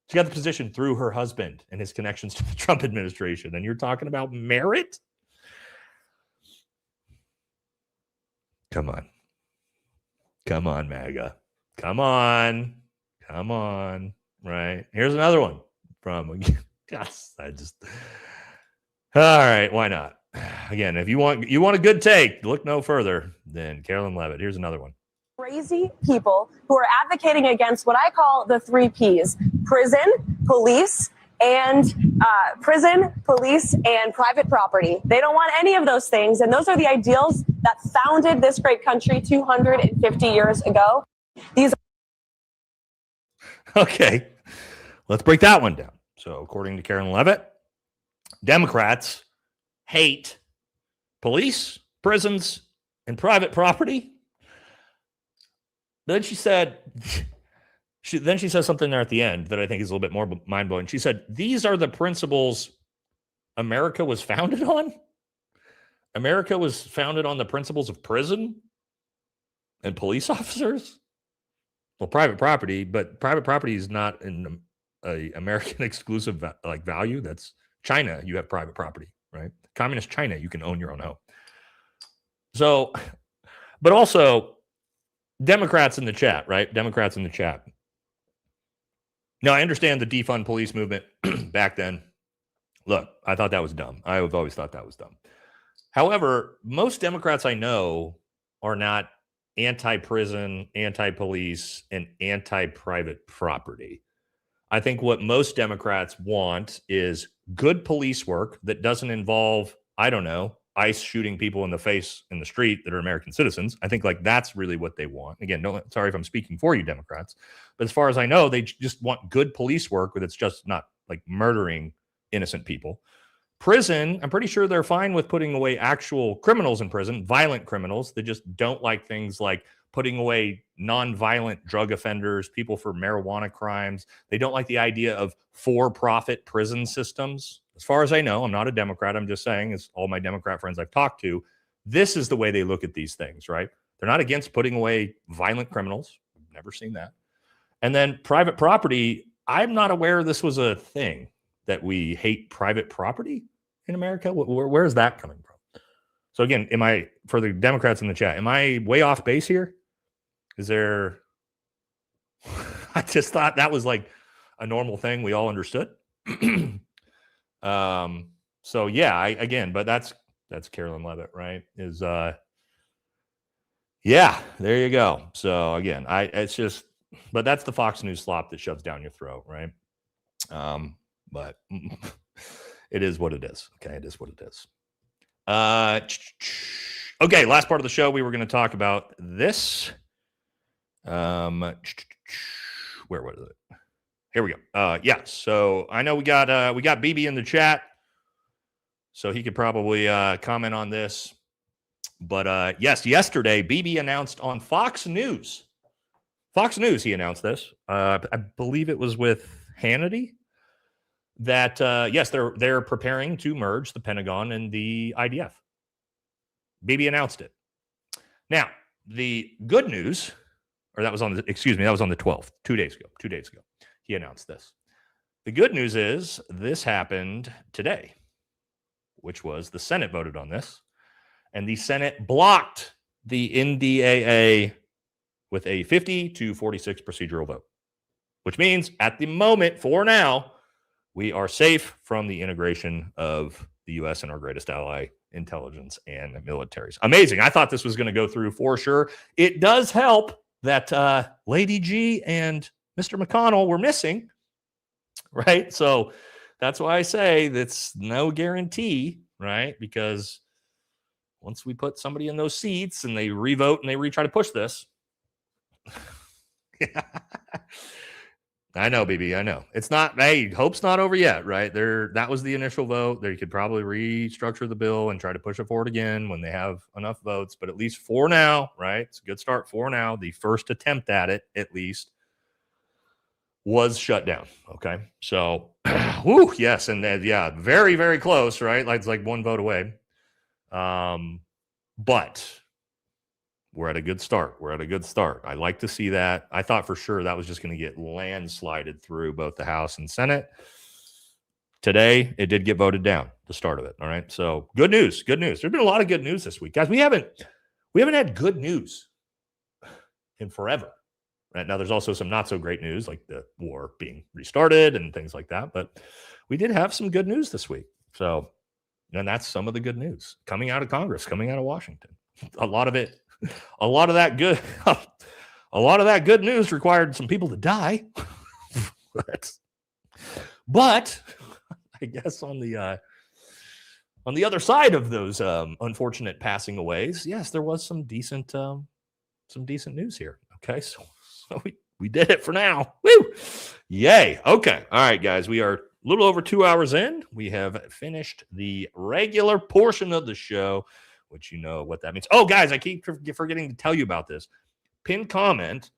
She got the position through her husband and his connections to the Trump administration, and you're talking about merit? Come on, MAGA. Come on. Right. Here's another one from, yes, all right, why not? Again, if you want a good take, look no further than Carolyn Levitt. Here's another one. Crazy people who are advocating against what I call the 3 Ps: prison, police, and private property. They don't want any of those things, and those are the ideals that founded this great country 250 years ago. Okay, let's break that one down. So, according to Carolyn Levitt, Democrats hate police, prisons, and private property. Then she said, she says something there at the end that I think is a little bit more mind-blowing. She said, these are the principles America was founded on. America was founded on the principles of prison and police officers. Well, private property, but private property is not an American exclusive value. That's China. You have private property, right? Communist China, you can own your own home. So, but also Democrats in the chat, right? Democrats in the chat. Now, I understand the defund police movement back then. Look, I thought that was dumb. I've always thought that was dumb. However, most Democrats I know are not anti-prison, anti-police, and anti-private property. I think what most Democrats want is good police work that doesn't involve, I don't know, ICE shooting people in the face in the street that are American citizens. I think that's really what they want. Again, sorry if I'm speaking for you Democrats, but as far as I know, they just want good police work that's just not like murdering innocent people. Prison, I'm pretty sure they're fine with putting away actual criminals in prison, violent criminals. They just don't like things like putting away non-violent drug offenders, people for marijuana crimes. They don't like the idea of for-profit prison systems. As far as I know, I'm not a Democrat. I'm just saying, as all my Democrat friends I've talked to, this is the way they look at these things, right? They're not against putting away violent criminals. I've never seen that. And then private property, I'm not aware this was a thing, that we hate private property in America. Where is that coming from? So again, for the Democrats in the chat, am I way off base here? Is there, I just thought that was like a normal thing we all understood. So yeah, but that's Carolyn Levitt, right? Yeah, there you go. So again, but that's the Fox News slop that shoves down your throat, right? But it is what it is. Okay, it is what it is. Okay, last part of the show, we were going to talk about this. Where was it? Here we go. Yeah, so I know we got BB in the chat, so he could probably comment on this. But yes, yesterday BB announced on Fox News. He announced this. I believe it was with Hannity. That yes, they're preparing to merge the Pentagon and the IDF. BB announced it. Now, the good news, or that was on the 12th, 2 days ago. 2 days ago, he announced this. The good news is this happened today, which was the Senate voted on this, and the Senate blocked the NDAA with a 50-46 procedural vote, which means at the moment, for now, we are safe from the integration of the U.S. and our greatest ally, intelligence and militaries. Amazing. I thought this was going to go through for sure. It does help that Lady G and Mr. McConnell were missing, right? So that's why I say that's no guarantee, right? Because once we put somebody in those seats and they revote and they retry to push this. I know, BB. I know. It's not, hey, hope's not over yet, right? That was the initial vote. They could probably restructure the bill and try to push it forward again when they have enough votes. But at least for now, right? It's a good start for now. The first attempt at it, at least, was shut down. Okay. So, whoo, yes. And yeah, very, very close, right? Like, it's like one vote away. But we're at a good start. I like to see that. I thought for sure that was just going to get landslided through both the House and Senate. Today, it did get voted down, the start of it. All right. So good news. There's been a lot of good news this week. Guys, we haven't had good news in forever. Right now, there's also some not so great news, like the war being restarted and things like that. But we did have some good news this week. So, and that's some of the good news coming out of Congress, coming out of Washington. A lot of that good news required some people to die. but I guess on the other side of those unfortunate passing aways, yes, there was some decent news here. Okay, so we did it for now. Woo! Yay. Okay. All right, guys. We are a little over 2 hours in. We have finished the regular portion of the show, which you know what that means. Oh, guys, I keep forgetting to tell you about this. Pinned comment.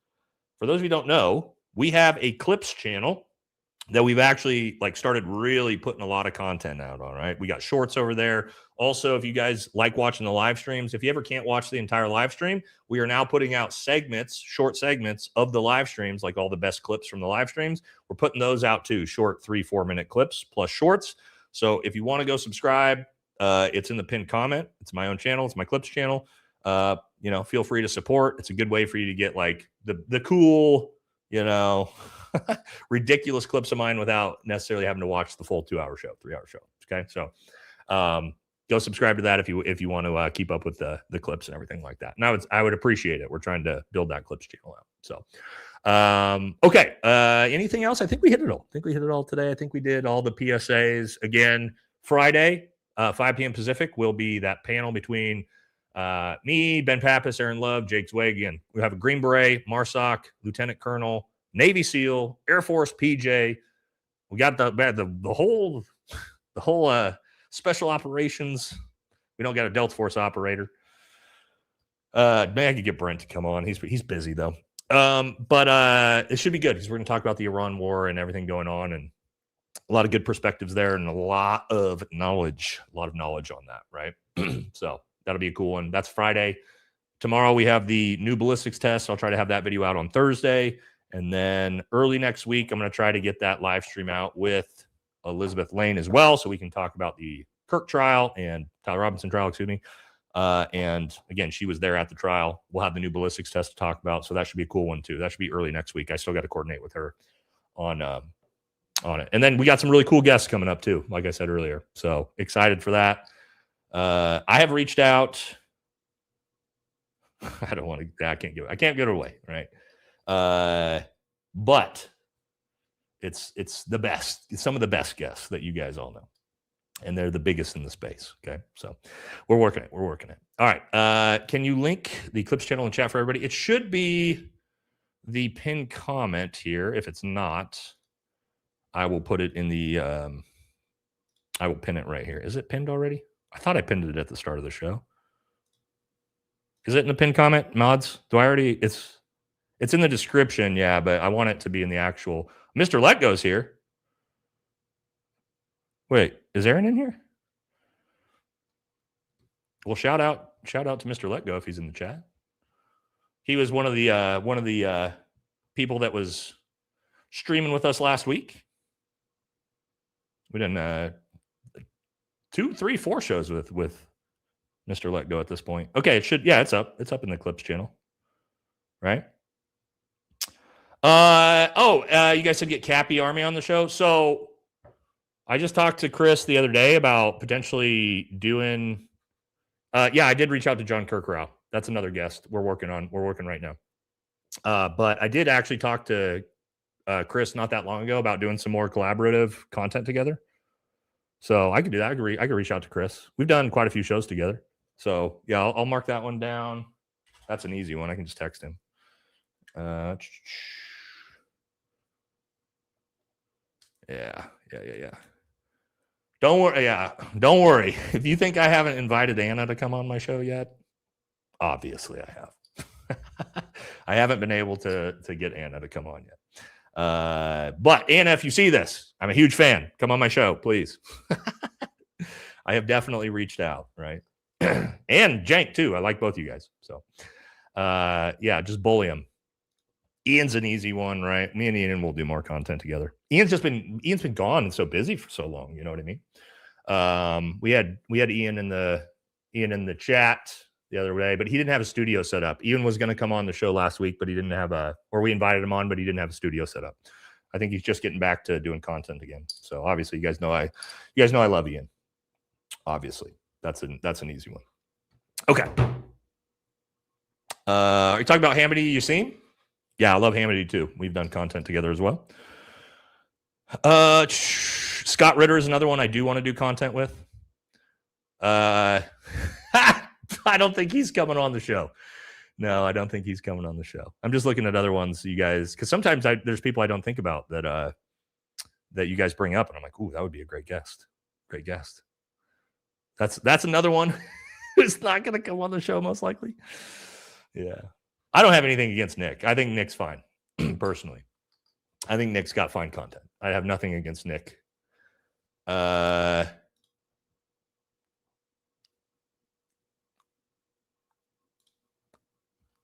For those of you who don't know, we have a clips channel that we've actually started really putting a lot of content out on, right? We got shorts over there. Also, if you guys like watching the live streams, if you ever can't watch the entire live stream, we are now putting out short segments of the live streams, like all the best clips from the live streams. We're putting those out too, short 3-4 minute clips plus shorts. So if you want to go subscribe, it's in the pinned comment. It's my own channel. It's my clips channel. Feel free to support. It's a good way for you to get the cool, ridiculous clips of mine without necessarily having to watch the full 2-hour show, 3-hour show. Okay. So, go subscribe to that if you want to keep up with the clips and everything like that. Now I would appreciate it. We're trying to build that clips channel out. So, okay. Anything else? I think we hit it all. Today. I think we did all the PSAs. Again, Friday, 5 p.m. Pacific will be that panel between me, Ben Pappas, Aaron Love, Jake Zweig. Again, we have a Green Beret, MARSOC, Lieutenant Colonel, Navy SEAL, Air Force PJ. We got the whole special operations. We don't got a Delta Force operator. Man, I could get Brent to come on. He's busy though. But it should be good because we're going to talk about the Iran war and everything going on, and a lot of good perspectives there, and a lot of knowledge on that, right? So that'll be a cool one. That's Friday. Tomorrow we have the new ballistics test. I'll try to have that video out on Thursday. And then early next week, I'm going to try to get that live stream out with Elizabeth Lane as well, so we can talk about the Kirk trial and Tyler Robinson trial, excuse me. And again, she was there at the trial. We'll have the new ballistics test to talk about, so that should be a cool one too. That should be early next week. I still got to coordinate with her on it. And then we got some really cool guests coming up too, like I said earlier. So excited for that. I have reached out. I can't give it away, right? But it's the best. It's some of the best guests that you guys all know, and they're the biggest in the space. Okay, so we're working it. All right. Can you link the clips channel in chat for everybody? It should be the pinned comment here. If it's not, I will put it in the. I will pin it right here. Is it pinned already? I thought I pinned it at the start of the show. Is it in the pinned comment, mods? Do I already? It's in the description, yeah, but I want it to be in the actual. Mr. Let Go's here. Wait, is Aaron in here? Well, shout out to Mr. Let Go if he's in the chat. He was one of the people that was streaming with us last week. We done 2, 3, 4 shows with Mr. Let Go at this point. Okay, it should. Yeah, it's up. It's up in the clips channel, right? You guys said get Cappy Army on the show. So I just talked to Chris the other day about potentially doing Yeah, I did reach out to John Kirkrow. That's another guest we're working right now. But I did actually talk to Chris not that long ago about doing some more collaborative content together. So I could do that. I could reach out to Chris. We've done quite a few shows together. So yeah, I'll mark that one down. That's an easy one. I can just text him. Yeah. Don't worry. Yeah, don't worry. If you think I haven't invited Anna to come on my show yet, obviously I have. I haven't been able to get Anna to come on yet. But Anna, if you see this, I'm a huge fan. Come on my show, please. I have definitely reached out, right? And Jank too. I like both you guys. So yeah, just bully him. Ian's an easy one, right? Me and Ian will do more content together. Ian's been gone and so busy for so long, you know what I mean? We had Ian in the chat the other day, but he didn't have a studio set up. Ian was going to come on the show last week, but he didn't have we invited him on, but he didn't have a studio set up. I think he's just getting back to doing content again. So obviously you guys know I love Ian. Obviously that's an easy one. Okay. Are you talking about Hamity Yassine? Yeah, I love Hamity too. We've done content together as well. Scott Ritter is another one I do want to do content with. I don't think he's coming on the show. No, I don't think he's coming on the show. I'm just looking at other ones, you guys, because sometimes there's people I don't think about that you guys bring up, and I'm like, ooh, that would be a great guest. Great guest. That's another one who's not going to come on the show most likely. Yeah, I don't have anything against Nick. I think Nick's fine, personally. I think Nick's got fine content. I have nothing against Nick. I'm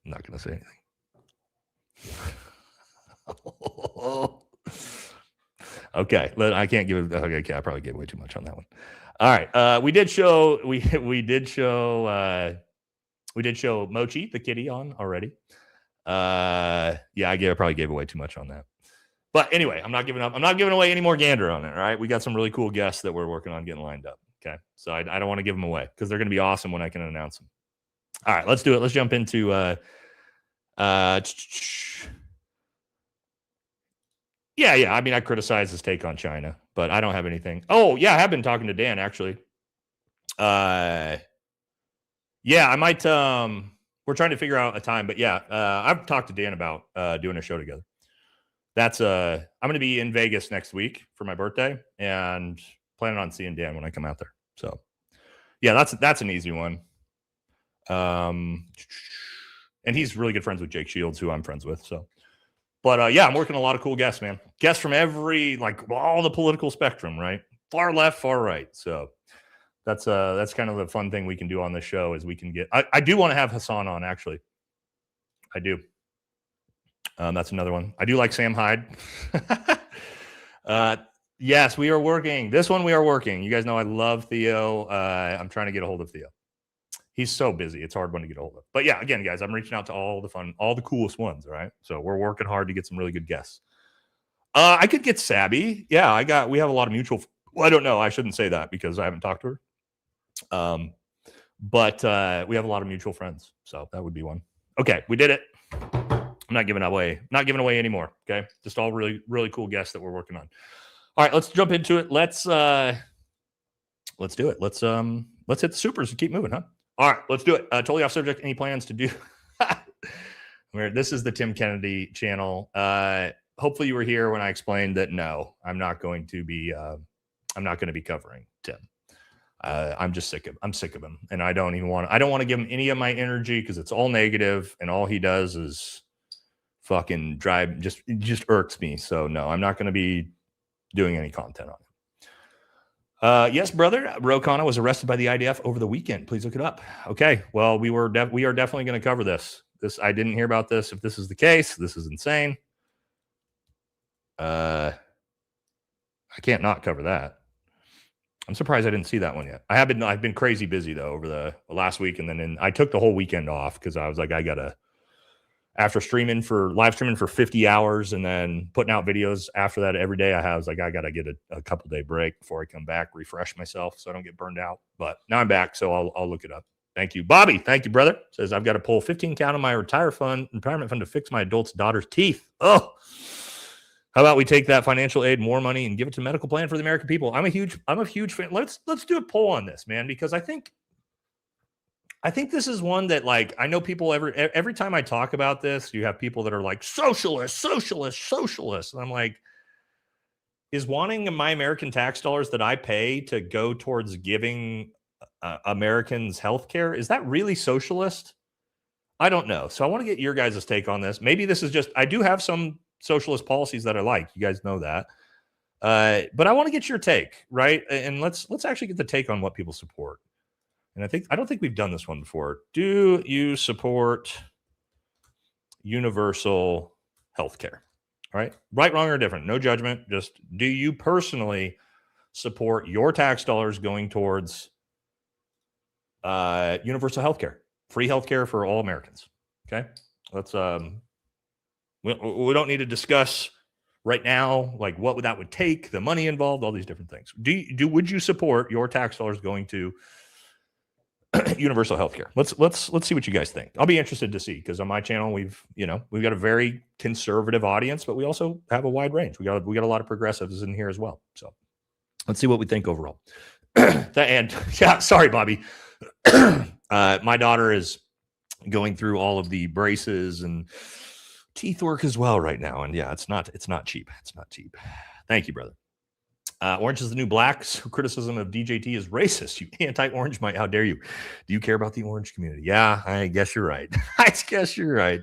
not going to say anything. Okay, I can't give it. Okay, I probably gave away too much on that one. All right, we did show Mochi the kitty on already. Yeah, I probably gave away too much on that. But anyway, I'm not giving up. I'm not giving away any more gander on it. All right, we got some really cool guests that we're working on getting lined up. Okay, so I don't want to give them away because they're going to be awesome when I can announce them. All right, let's do it. Let's jump into yeah. I mean, I criticize his take on China, but I don't have anything. Oh yeah, I have been talking to Dan actually. Yeah, I might. We're trying to figure out a time, but yeah, I've talked to Dan about doing a show together. I'm going to be in Vegas next week for my birthday, and planning on seeing Dan when I come out there. So yeah, that's an easy one. And he's really good friends with Jake Shields, who I'm friends with. So, but yeah, I'm working a lot of cool guests, man. Guests from all the political spectrum, right? Far left, far right. So that's kind of the fun thing we can do on this show is we can get. I do want to have Hassan on, actually. I do. That's another one. I do like Sam Hyde. Yes, we are working. This one we are working. You guys know I love Theo. I'm trying to get a hold of Theo. He's so busy. It's a hard one to get a hold of. But yeah, again, guys, I'm reaching out to all the coolest ones, all right? So we're working hard to get some really good guests. I could get Sabby. Yeah, we have a lot of mutual. Well, I don't know. I shouldn't say that because I haven't talked to her. But we have a lot of mutual friends. So that would be one. Okay, we did it. I'm not giving away anymore. Okay. Just all really, really cool guests that we're working on. All right, let's jump into it. Let's do it. Let's hit the supers and keep moving, huh? All right, let's do it. Totally off subject. Any plans to do? This is the Tim Kennedy channel. Hopefully you were here when I explained that. No, I'm not going to be covering Tim. I'm sick of him, and I don't want to give him any of my energy because it's all negative, and all he does is fucking drive. It just irks me. So no, I'm not going to be doing any content on it. Yes, brother. Rokana was arrested by the IDF over the weekend. Please look it up. Okay. Well, we are definitely going to cover this. I didn't hear about this. If this is the case, this is insane. I can't not cover that. I'm surprised I didn't see that one yet. I've been crazy busy though over the last week, and then I took the whole weekend off because I was like, after live streaming for 50 hours and then putting out videos after that every day, I was like, I got to get a couple day break before I come back, refresh myself so I don't get burned out. But now I'm back, so I'll look it up. Thank you. Bobby, thank you, brother. Says, I've got to pull 15K out of my retirement fund to fix my adult's daughter's teeth. Oh, how about we take that financial aid, more money, and give it to medical plan for the American people? I'm a huge fan. Let's do a poll on this, man, because I think this is one that, like, I know people every time I talk about this, you have people that are like, socialist. And I'm like, is wanting my American tax dollars that I pay to go towards giving Americans healthcare, is that really socialist? I don't know. So I want to get your guys' take on this. Maybe this is just, I do have some socialist policies that I like. You guys know that. But I want to get your take, right? And let's actually get the take on what people support. And I don't think we've done this one before. Do you support universal healthcare? All right. Right, wrong, or different. No judgment. Just, do you personally support your tax dollars going towards universal healthcare, free healthcare for all Americans? Okay. Let's we don't need to discuss right now like what that would take, the money involved, all these different things. Would you support your tax dollars going to universal healthcare? Let's see what you guys think. I'll be interested to see, because on my channel we've got a very conservative audience, but we also have a wide range. We got a lot of progressives in here as well. So let's see what we think overall. And yeah, sorry, Bobby. My daughter is going through all of the braces and teeth work as well right now, and yeah, it's not cheap. It's not cheap. Thank you, brother. Orange is the new black. So criticism of DJT is racist. You anti-orange, Mike. How dare you? Do you care about the orange community? Yeah, I guess you're right. I guess you're right.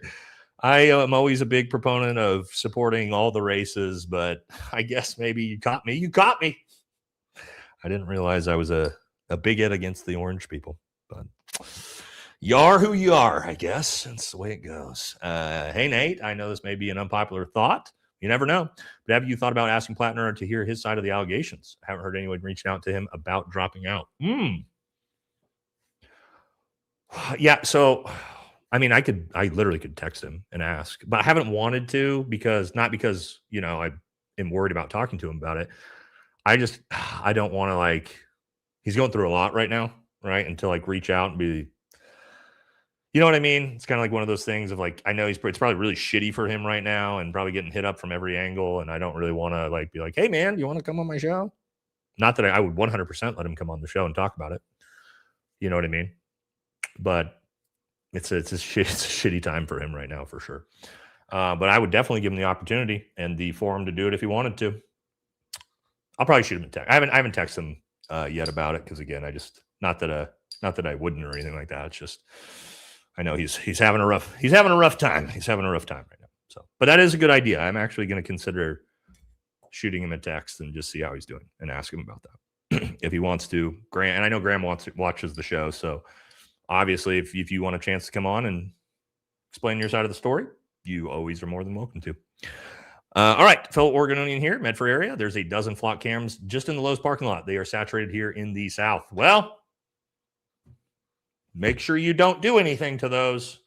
I am always a big proponent of supporting all the races, but I guess maybe you caught me. You caught me. I didn't realize I was a bigot against the orange people, but you are who you are, I guess. That's the way it goes. Hey, Nate, I know this may be an unpopular thought. You never know. But have you thought about asking Plattner to hear his side of the allegations? I haven't heard anyone reaching out to him about dropping out. Yeah, so I mean, I literally could text him and ask, but I haven't wanted to, not because I am worried about talking to him about it. I don't want to, like, he's going through a lot right now, right? And to like reach out and be, you know what I mean? It's kind of like one of those things of like, I know it's probably really shitty for him right now and probably getting hit up from every angle. And I don't really want to like be like, hey man, do you want to come on my show? Not that I would 100% let him come on the show and talk about it. You know what I mean? But it's a shitty time for him right now for sure. But I would definitely give him the opportunity and the forum to do it if he wanted to. I'll probably shoot him a text. I haven't texted him yet about it, because again, not that I wouldn't or anything like that. It's just, I know he's having a rough time. He's having a rough time right now. So, but that is a good idea. I'm actually going to consider shooting him a text and just see how he's doing and ask him about that if he wants to. Graham, and I know Graham watches the show, so obviously, if you want a chance to come on and explain your side of the story, you always are more than welcome to. All right, fellow Oregonian here, Medford area. There's a dozen flock cams just in the Lowe's parking lot. They are saturated here in the South. Well, make sure you don't do anything to those.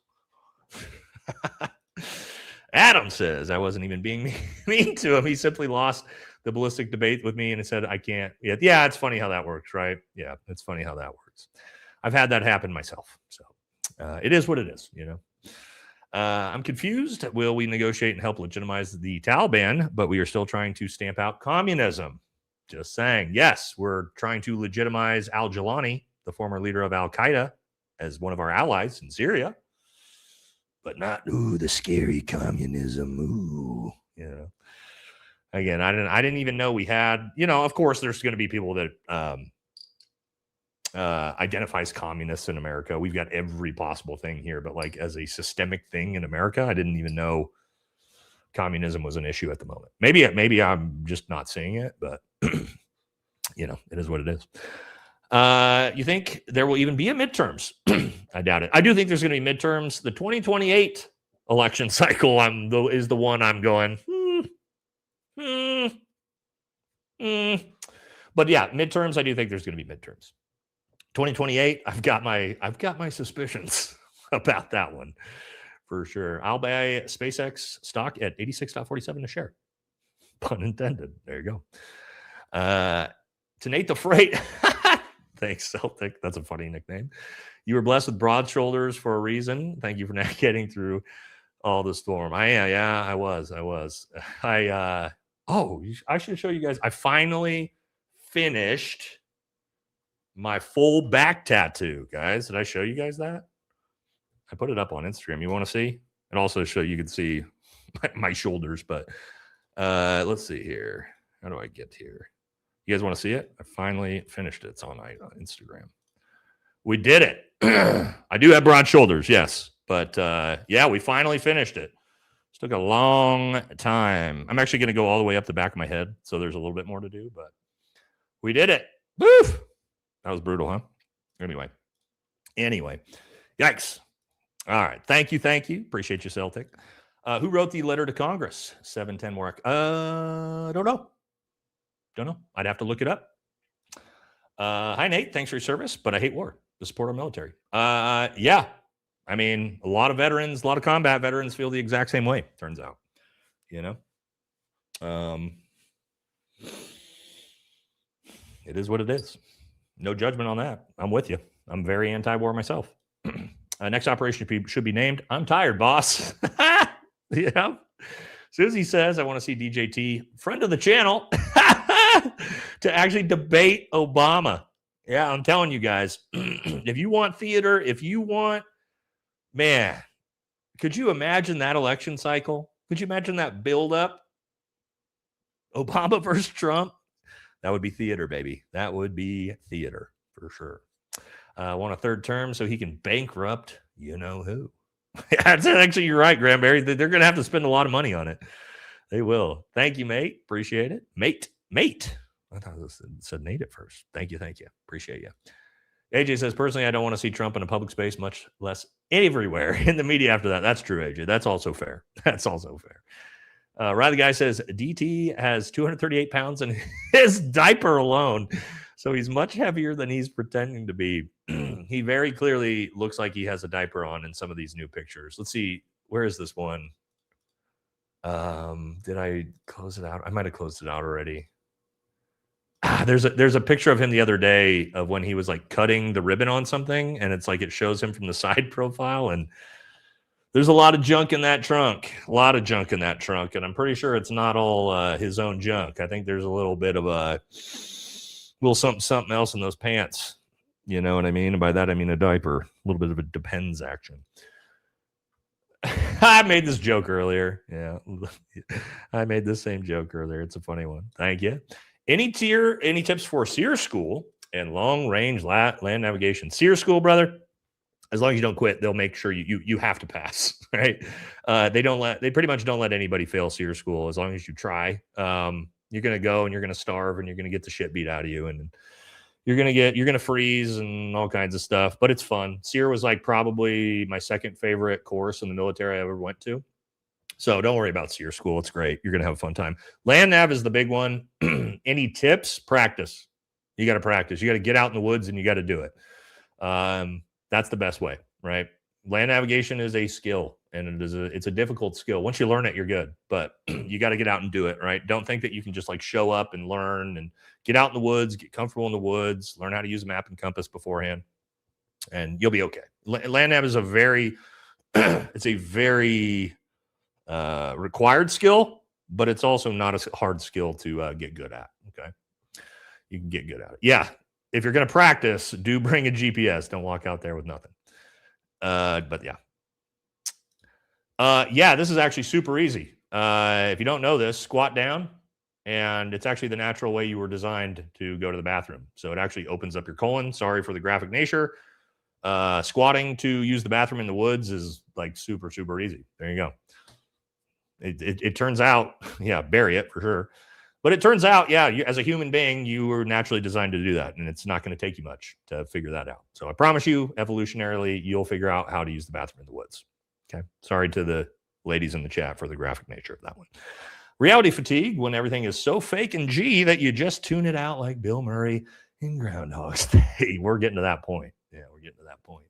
Adam says, I wasn't even being mean to him. He simply lost the ballistic debate with me and he said, I can't. Yeah, it's funny how that works, right? Yeah, it's funny how that works. I've had that happen myself. So it is what it is, I'm confused. Will we negotiate and help legitimize the Taliban, but we are still trying to stamp out communism? Just saying. Yes, we're trying to legitimize al-Jilani, the former leader of al-Qaeda, as one of our allies in Syria, but not, the scary communism. Again, I didn't even know we had, of course, there's going to be people that identifies communists in America. We've got every possible thing here, but like as a systemic thing in America, I didn't even know communism was an issue at the moment. Maybe I'm just not seeing it, but it is what it is. You think there will even be a midterms? I doubt it. I do think there's going to be midterms. The 2028 election cycle is the one I'm going. But yeah, midterms. I do think there's going to be midterms. 2028. I've got my suspicions about that one for sure. I'll buy SpaceX stock at 86.47 a share. Pun intended. There you go. To Nate the Freight. Thanks, Celtic. That's a funny nickname. You were blessed with broad shoulders for a reason. Thank you for navigating through all the storm. I was. I should show you guys. I finally finished my full back tattoo, guys. Did I show you guys that? I put it up on Instagram. You want to see? And also you can see my shoulders, but let's see here. How do I get here? You guys want to see it? I finally finished it. It's on Instagram. We did it. I do have broad shoulders, yes. But yeah, we finally finished it. It took a long time. I'm actually going to go all the way up the back of my head, so there's a little bit more to do, but we did it. Woof! That was brutal, huh? Anyway. Yikes. All right. Thank you. Appreciate you, Celtic. Who wrote the letter to Congress? 710 more. Don't know. I'd have to look it up. Hi, Nate. Thanks for your service, but I hate war. To support our military. Yeah. I mean, a lot of veterans, a lot of combat veterans feel the exact same way, turns out. You know? It is what it is. No judgment on that. I'm with you. I'm very anti-war myself. Next operation should be named I'm Tired, Boss. Yeah. Susie says, I want to see DJT, friend of the channel, to actually debate Obama. Yeah, I'm telling you guys, if you want theater, man, could you imagine that election cycle? Could you imagine that build-up? Obama versus Trump? That would be theater, baby. That would be theater for sure. Want a third term so he can bankrupt you know who. Actually, you're right, Granberry. They're going to have to spend a lot of money on it. They will. Thank you, mate. Appreciate it. Mate. I thought it said Nate at first. Thank you. Appreciate you. AJ says, personally, I don't want to see Trump in a public space, much less everywhere in the media after that. That's true, AJ. That's also fair. Riley Guy says, DT has 238 pounds in his diaper alone, so he's much heavier than he's pretending to be. He very clearly looks like he has a diaper on in some of these new pictures. Let's see. Where is this one? Did I close it out? I might have closed it out already. There's a picture of him the other day of when he was like cutting the ribbon on something, and it's like it shows him from the side profile, and there's a lot of junk in that trunk. And I'm pretty sure it's not all his own junk. I think there's a little bit of a little something else in those pants. You know what I mean? And by that I mean a diaper. A little bit of a depends action. I made this joke earlier. Yeah, I made this same joke earlier. It's a funny one. Thank you. Any tips for SEER school and long range land navigation? SEER school, brother, as long as you don't quit, they'll make sure you have to pass, right? They pretty much don't let anybody fail SEER school as long as you try. You're going to go and you're going to starve and you're going to get the shit beat out of you, and you're going to freeze and all kinds of stuff, but it's fun. SEER was like probably my second favorite course in the military I ever went to. So don't worry about SEER school. It's great. You're going to have a fun time. Land nav is the big one. Any tips? Practice. You got to practice. You got to get out in the woods and you got to do it. That's the best way, right? Land navigation is a skill, and it's a difficult skill. Once you learn it, you're good, but you got to get out and do it, right? Don't think that you can just like show up and learn, and get out in the woods, get comfortable in the woods, learn how to use a map and compass beforehand, and you'll be okay. Land nav is a very required skill, but it's also not a hard skill to get good at. Okay, you can get good at it. Yeah, if you're going to practice, do bring a GPS. Don't walk out there with nothing. But yeah, this is actually super easy. If you don't know this, squat down, and it's actually the natural way you were designed to go to the bathroom. So it actually opens up your colon. Sorry for the graphic nature. Squatting to use the bathroom in the woods is like super, super easy. There you go. It turns out, yeah, bury it for sure. But it turns out, yeah, as a human being, you were naturally designed to do that, and it's not going to take you much to figure that out. So I promise you, evolutionarily, you'll figure out how to use the bathroom in the woods. Okay. Sorry to the ladies in the chat for the graphic nature of that one. Reality fatigue, when everything is so fake and G that you just tune it out like Bill Murray in Groundhog's Day. We're getting to that point. Yeah, we're getting to that point.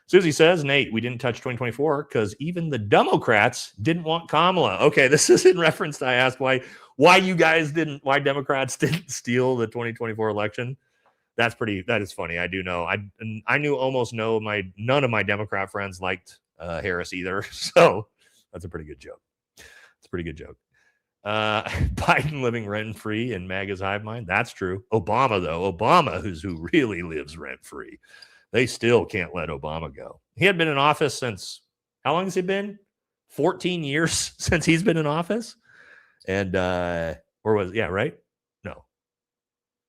Susie says, Nate, we didn't touch 2024 because even the Democrats didn't want Kamala. Okay, this is in reference to I asked why Democrats didn't steal the 2024 election. That is funny. I do know. I knew almost none of my Democrat friends liked Harris either. So that's a pretty good joke. It's a pretty good joke. Biden living rent free in MAGA's hive mind. That's true. Obama, though, who really lives rent free. They still can't let Obama go. He had been in office since, how long has it been? 14 years since he's been in office. And, right? No.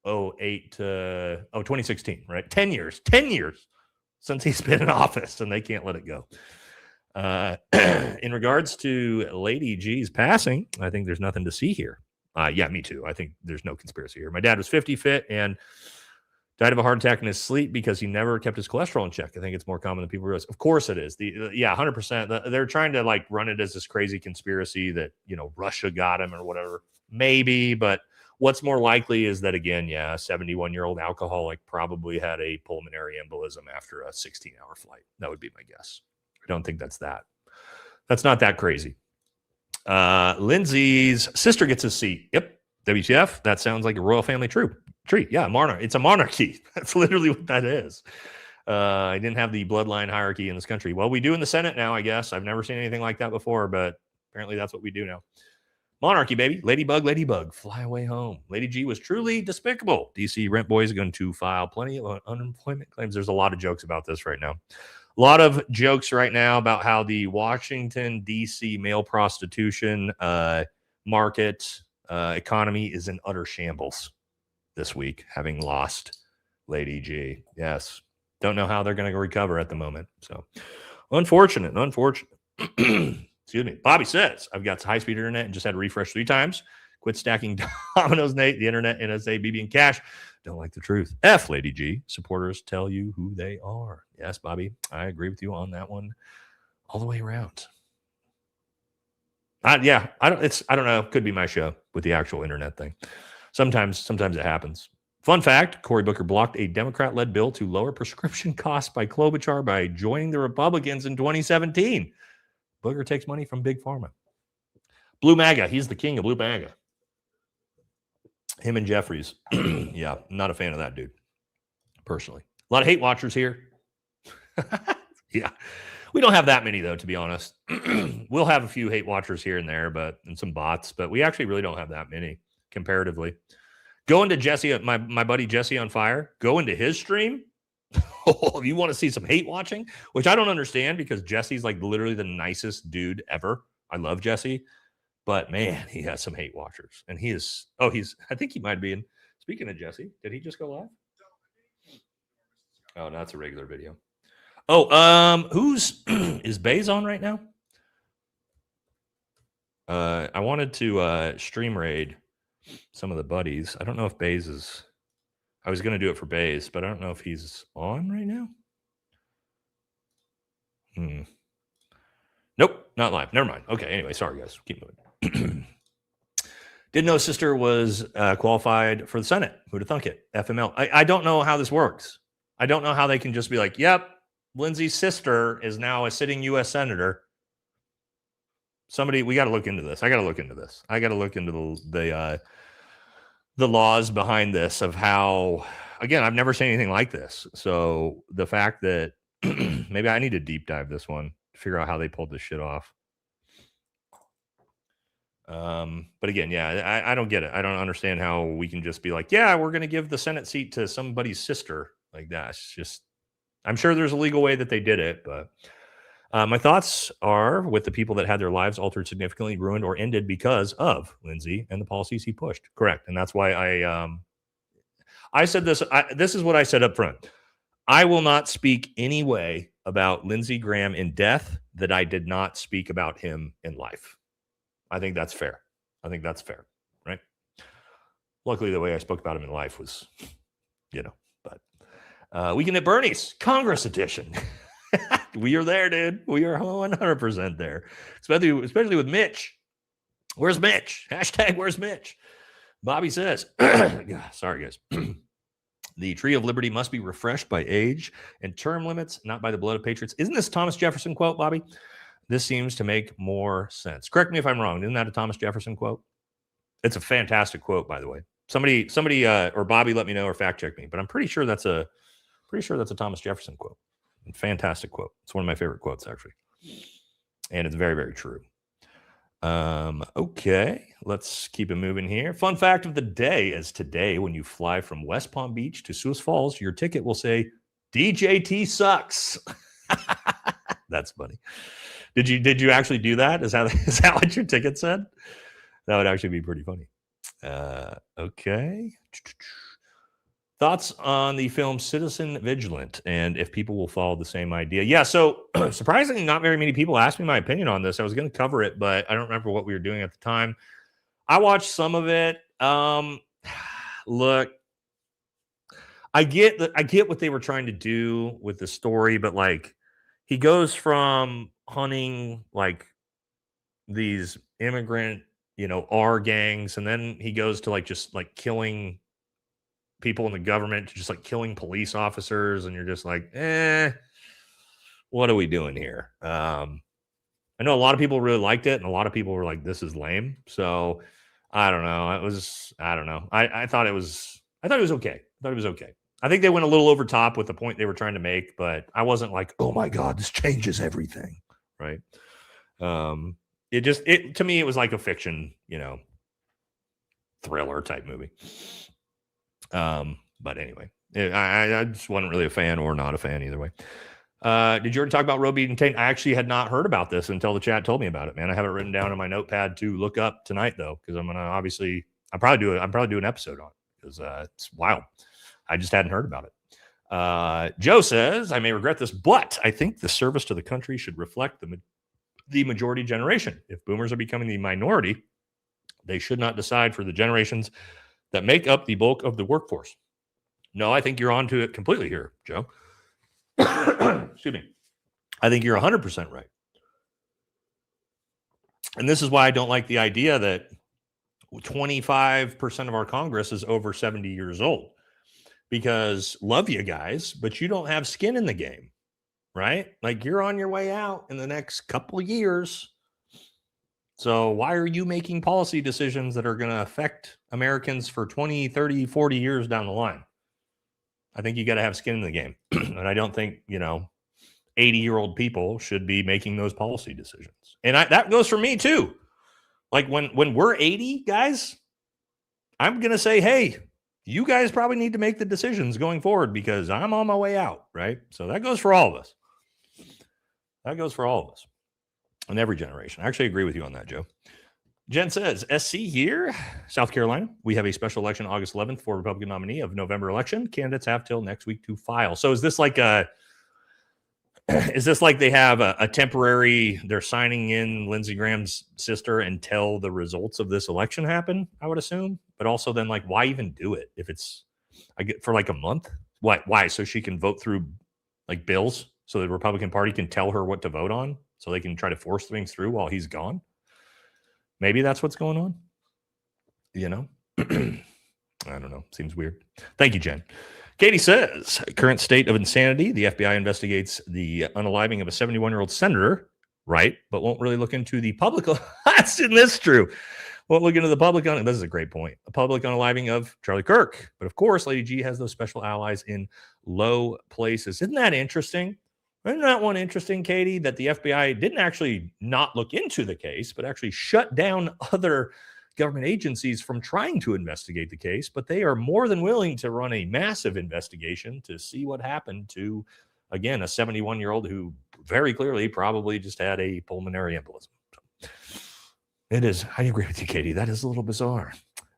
2016, right? 10 years since he's been in office, and they can't let it go. In regards to Lady G's passing, I think there's nothing to see here. Yeah, me too. I think there's no conspiracy here. My dad was 50 fit and died of a heart attack in his sleep because he never kept his cholesterol in check. I think it's more common than people realize. Of course it is. 100%. They're trying to like run it as this crazy conspiracy that, Russia got him or whatever. Maybe, but what's more likely is that, again, a 71-year-old alcoholic probably had a pulmonary embolism after a 16-hour flight. That would be my guess. I don't think that's not that crazy. Lindsay's sister gets a seat. Yep. WTF. That sounds like a royal family treat. Yeah, it's a monarchy. That's literally what that is. I didn't have the bloodline hierarchy in this country. Well, we do in the Senate now, I guess. I've never seen anything like that before, but apparently that's what we do now. Monarchy, baby. Ladybug, fly away home. Lady G was truly despicable. DC rent boys are going to file plenty of unemployment claims. There's a lot of jokes about this right now. A lot of jokes right now about how the Washington, D.C. male prostitution market economy is in utter shambles this week, having lost Lady G. Yes. Don't know how they're going to recover at the moment. So unfortunate. Excuse me. Bobby says, I've got high-speed internet and just had to refresh 3 times. Quit stacking dominoes, Nate. The internet, NSA, BB, and cash. Don't like the truth. F, Lady G. Supporters tell you who they are. Yes, Bobby. I agree with you on that one all the way around. I don't know. Could be my show with the actual internet thing. Sometimes it happens. Fun fact, Cory Booker blocked a Democrat-led bill to lower prescription costs by Klobuchar by joining the Republicans in 2017. Booker takes money from Big Pharma. Blue MAGA. He's the king of Blue MAGA. Him and Jeffries. Yeah, not a fan of that dude, personally. A lot of hate watchers here. Yeah. We don't have that many, though, to be honest. We'll have a few hate watchers here and there, and some bots, but we actually really don't have that many comparatively. Go into Jesse, my buddy Jesse on Fire. Go into his stream. If you want to see some hate watching, which I don't understand because Jesse's like literally the nicest dude ever. I love Jesse. But man, he has some hate watchers. And I think he might be in. Speaking of Jesse, did he just go live? Oh, no, that's a regular video. Oh, is Baze on right now? I wanted to stream raid some of the buddies. I don't know if Baze is. I was going to do it for Baze, but I don't know if he's on right now. Nope, not live. Never mind. Okay, anyway, sorry, guys. Keep moving. Didn't know sister was qualified for the Senate. Who'd have thunk it? FML. I don't know how this works. I don't know how they can just be like, yep, Lindsay's sister is now a sitting U.S. senator. We got to look into this. I got to look into this. I got to look into the laws behind this of how, again, I've never seen anything like this. So the fact that maybe I need to deep dive this one to figure out how they pulled this shit off. But again, yeah, I don't get it. I don't understand how we can just be like, yeah, we're going to give the Senate seat to somebody's sister like that. It's just, I'm sure there's a legal way that they did it, but my thoughts are with the people that had their lives altered, significantly ruined, or ended because of Lindsay and the policies he pushed. Correct. And that's why I said this. This is what I said up front. I will not speak any way about Lindsey Graham in death that I did not speak about him in life. I think that's fair. Right? Luckily, the way I spoke about him in life was, but Weekend at Bernie's, Congress edition. We are there, dude. We are 100% there, especially with Mitch. Where's Mitch? Hashtag where's Mitch? Bobby says, sorry, guys. The tree of liberty must be refreshed by age and term limits, not by the blood of patriots. Isn't this Thomas Jefferson quote, Bobby? This seems to make more sense. Correct me if I'm wrong. Isn't that a Thomas Jefferson quote? It's a fantastic quote, by the way. Somebody, or Bobby, let me know or fact check me. But I'm pretty sure that's a Thomas Jefferson quote. Fantastic quote. It's one of my favorite quotes, actually, and it's very, very true. Okay, let's keep it moving here. Fun fact of the day is today, when you fly from West Palm Beach to Sioux Falls, your ticket will say DJT sucks. That's funny. Did you actually do that? Is that what your ticket said? That would actually be pretty funny. Okay. Thoughts on the film Citizen Vigilant and if people will follow the same idea? Yeah, so surprisingly, not very many people asked me my opinion on this. I was going to cover it, but I don't remember what we were doing at the time. I watched some of it. Look, I get what they were trying to do with the story, but like he goes from hunting like these immigrant, R gangs, and then he goes to like just like killing people in the government, to just like killing police officers, and you're just like, what are we doing here? I know a lot of people really liked it, and a lot of people were like, this is lame. So I don't know. I don't know. I thought it was okay. I think they went a little over top with the point they were trying to make, but I wasn't like, oh my God, this changes everything. Right. To me, it was like a fiction, thriller type movie. But anyway, I just wasn't really a fan or not a fan either way. Did you already talk about Roe v. Tate? I actually had not heard about this until the chat told me about it, man. I have it written down in my notepad to look up tonight though, because I'm gonna I'll probably do an episode on it because it's wild. I just hadn't heard about it. Joe says, I may regret this, but I think the service to the country should reflect the majority generation. If boomers are becoming the minority, they should not decide for the generations that make up the bulk of the workforce. No, I think you're onto it completely here, Joe. Excuse me. I think you're 100% right. And this is why I don't like the idea that 25% of our Congress is over 70 years old. Because love you guys, but you don't have skin in the game, right? Like you're on your way out in the next couple of years. So why are you making policy decisions that are going to affect Americans for 20, 30, 40 years down the line? I think you got to have skin in the game. And I don't think, 80-year-old people should be making those policy decisions. And that goes for me too. Like when we're 80, guys, I'm going to say, hey, you guys probably need to make the decisions going forward because I'm on my way out, right? So that goes for all of us. In every generation. I actually agree with you on that, Joe. Jen says, SC here, South Carolina. We have a special election August 11th for Republican nominee of November election. Candidates have till next week to file. So is this like they have a temporary, they're signing in Lindsey Graham's sister until the results of this election happen, I would assume. But also then like, why even do it if it's for like a month? Why? So she can vote through like bills so the Republican Party can tell her what to vote on so they can try to force things through while he's gone. Maybe that's what's going on. I don't know. Seems weird. Thank you, Jen. Katie says, current state of insanity. The FBI investigates the unaliving of a 71-year-old senator, right? But won't really look into the public. Isn't this true? Won't look into the public. This is a great point. A public unaliving of Charlie Kirk. But of course, Lady G has those special allies in low places. Isn't that interesting? Isn't that one interesting, Katie, that the FBI didn't actually not look into the case, but actually shut down other government agencies from trying to investigate the case, but they are more than willing to run a massive investigation to see what happened to, again, a 71-year-old who very clearly probably just had a pulmonary embolism. So it is. I agree with you, Katie. That is a little bizarre.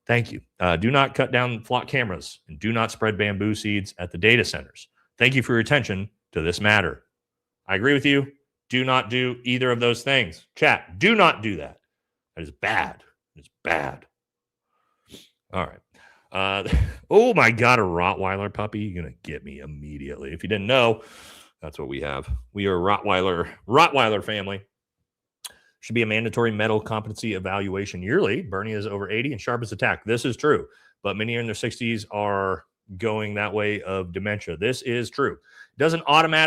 Thank you. Do not cut down flock cameras and do not spread bamboo seeds at the data centers. Thank you for your attention to this matter. I agree with you. Do not do either of those things. Chat, do not do that. That is bad. It's bad. All right. Oh my God, a Rottweiler puppy. You're going to get me immediately. If you didn't know, that's what we have. We are a Rottweiler family. Should be a mandatory medical competency evaluation yearly. Bernie is over 80 and sharp as a tack. This is true. But many in their 60s are going that way of dementia. This is true. Doesn't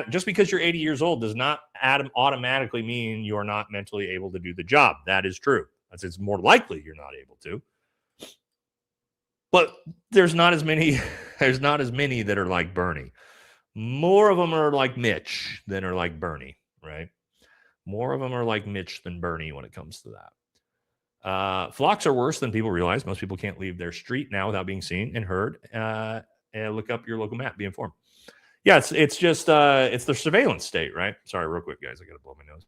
just because you're 80 years old does not automatically mean you're not mentally able to do the job. That is true. It's more likely you're not able to. But there's not as many. There's not as many that are like Bernie. More of them are like Mitch than are like Bernie, right? More of them are like Mitch than Bernie when it comes to that. Flocks are worse than people realize. Most people can't leave their street now without being seen and heard. And look up your local map. Be informed. Yeah, it's just it's the surveillance state, right? Sorry, real quick, guys. I got to blow my nose.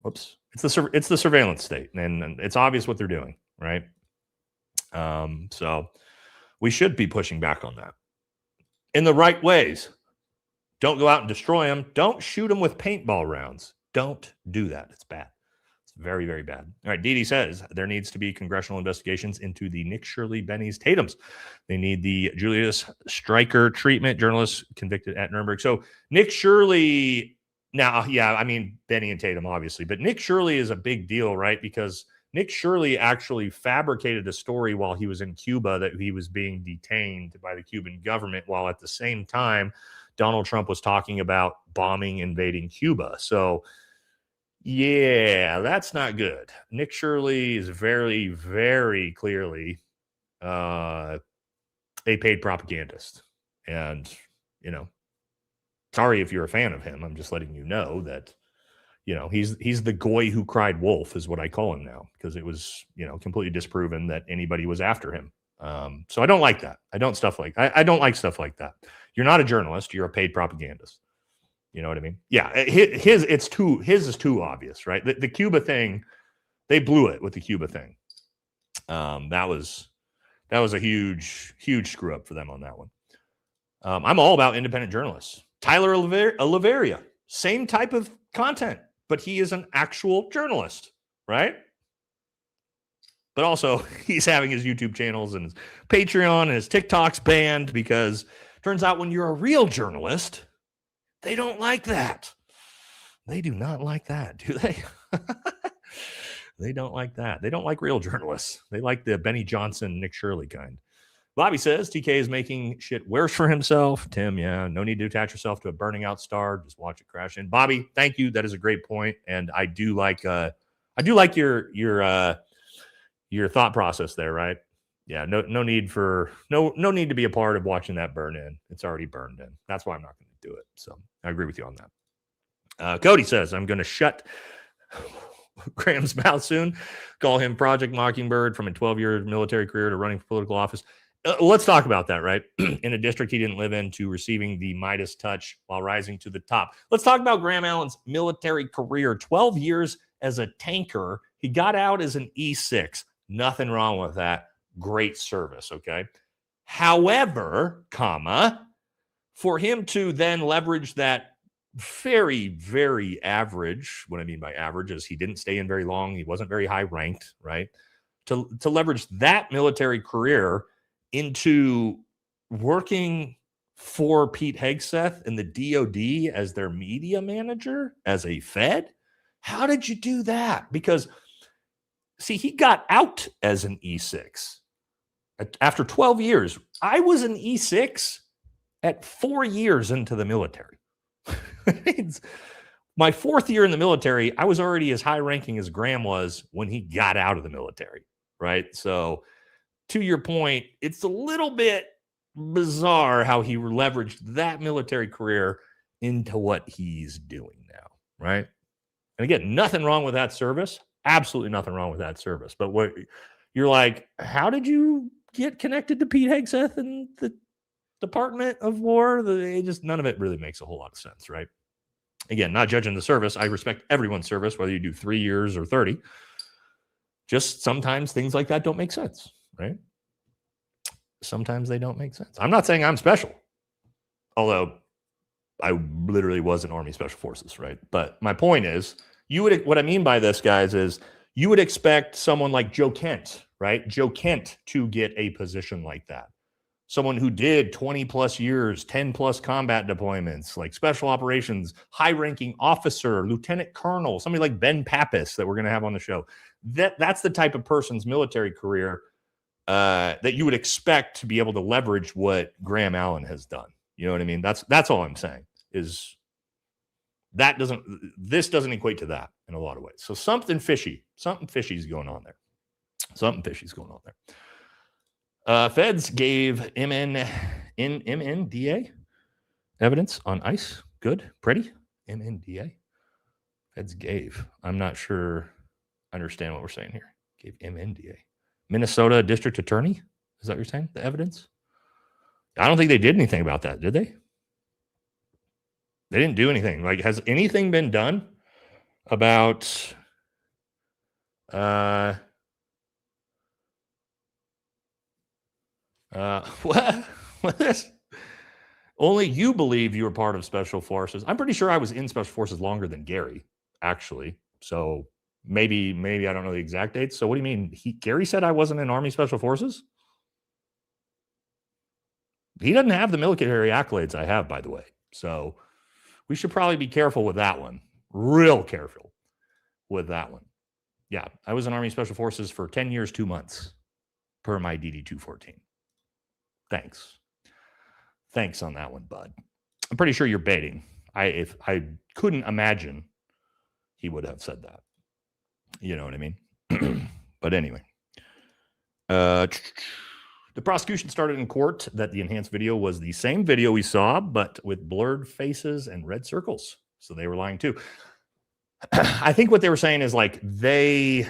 Whoops. It's the surveillance state, and it's obvious what they're doing, right? So we should be pushing back on that in the right ways. Don't go out and destroy them. Don't shoot them with paintball rounds. Don't do that. It's bad. It's very, very bad. All right. Dee Dee says there needs to be congressional investigations into the Nick Shirley, Benny's Tatums. They need the Julius Streicher treatment, journalist convicted at Nuremberg. So Nick Shirley, now, yeah, I mean, Benny and Tatum, obviously, but Nick Shirley is a big deal, right? Because Nick Shirley actually fabricated a story while he was in Cuba that he was being detained by the Cuban government, while at the same time, Donald Trump was talking about bombing, invading Cuba. So, yeah, that's not good. Nick Shirley is very, very clearly a paid propagandist. And, you know, sorry if you're a fan of him. I'm just letting you know that, you know, he's the goy who cried wolf is what I call him now, because it was, you know, completely disproven that anybody was after him. So I don't like that. I don't like stuff like that. You're not a journalist. You're a paid propagandist. You know what I mean? Yeah. His is too obvious, right? The Cuba thing, they blew it with the Cuba thing. That was a huge screw up for them on that one. I'm all about independent journalists. Tyler Oliveria, same type of content, but he is an actual journalist, right? But also, he's having his YouTube channels and his Patreon and his TikToks banned because turns out when you're a real journalist, they don't like that. They do not like that, do they? They don't like that. They don't like real journalists. They like the Benny Johnson, Nick Shirley kind. Bobby says TK is making shit worse for himself. Tim, yeah, no need to attach yourself to a burning out star. Just watch it crash in. Bobby, thank you. That is a great point, and I do like your thought process there, right? Yeah, no need to be a part of watching that burn in. It's already burned in. That's why I'm not going to do it. So I agree with you on that. Cody says I'm going to shut Graham's mouth soon. Call him Project Mockingbird, from a 12-year military career to running for political office. Let's talk about that, right? In a district he didn't live in, to receiving the Midas touch while rising to the top. Let's talk about Graham Allen's military career. 12 years as a tanker. He got out as an E6. Nothing wrong with that. Great service, okay? However, for him to then leverage that very, very average, what I mean by average is he didn't stay in very long. He wasn't very high ranked, right? To leverage that military career into working for Pete Hegseth in the DOD as their media manager, as a Fed. How did you do that? Because, see, he got out as an E6 after 12 years. I was an E6 at 4 years into the military. My fourth year in the military, I was already as high ranking as Graham was when he got out of the military, right? So to your point, it's a little bit bizarre how he leveraged that military career into what he's doing now, right? And again, nothing wrong with that service. Absolutely nothing wrong with that service. But what you're like, how did you get connected to Pete Hegseth and the Department of War? None of it really makes a whole lot of sense, right? Again, not judging the service. I respect everyone's service, whether you do 3 years or 30. Just sometimes things like that don't make sense, right? Sometimes they don't make sense. I'm not saying I'm special, although I literally was in Army Special Forces, right? But my point is, what I mean by this, guys, is you would expect someone like Joe Kent, right? Joe Kent to get a position like that. Someone who did 20 plus years, 10 plus combat deployments, like special operations, high ranking officer, lieutenant colonel, somebody like Ben Pappas that we're going to have on the show. That's the type of person's military career that you would expect to be able to leverage what Graham Allen has done. You know what I mean? That's all I'm saying is This doesn't equate to that in a lot of ways. So something fishy is going on there. Feds gave MNDA evidence on ICE. Good, pretty. MNDA. Feds gave. I'm not sure I understand what we're saying here. Gave MNDA. Minnesota District Attorney? Is that what you're saying? The evidence? I don't think they did anything about that, did they? They didn't do anything. Like, has anything been done about what is? Only you believe you were part of Special Forces. I'm pretty sure I was in Special Forces longer than Gary, actually. So maybe I don't know the exact dates. So what do you mean? Gary said I wasn't in Army Special Forces? He doesn't have the military accolades I have, by the way. So we should probably be careful with that one. Real careful with that one. Yeah, I was in Army Special Forces for 10 years, 2 months per my DD-214. Thanks on that one, bud. I'm pretty sure you're baiting. If I couldn't imagine he would have said that. You know what I mean? But anyway. The prosecution started in court that the enhanced video was the same video we saw, but with blurred faces and red circles. So they were lying too. I think what they were saying is like maybe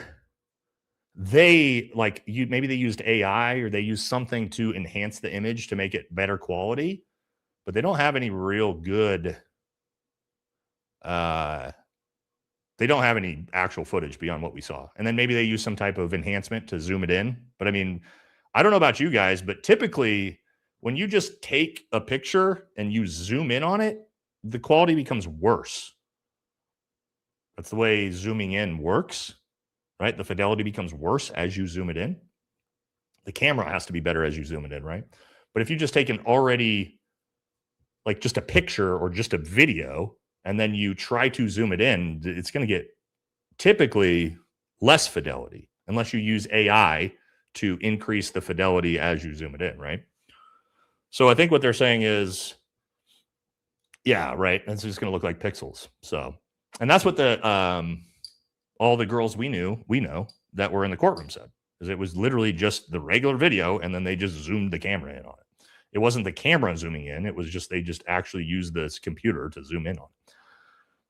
they used AI or they used something to enhance the image to make it better quality, but they don't have any real good they don't have any actual footage beyond what we saw. And then maybe they use some type of enhancement to zoom it in. But I mean, I don't know about you guys, but typically when you just take a picture and you zoom in on it, the quality becomes worse. That's the way zooming in works, right? The fidelity becomes worse as you zoom it in. The camera has to be better as you zoom it in, right? But if you just take an already, like just a picture or just a video, and then you try to zoom it in, it's going to get typically less fidelity unless you use AI to increase the fidelity as you zoom it in, right? So I think what they're saying is, yeah, right, it's just going to look like pixels. So, and that's what the all the girls we know that were in the courtroom said, is it was literally just the regular video, and then they just zoomed the camera in on it. It wasn't the camera zooming in; it was just they just actually used this computer to zoom in on it.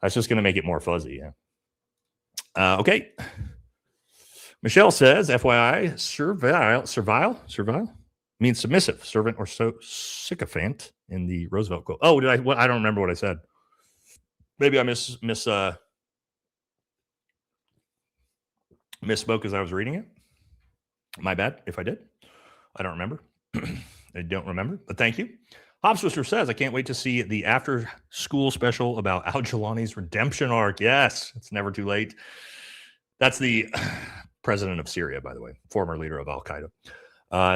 That's just going to make it more fuzzy, yeah. Okay. Michelle says, FYI, servile means submissive, servant, or sycophant in the Roosevelt quote. Oh, I don't remember what I said. Maybe I misspoke as I was reading it. My bad if I did. I don't remember. I don't remember, but thank you. Hobswister says, I can't wait to see the after-school special about Al-Jawlani's redemption arc. Yes, it's never too late. That's the president of Syria, by the way, former leader of Al-Qaeda.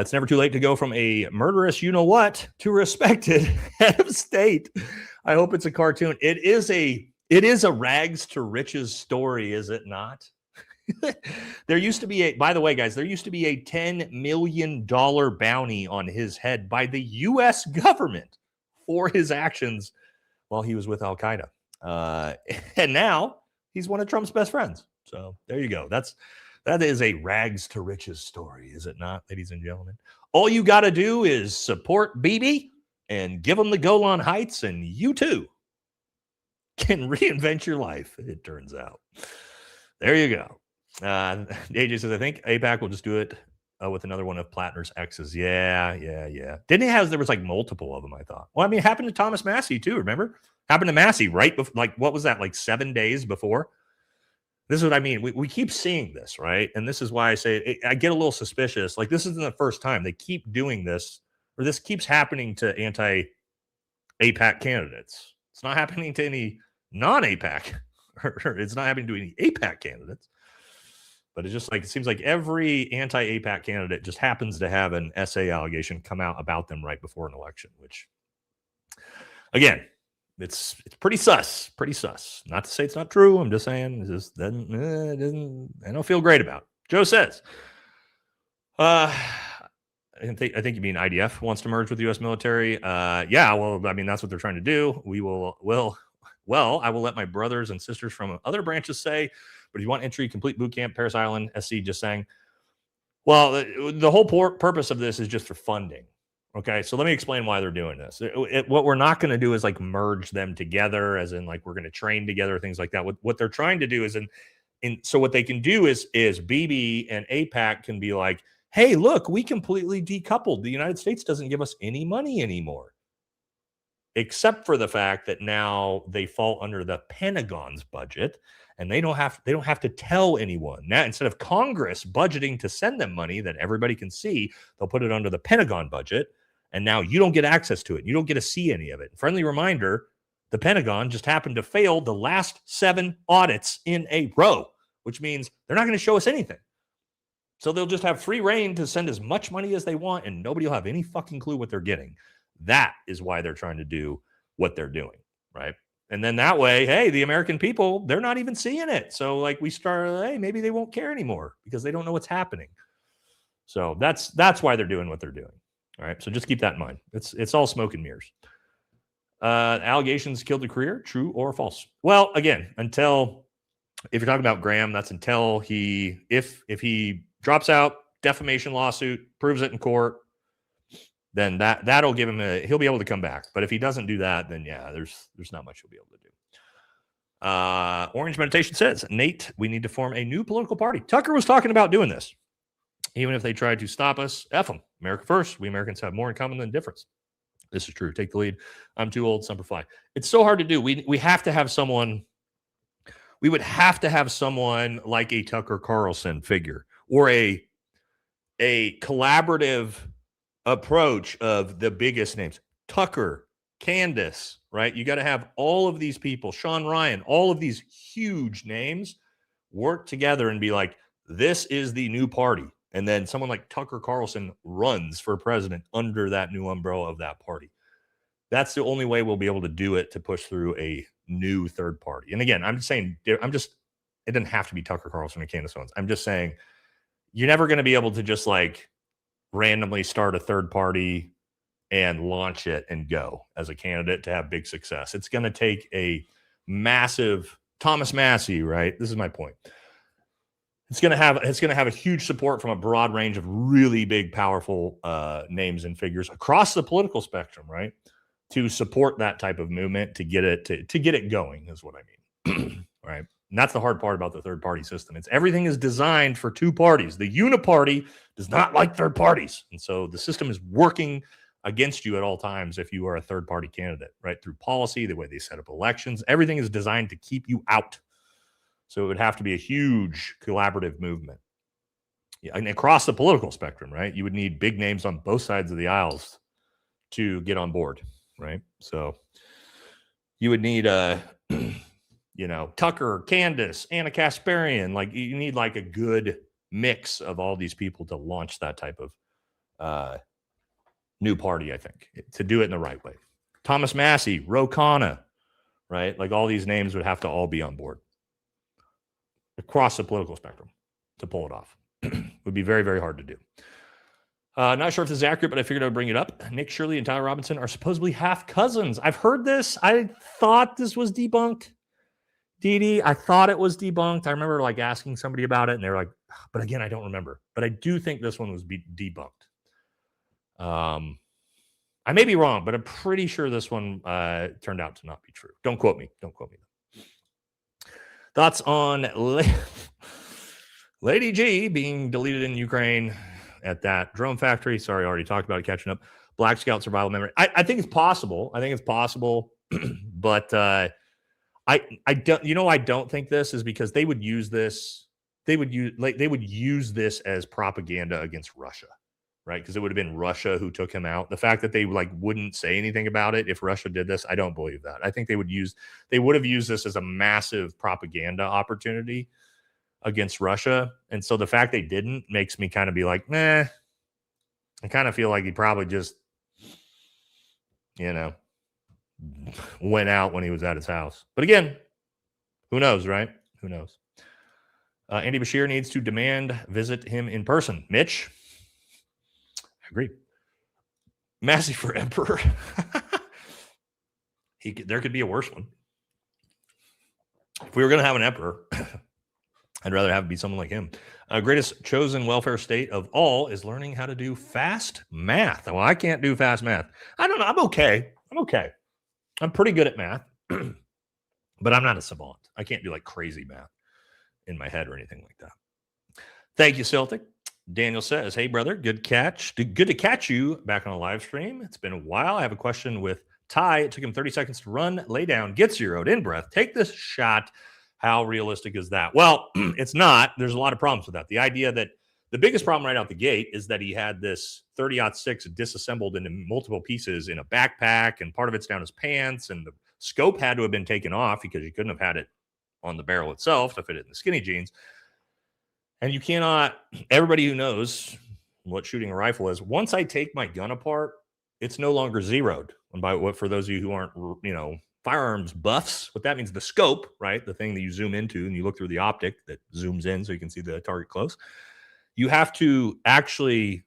It's never too late to go from a murderous you-know-what to a respected head of state. I hope it's a cartoon. It is a rags to riches story, is it not? There used to be by the way, guys, there used to be a $10 million bounty on his head by the U.S. government for his actions while he was with Al-Qaeda. And now he's one of Trump's best friends. So there you go. That is a rags to riches story, is it not, ladies and gentlemen? All you got to do is support Bibi and give him the Golan Heights, and you too can reinvent your life, it turns out. There you go. AJ says, I think AIPAC will just do it with another one of Plattner's exes. Yeah. Didn't he have, there was like multiple of them, I thought. Well, I mean, it happened to Thomas Massey too, remember? Happened to Massey right before, like, what was that, like 7 days before? This is what I mean. We keep seeing this, right? And this is why I say I get a little suspicious. Like, this isn't the first time. They keep doing this, or this keeps happening to anti-AIPAC candidates. It's not happening to any non-AIPAC, or it's not happening to any AIPAC candidates. But it's just like, it seems like every anti-AIPAC candidate just happens to have an SA allegation come out about them right before an election, which, again, it's pretty sus. Not to say it's not true. I'm just saying it just doesn't. I don't feel great about it. Joe says, I think you mean IDF wants to merge with the U.S. military. Yeah, well, I mean, that's what they're trying to do. We'll Well, I will let my brothers and sisters from other branches say, but if you want entry, complete boot camp, Paris Island, SC just saying. Well, the whole purpose of this is just for funding. Okay, so let me explain why they're doing this. What we're not going to do is like merge them together, as in like we're going to train together, things like that. What they're trying to do is, so what they can do is BB and AIPAC can be like, hey, look, we completely decoupled. The United States doesn't give us any money anymore, except for the fact that now they fall under the Pentagon's budget, and they don't have to tell anyone. Now, instead of Congress budgeting to send them money that everybody can see, they'll put it under the Pentagon budget, and now you don't get access to it. You don't get to see any of it. Friendly reminder, the Pentagon just happened to fail the last 7 audits in a row, which means they're not going to show us anything. So they'll just have free reign to send as much money as they want, and nobody will have any fucking clue what they're getting. That is why they're trying to do what they're doing, right? And then that way, hey, the American people, they're not even seeing it. So like we start, hey, maybe they won't care anymore because they don't know what's happening. So that's why they're doing what they're doing. All right. So just keep that in mind. It's all smoke and mirrors. Allegations killed the career, true or false? Well, again, if you're talking about Graham, that's until if he drops out, defamation lawsuit, proves it in court, then that'll give him he'll be able to come back. But if he doesn't do that, then yeah, there's not much he'll be able to do. Orange Meditation says, Nate, we need to form a new political party. Tucker was talking about doing this. Even if they tried to stop us, F them. America first. We Americans have more in common than difference. This is true. Take the lead. I'm too old. Semper Fi. It's so hard to do. We have to have someone. We would have to have someone like a Tucker Carlson figure, or a collaborative approach of the biggest names. Tucker, Candace, right? You got to have all of these people, Sean Ryan, all of these huge names work together and be like, this is the new party. And then someone like Tucker Carlson runs for president under that new umbrella of that party. That's the only way we'll be able to do it, to push through a new third party. And again, I'm just saying, it doesn't have to be Tucker Carlson or Candace Owens. I'm just saying, you're never going to be able to just like randomly start a third party and launch it and go as a candidate to have big success. It's going to take a massive Thomas Massey, right? This is my point. It's going to have a huge support from a broad range of really big, powerful names and figures across the political spectrum, right? To support that type of movement, to get it going, is what I mean. Right? And that's the hard part about the third party system. Everything is designed for two parties. The uniparty does not like third parties. And so the system is working against you at all times if you are a third party candidate, right? Through policy, the way they set up elections, everything is designed to keep you out. So it would have to be a huge collaborative movement. Yeah, and across the political spectrum, right? You would need big names on both sides of the aisles to get on board, right? So you would need Tucker, Candace, Anna Kasparian. Like, you need like a good mix of all these people to launch that type of new party, I think, to do it in the right way. Thomas Massey, Ro Khanna, right? Like, all these names would have to all be on board across the political spectrum to pull it off. Would be very, very hard to do. Not sure if this is accurate, but I figured I would bring it up. Nick Shirley and Tyler Robinson are supposedly half cousins. I've heard this. I thought this was debunked. Dee, I thought it was debunked. I remember like asking somebody about it, and they were like, but again, I don't remember. But I do think this one was debunked. I may be wrong, but I'm pretty sure this one turned out to not be true. Don't quote me. Don't quote me. Thoughts on Lady G being deleted in Ukraine at that drone factory? Sorry, I already talked about it, catching up. Black Scout survival memory. I think it's possible. But I don't think this is because they would use this. They would use this as propaganda against Russia, right? Because it would have been Russia who took him out. The fact that they wouldn't say anything about it if Russia did this, I don't believe that. I think they would have used this as a massive propaganda opportunity against Russia. And so the fact they didn't makes me kind of be like, nah. I kind of feel like he probably just, went out when he was at his house. But again, who knows, right? Who knows? Andy Bashir needs to visit him in person. Mitch? I agree. Massey for Emperor. There could be a worse one. If we were going to have an emperor, I'd rather have it be someone like him. Greatest chosen welfare state of all is learning how to do fast math. Well, I can't do fast math. I don't know. I'm okay. I'm pretty good at math, but I'm not a savant. I can't do like crazy math in my head or anything like that. Thank you, Celtic. Daniel says, hey, brother, good catch. Good to catch you back on a live stream. It's been a while. I have a question with Ty. It took him 30 seconds to run, lay down, get zeroed, in breath, take this shot. How realistic is that? Well, it's not. There's a lot of problems with that. The idea that the biggest problem right out the gate is that he had this 30-06 disassembled into multiple pieces in a backpack, and part of it's down his pants, and the scope had to have been taken off because you couldn't have had it on the barrel itself to fit it in the skinny jeans. And you cannot, everybody who knows what shooting a rifle is, once I take my gun apart, it's no longer zeroed. And by what, for those of you who aren't, firearms buffs, what that means, the scope, right? The thing that you zoom into and you look through the optic that zooms in so you can see the target close. You have to actually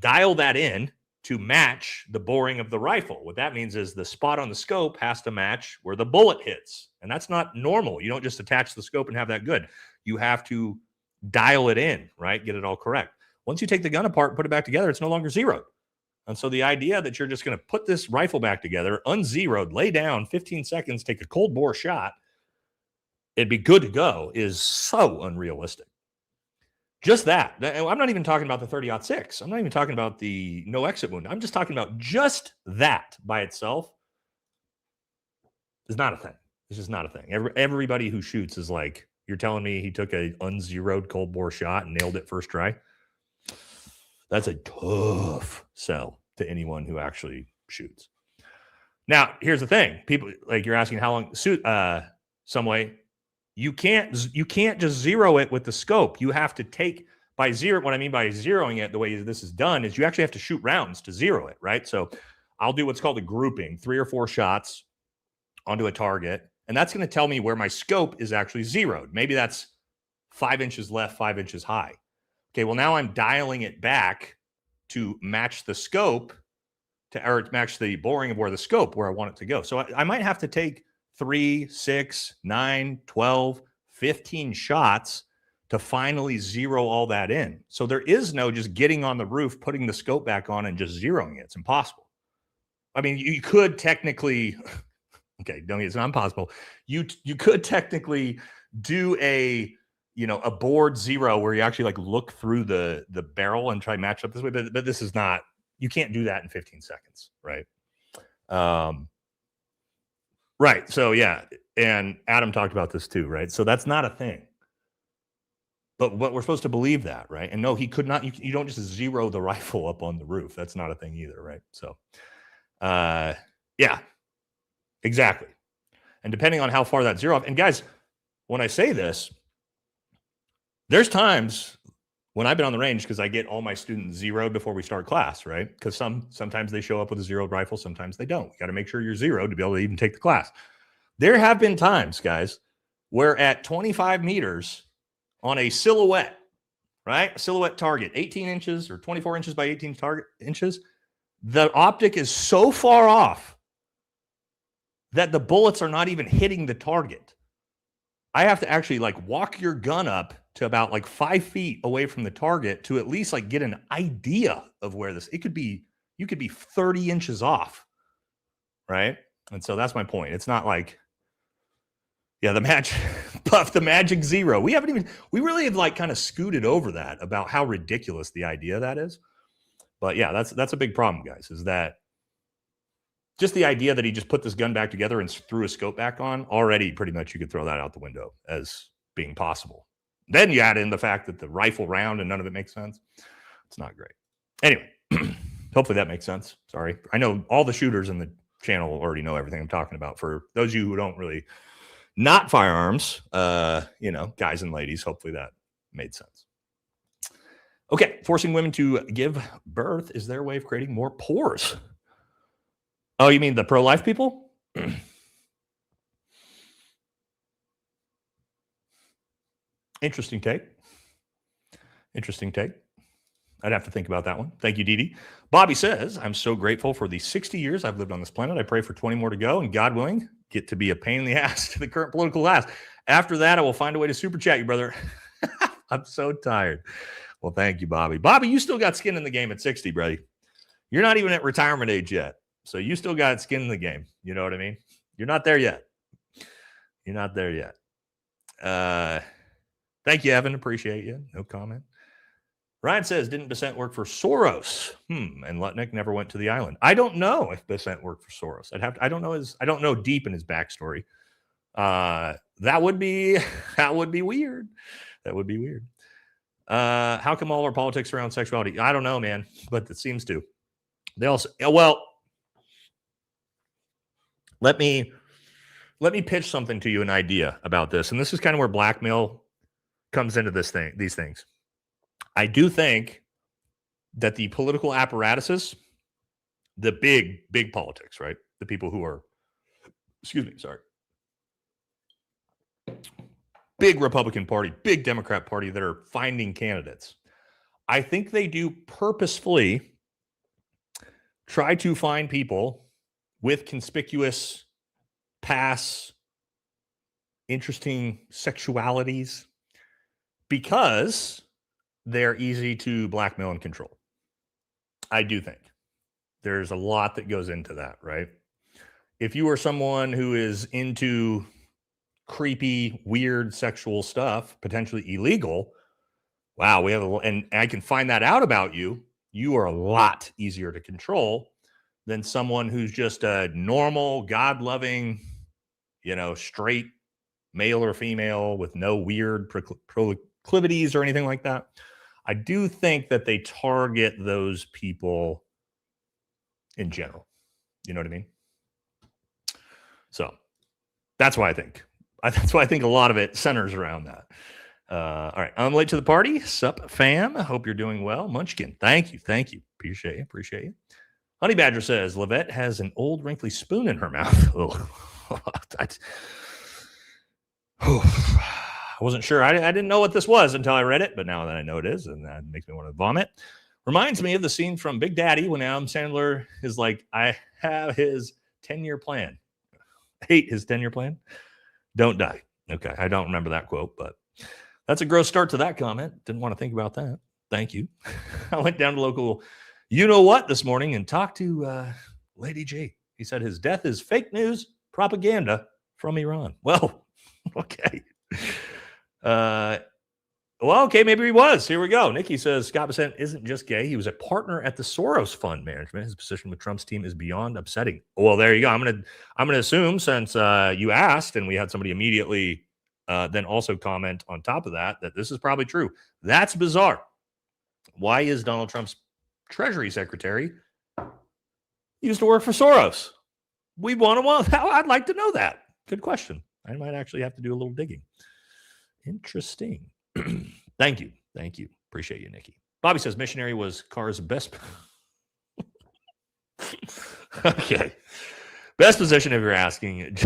dial that in to match the boring of the rifle. What that means is the spot on the scope has to match where the bullet hits. And that's not normal. You don't just attach the scope and have that good. You have to dial it in, right? Get it all correct. Once you take the gun apart and put it back together, it's no longer zeroed. And so the idea that you're just going to put this rifle back together, unzeroed, lay down 15 seconds, take a cold bore shot, it'd be good to go, is so unrealistic. Just that. I'm not even talking about the 30-06. I'm not even talking about the no exit wound. I'm just talking about just that by itself is not a thing. It's just not a thing. Everybody who shoots is like, you're telling me he took a unzeroed cold bore shot and nailed it first try? That's a tough sell to anyone who actually shoots. Now, here's the thing. People, like, you're asking how long, some way, you can't just zero it with the scope. You have to take by zero. What I mean by zeroing it, the way this is done, is you actually have to shoot rounds to zero it, right? So I'll do what's called a grouping, 3 or 4 shots onto a target. And that's going to tell me where my scope is actually zeroed. Maybe that's 5 inches left, 5 inches high. Okay, well, now I'm dialing it back to match the scope, or match the boring of where the scope, where I want it to go. So I might have to take 3, 6, 9, 12, 15 shots to finally zero all that in. So there is no just getting on the roof, putting the scope back on, and just zeroing it. It's impossible. I mean, you could technically... Okay, don't get it's not impossible. You could technically do a board zero where you actually like look through the barrel and try to match up this way, but this is not. You can't do that in 15 seconds, right? Right. So yeah, and Adam talked about this too, right? So that's not a thing. But what we're supposed to believe that, right? And no, he could not. You don't just zero the rifle up on the roof. That's not a thing either, right? So, yeah. Exactly. And depending on how far that zero off, and guys, when I say this, there's times when I've been on the range because I get all my students zeroed before we start class, right? Because sometimes they show up with a zeroed rifle, sometimes they don't. You got to make sure you're zeroed to be able to even take the class. There have been times, guys, where at 25 meters on a silhouette, right? A silhouette target, 18 inches or 24 inches by 18 target inches, the optic is so far off that the bullets are not even hitting the target. I have to actually like walk your gun up to about like 5 feet away from the target to at least like get an idea of where this, you could be 30 inches off, right? And so that's my point. It's not like, yeah, the magic zero. We really have like kind of scooted over that about how ridiculous the idea that is. But yeah, that's a big problem, guys, is that just the idea that he just put this gun back together and threw a scope back on, already pretty much you could throw that out the window as being possible. Then you add in the fact that the rifle round and none of it makes sense. It's not great. Anyway, hopefully that makes sense. Sorry. I know all the shooters in the channel already know everything I'm talking about. For those of you who don't really, not firearms, guys and ladies, hopefully that made sense. Okay. Forcing women to give birth is their way of creating more pores. Oh, you mean the pro-life people? Interesting take. I'd have to think about that one. Thank you, Dee Dee. Bobby says, I'm so grateful for the 60 years I've lived on this planet. I pray for 20 more to go, and God willing, get to be a pain in the ass to the current political class. After that, I will find a way to super chat you, brother. I'm so tired. Well, thank you, Bobby. Bobby, you still got skin in the game at 60, buddy. You're not even at retirement age yet. So you still got skin in the game. You know what I mean? You're not there yet. You're not there yet. Thank you, Evan. Appreciate you. No comment. Ryan says, didn't Besant work for Soros? And Lutnick never went to the island. I don't know if Besant worked for Soros. I don't know deep in his backstory. That would be weird. That would be weird. How come all our politics around sexuality? I don't know, man, but it seems to. They also, well, let me pitch something to you, an idea about this. And this is kind of where blackmail comes into these things. I do think that the political apparatuses, the big politics, right? The people who are, big Republican Party, big Democrat Party that are finding candidates. I think they do purposefully try to find people with conspicuous past, interesting sexualities because they're easy to blackmail and control. I do think there's a lot that goes into that, right? If you are someone who is into creepy, weird sexual stuff, potentially illegal, wow, and I can find that out about you, you are a lot easier to control than someone who's just a normal, God-loving, straight male or female with no weird proclivities or anything like that. I do think that they target those people in general. You know what I mean? So that's why I think a lot of it centers around that. All right. I'm late to the party. Sup, fam. I hope you're doing well. Munchkin, thank you. Appreciate you. Honey Badger says, Levette has an old wrinkly spoon in her mouth. I wasn't sure. I didn't know what this was until I read it, but now that I know it is, and that makes me want to vomit. Reminds me of the scene from Big Daddy when Adam Sandler is like, I have his 10-year plan. Hate his 10-year plan. Don't die. Okay, I don't remember that quote, but that's a gross start to that comment. Didn't want to think about that. Thank you. I went down to local you-know-what this morning and talked to Lady G. He said his death is fake news propaganda from Iran. Well, okay. Okay, maybe he was. Here we go. Nikki says Scott Bessent isn't just gay. He was a partner at the Soros Fund Management. His position with Trump's team is beyond upsetting. Well, there you go. I'm gonna assume, since you asked and we had somebody immediately then also comment on top of that this is probably true. That's bizarre. Why is Donald Trump's Treasury Secretary used to work for Soros? I'd like to know that. Good question. I might actually have to do a little digging. Interesting. Thank you. Appreciate you, Nikki. Bobby says missionary was Carr's best. Okay. Best position if you're asking.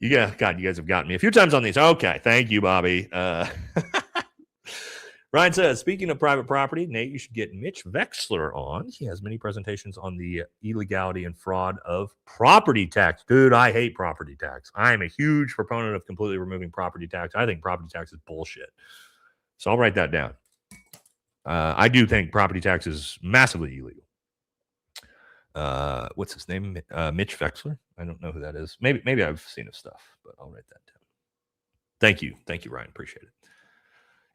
God, you guys have gotten me a few times on these. Okay. Thank you, Bobby. Ryan says, speaking of private property, Nate, you should get Mitch Wexler on. He has many presentations on the illegality and fraud of property tax. Dude, I hate property tax. I am a huge proponent of completely removing property tax. I think property tax is bullshit. So I'll write that down. I do think property tax is massively illegal. What's his name? Mitch Wexler. I don't know who that is. Maybe I've seen his stuff, but I'll write that down. Thank you, Ryan. Appreciate it.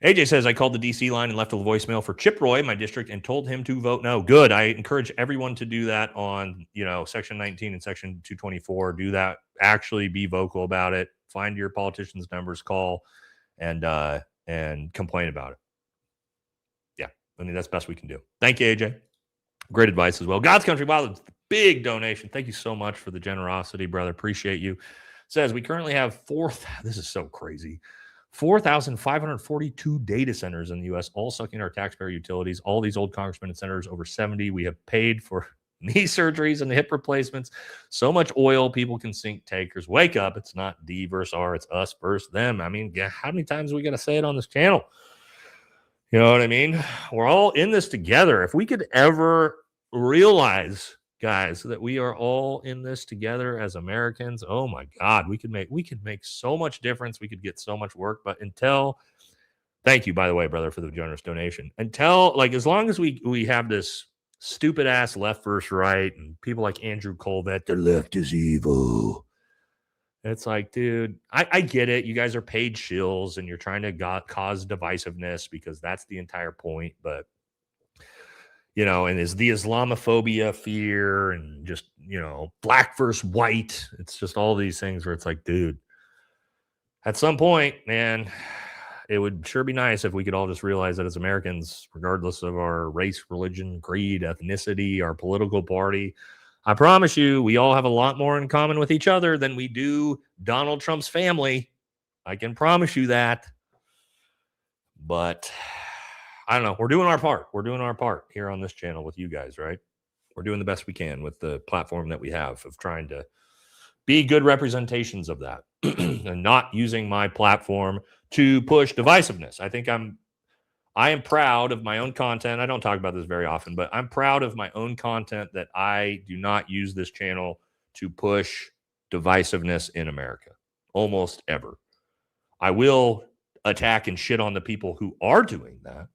AJ says, I called the DC line and left a voicemail for Chip Roy, my district, and told him to vote no. Good. I encourage everyone to do that on, Section 19 and Section 224. Do that. Actually be vocal about it. Find your politicians' numbers, call, and complain about it. Yeah. I mean, that's the best we can do. Thank you, AJ. Great advice as well. God's Country, wow, big donation. Thank you so much for the generosity, brother. Appreciate you. Says, we currently have this is so crazy. 4,542 data centers in the U.S., all sucking our taxpayer utilities. All these old congressmen and senators over 70. We have paid for knee surgeries and hip replacements. So much oil, people can sink takers. Wake up. It's not D versus R. It's us versus them. I mean, how many times are we going to say it on this channel? You know what I mean? We're all in this together. If we could ever realize guys, that we are all in this together as Americans. Oh my God, we could make so much difference. We could get so much work. But thank you, by the way, brother, for the generous donation. As long as we have this stupid ass left versus right, and people like Andrew Colvett, the left is evil. It's like, dude, I get it. You guys are paid shills and you're trying to cause divisiveness because that's the entire point. But, and is the Islamophobia fear and just, black versus white. It's just all these things where it's like, dude, at some point, man, it would sure be nice if we could all just realize that as Americans, regardless of our race, religion, creed, ethnicity, our political party, I promise you, we all have a lot more in common with each other than we do Donald Trump's family. I can promise you that. But I don't know. We're doing our part. We're doing our part here on this channel with you guys, right? We're doing the best we can with the platform that we have of trying to be good representations of that and not using my platform to push divisiveness. I am proud of my own content. I don't talk about this very often, but I'm proud of my own content that I do not use this channel to push divisiveness in America, almost ever. I will attack and shit on the people who are doing that,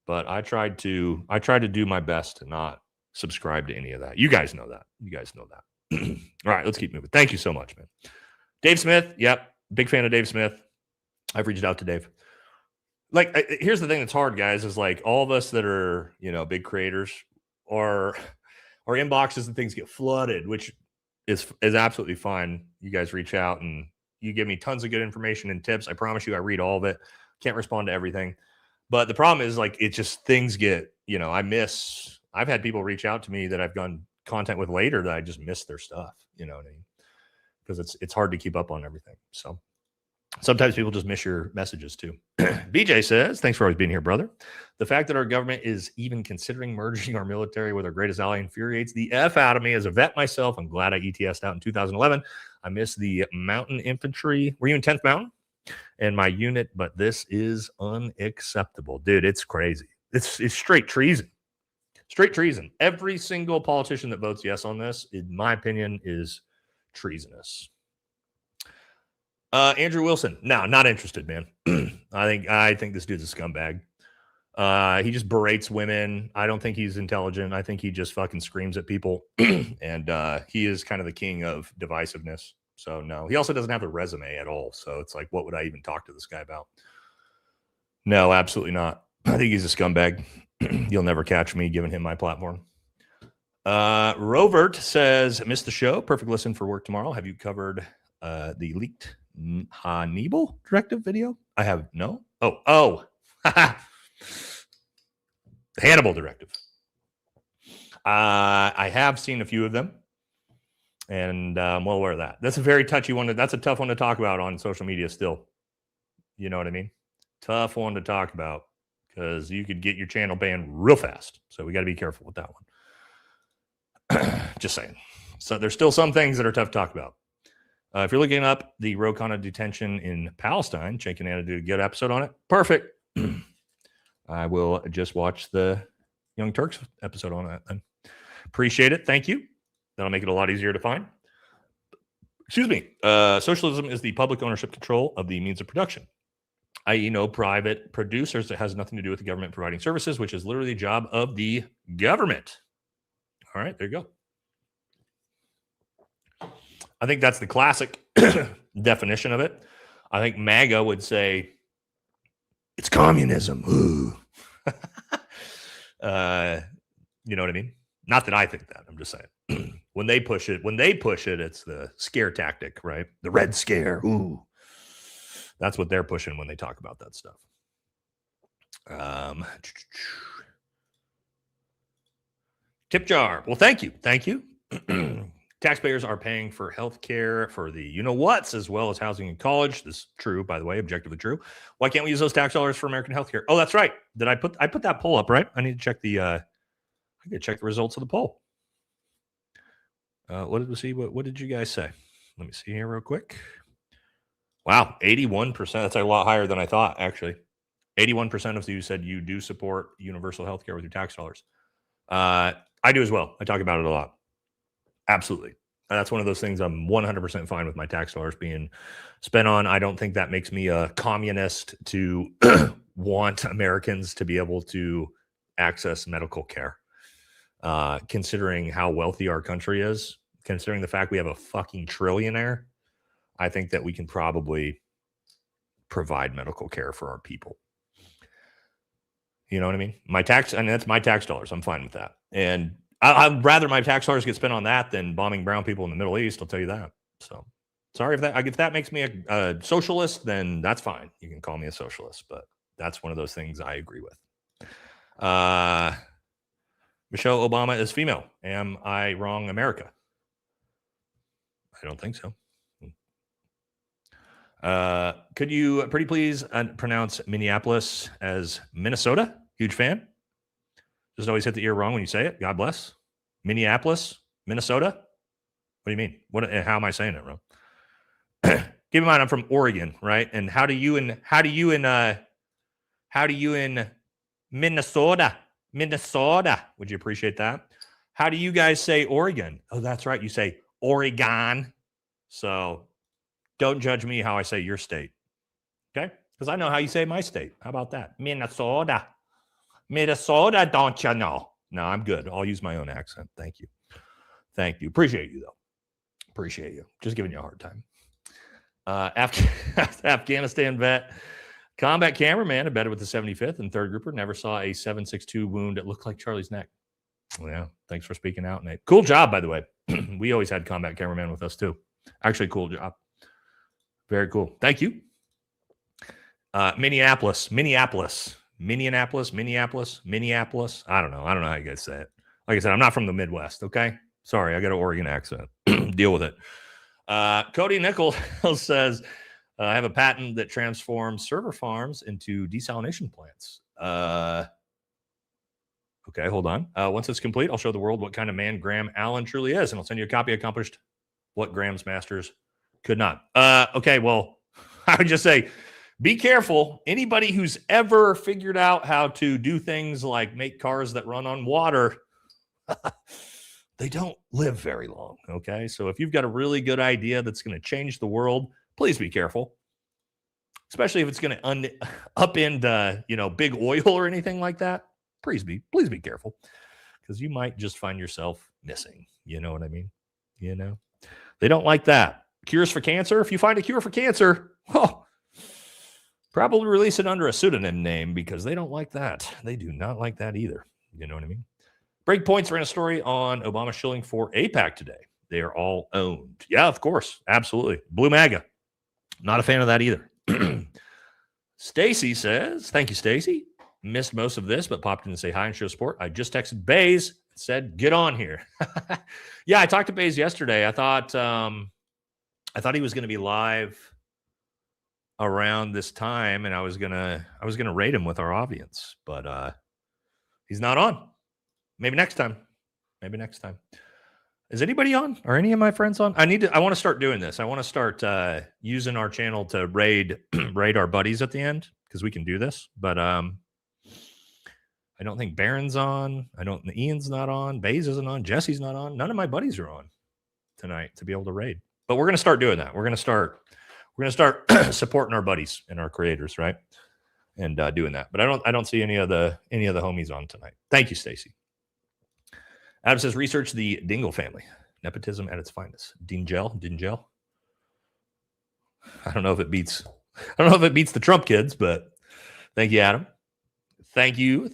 but I tried to do my best to not subscribe to any of that. You guys know that. All right, let's keep moving. Thank you so much, man. Dave Smith. Yep. Big fan of Dave Smith. I've reached out to Dave. Here's the thing that's hard, guys, is like all of us that are, big creators, our inboxes and things get flooded, which is absolutely fine. You guys reach out and you give me tons of good information and tips. I promise you, I read all of it. Can't respond to everything. But the problem is things get, I've had people reach out to me that I've done content with later that I just miss their stuff. You know what I mean? Because it's hard to keep up on everything. So sometimes people just miss your messages too. BJ says, thanks for always being here, brother. The fact that our government is even considering merging our military with our greatest ally infuriates the F out of me. As a vet myself, I'm glad I ETS'd out in 2011. I miss the mountain infantry. Were you in 10th Mountain? And my unit, but this is unacceptable. Dude, it's crazy. It's straight treason. Straight treason. Every single politician that votes yes on this, in my opinion, is treasonous. Andrew Wilson. No, not interested, man. I think this dude's a scumbag. He just berates women. I don't think he's intelligent. I think he just fucking screams at people. And he is kind of the king of divisiveness. So no, he also doesn't have a resume at all. So it's like, what would I even talk to this guy about? No, absolutely not. I think he's a scumbag. You'll never catch me giving him my platform. Rovert says, missed the show. Perfect listen for work tomorrow. Have you covered the leaked Hannibal directive video? I have no. Oh, Hannibal directive. I have seen a few of them, and I'm well aware of that. That's a very touchy one. That's a tough one to talk about on social media still. You know what I mean? Tough one to talk about because you could get your channel banned real fast. So we got to be careful with that one. Just saying. So there's still some things that are tough to talk about. If you're looking up the Ro Khanna detention in Palestine, Jake and Anna did a good episode on it. Perfect. I will just watch the Young Turks episode on that then. Appreciate it. Thank you. That'll make it a lot easier to find. Excuse me. Socialism is the public ownership control of the means of production, i.e. no private producers. That has nothing to do with the government providing services, which is literally the job of the government. All right, there you go. I think that's the classic definition of it. I think MAGA would say it's communism. Ooh. You know what I mean? Not that I think that. I'm just saying. When they push it, it's the scare tactic, right? The Red Scare. Ooh. That's what they're pushing when they talk about that stuff. Tip jar. Well, thank you. Thank you. Taxpayers are paying for health care for the you-know-whats as well as housing and college. This is true, by the way, objectively true. Why can't we use those tax dollars for American health care? Oh, that's right. I put that poll up, right? I need to check the results of the poll. What did we see? What did you guys say? Let me see here real quick. Wow, 81%. That's a lot higher than I thought, actually. 81% of you said you do support universal health care with your tax dollars. I do as well. I talk about it a lot. Absolutely. That's one of those things I'm 100% fine with my tax dollars being spent on. I don't think that makes me a communist to want Americans to be able to access medical care. Considering how wealthy our country is, considering the fact we have a fucking trillionaire, I think that we can probably provide medical care for our people. You know what I mean? That's my tax dollars. I'm fine with that. And I'd rather my tax dollars get spent on that than bombing brown people in the Middle East. I'll tell you that. So sorry if that makes me a socialist, then that's fine. You can call me a socialist, but that's one of those things I agree with. Michelle Obama is female. Am I wrong, America? I don't think so. Could you pretty please pronounce Minneapolis as Minnesota? Huge fan. Just always hit the ear wrong when you say it. God bless. Minneapolis, Minnesota. What do you mean? How am I saying it wrong? Keep in mind, I'm from Oregon, right? And how do you in Minnesota? Minnesota. Would you appreciate that? How do you guys say Oregon? Oh, that's right. You say Oregon. So don't judge me how I say your state. Okay? Because I know how you say my state. How about that? Minnesota. Minnesota, don't you know? No, I'm good. I'll use my own accent. Thank you. Thank you. Appreciate you, though. Appreciate you. Just giving you a hard time. Afghanistan vet. Combat cameraman embedded with the 75th and third grouper. Never saw a 7.62 wound. It looked like Charlie's neck. Yeah. Thanks for speaking out, Nate. Cool job, by the way. We always had combat cameraman with us, too. Actually, cool job. Very cool. Thank you. Minneapolis. I don't know how you guys say it. Like I said, I'm not from the Midwest, okay? Sorry, I got an Oregon accent. Deal with it. Cody Nichols says, I have a patent that transforms server farms into desalination plants. Okay, hold on. Once it's complete, I'll show the world what kind of man Graham Allen truly is, and I'll send you a copy accomplished what Graham's masters could not. Okay, well, I would just say, be careful. Anybody who's ever figured out how to do things like make cars that run on water, they don't live very long, okay? So if you've got a really good idea that's going to change the world, please be careful, especially if it's going to upend, big oil or anything like that. Please be careful, because you might just find yourself missing. You know what I mean? You know, they don't like that. Cures for cancer. If you find a cure for cancer, probably release it under a pseudonym name, because they don't like that. They do not like that either. You know what I mean? Breakpoints ran a story on Obama shilling for AIPAC today. They are all owned. Yeah, of course. Absolutely. Blue MAGA. Not a fan of that either. Stacy says, thank you, Stacy. Missed most of this, but popped in to say hi and show support. I just texted Bays, said, get on here. Yeah, I talked to Bays yesterday. I thought he was going to be live around this time, and I was gonna rate him with our audience, but he's not on. Maybe next time. Is anybody on? Are any of my friends on? I want to start doing this. I want to start using our channel to raid our buddies at the end, because we can do this. But I don't think Baron's on. Ian's not on. Bays isn't on. Jesse's not on. None of my buddies are on tonight to be able to raid. But we're going to start doing that. We're going to start supporting our buddies and our creators, right? And doing that. But I don't see any of the homies on tonight. Thank you, Stacy. Adam says, research the Dingle family. Nepotism at its finest. Dingell. I don't know if it beats the Trump kids, but thank you, Adam. Thank you.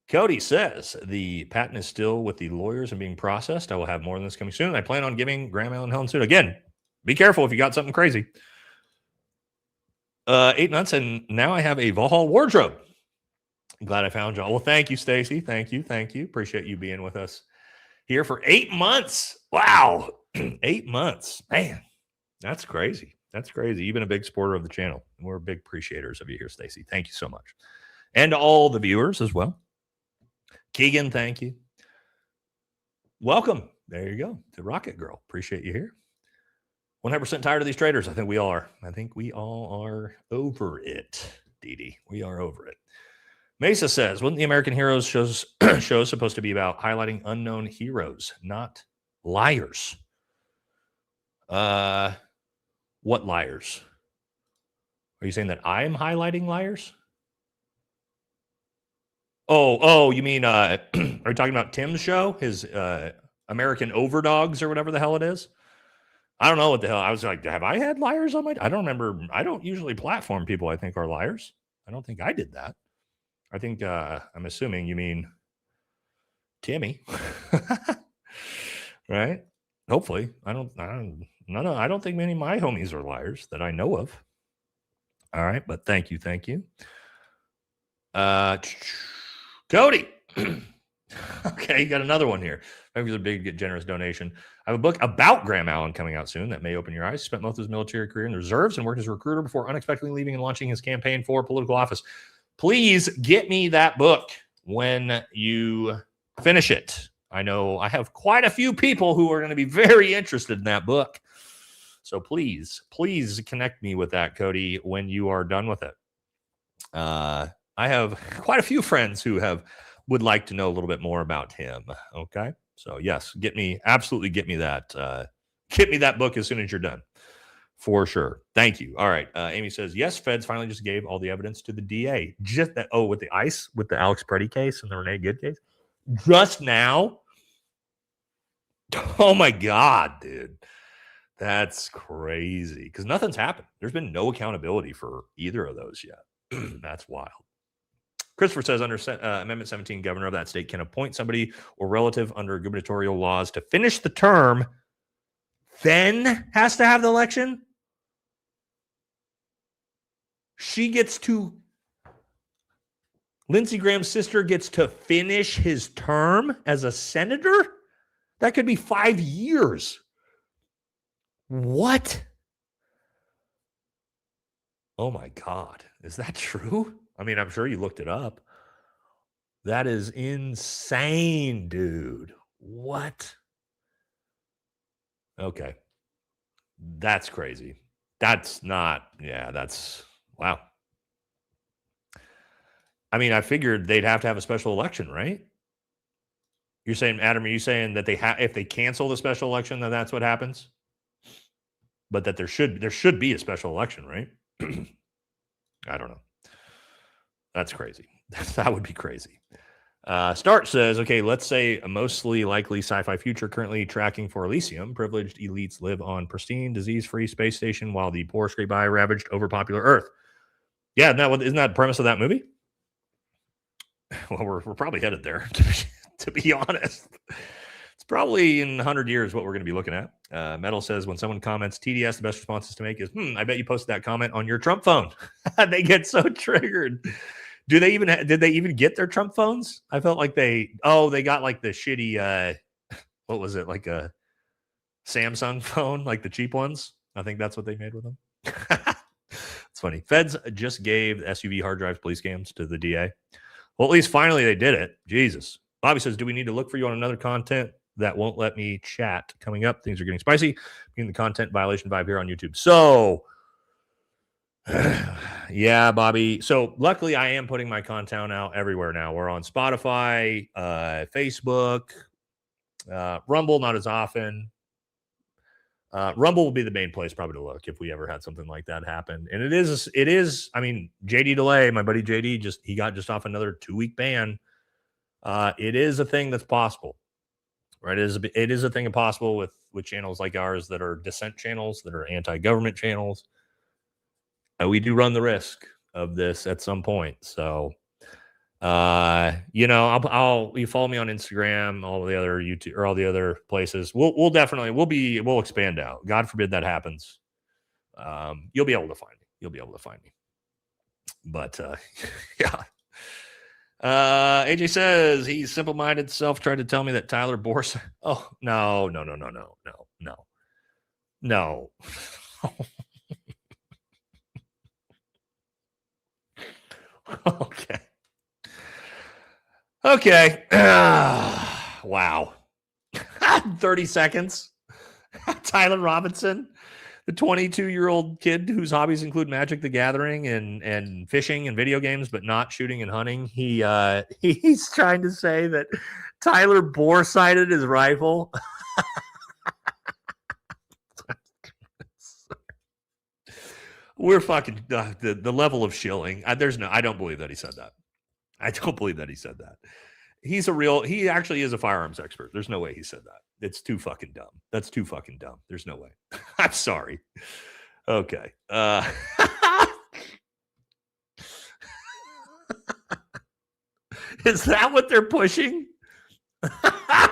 Cody says, the patent is still with the lawyers and being processed. I will have more than this coming soon. I plan on giving Graham Allen hell soon. Again, be careful if you got something crazy. 8 months, and now I have a Valhalla wardrobe. I'm glad I found y'all. Well, thank you, Stacy. Thank you. Appreciate you being with us here for 8 months. Wow. 8 months. Man, that's crazy. You've been a big supporter of the channel. We're big appreciators of you here, Stacy. Thank you so much. And to all the viewers as well. Keegan, thank you. Welcome. There you go. To Rocket Girl. Appreciate you here. 100% tired of these traders. I think we all are. I think we all are over it, Dee Dee. We are over it. Mesa says, wasn't the American Heroes show supposed to be about highlighting unknown heroes, not liars? What liars? Are you saying that I am highlighting liars? Oh, you mean, are you talking about Tim's show? His American Overdogs or whatever the hell it is? I don't know what the hell. I was like, have I had liars on my... I don't remember. I don't usually platform people I think are liars. I don't think I did that. I think, I'm assuming you mean Timmy. Right? Hopefully. I don't think many of my homies are liars that I know of. All right, but thank you. Cody. Okay, you got another one here. Thank you for the big, generous donation. I have a book about Graham Allen coming out soon that may open your eyes. He spent most of his military career in the reserves and worked as a recruiter before unexpectedly leaving and launching his campaign for political office. Please get me that book when you finish it. I know I have quite a few people who are going to be very interested in that book. So please connect me with that, Cody, when you are done with it. I have quite a few friends who would like to know a little bit more about him. Okay. So yes, absolutely get me that book as soon as you're done. For sure. Thank you. All right. Amy says, yes, feds finally just gave all the evidence to the DA. Just that. Oh, with the Alex Preddy case and the Renee Good case. Just now. Oh my God, dude. That's crazy. Because nothing's happened. There's been no accountability for either of those yet. That's wild. Christopher says under Amendment 17, governor of that state can appoint somebody or relative under gubernatorial laws to finish the term, then has to have the election. Lindsey Graham's sister gets to finish his term as a senator? That could be 5 years. What? Oh my God. Is that true? I mean, I'm sure you looked it up. That is insane, dude. What? Okay. That's crazy. Wow. I mean, I figured they'd have to have a special election, right? You're saying, Adam, are you saying that if they cancel the special election, then that's what happens? But that there should be a special election, right? I don't know. That's crazy. That would be crazy. Start says, okay, let's say a mostly likely sci-fi future currently tracking for Elysium. Privileged elites live on pristine, disease-free space station while the poor scrape by ravaged, overpopular Earth. Yeah, isn't that the premise of that movie? Well, we're probably headed there, to be honest. It's probably in 100 years what we're going to be looking at. Metal says, when someone comments TDS, the best response to make is, I bet you posted that comment on your Trump phone. They get so triggered. Did they even get their Trump phones? I felt like they got like the shitty, what was it? Like a Samsung phone, like the cheap ones. I think that's what they made with them. It's funny. Feds just gave SUV hard drives police cams to the DA. Well, at least finally they did it. Jesus. Bobby says, do we need to look for you on another content that won't let me chat? Coming up, things are getting spicy. Being the content violation vibe here on YouTube. So, yeah, Bobby. So luckily I am putting my content out everywhere now. We're on Spotify, Facebook, Rumble, not as often. Rumble will be the main place probably to look if we ever had something like that happen. And it is, I mean, JD Delay, my buddy JD, he got off another 2-week ban. It is a thing that's possible, right? It is a thing possible with channels like ours that are dissent channels, that are anti-government channels. We do run the risk of this at some point. So, you follow me on Instagram, all the other YouTube or all the other places. We'll expand out. God forbid that happens. You'll be able to find me. But yeah. AJ says he's simple-minded self tried to tell me that Tyler Borsa. Oh, no. Okay. Wow. 30 seconds. Tyler Robinson. The 22-year-old kid whose hobbies include Magic the Gathering and fishing and video games, but not shooting and hunting. He's trying to say that Tyler bore-sighted his rifle. We're fucking the level of shilling. I don't believe that he said that. I don't believe that he said that. He actually is a firearms expert. There's no way he said that. It's too fucking dumb. That's too fucking dumb. There's no way. I'm sorry. Okay. Is that what they're pushing? I'm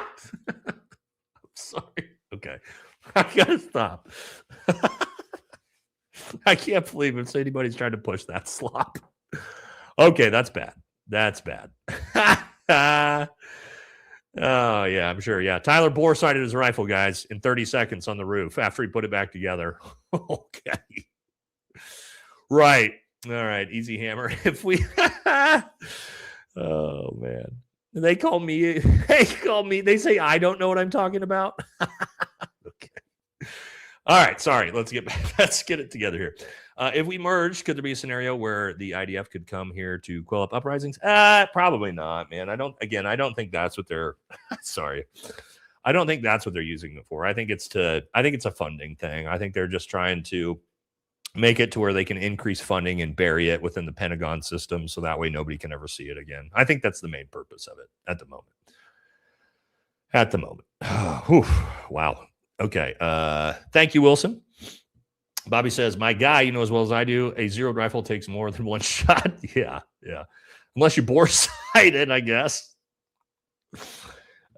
sorry. Okay. I gotta stop. I can't believe if anybody's trying to push that slop. Okay, that's bad. That's bad. Oh, yeah, I'm sure. Yeah. Tyler bore-sighted his rifle, guys, in 30 seconds on the roof after he put it back together. Okay. Right. All right. Easy hammer. If we oh man. They say I don't know what I'm talking about. Okay. All right, sorry. Let's get it together here. If we merge, could there be a scenario where the IDF could come here to quell up uprisings? Probably not, man. I don't think that's what they're sorry. I don't think that's what they're using it for. I think it's a funding thing. I think they're just trying to make it to where they can increase funding and bury it within the Pentagon system so that way nobody can ever see it again. I think that's the main purpose of it at the moment. Whew, wow. Okay. Thank you, Wilson. Bobby says, my guy, you know as well as I do, a zeroed rifle takes more than one shot. Yeah. Unless you're bore-sighted, I guess.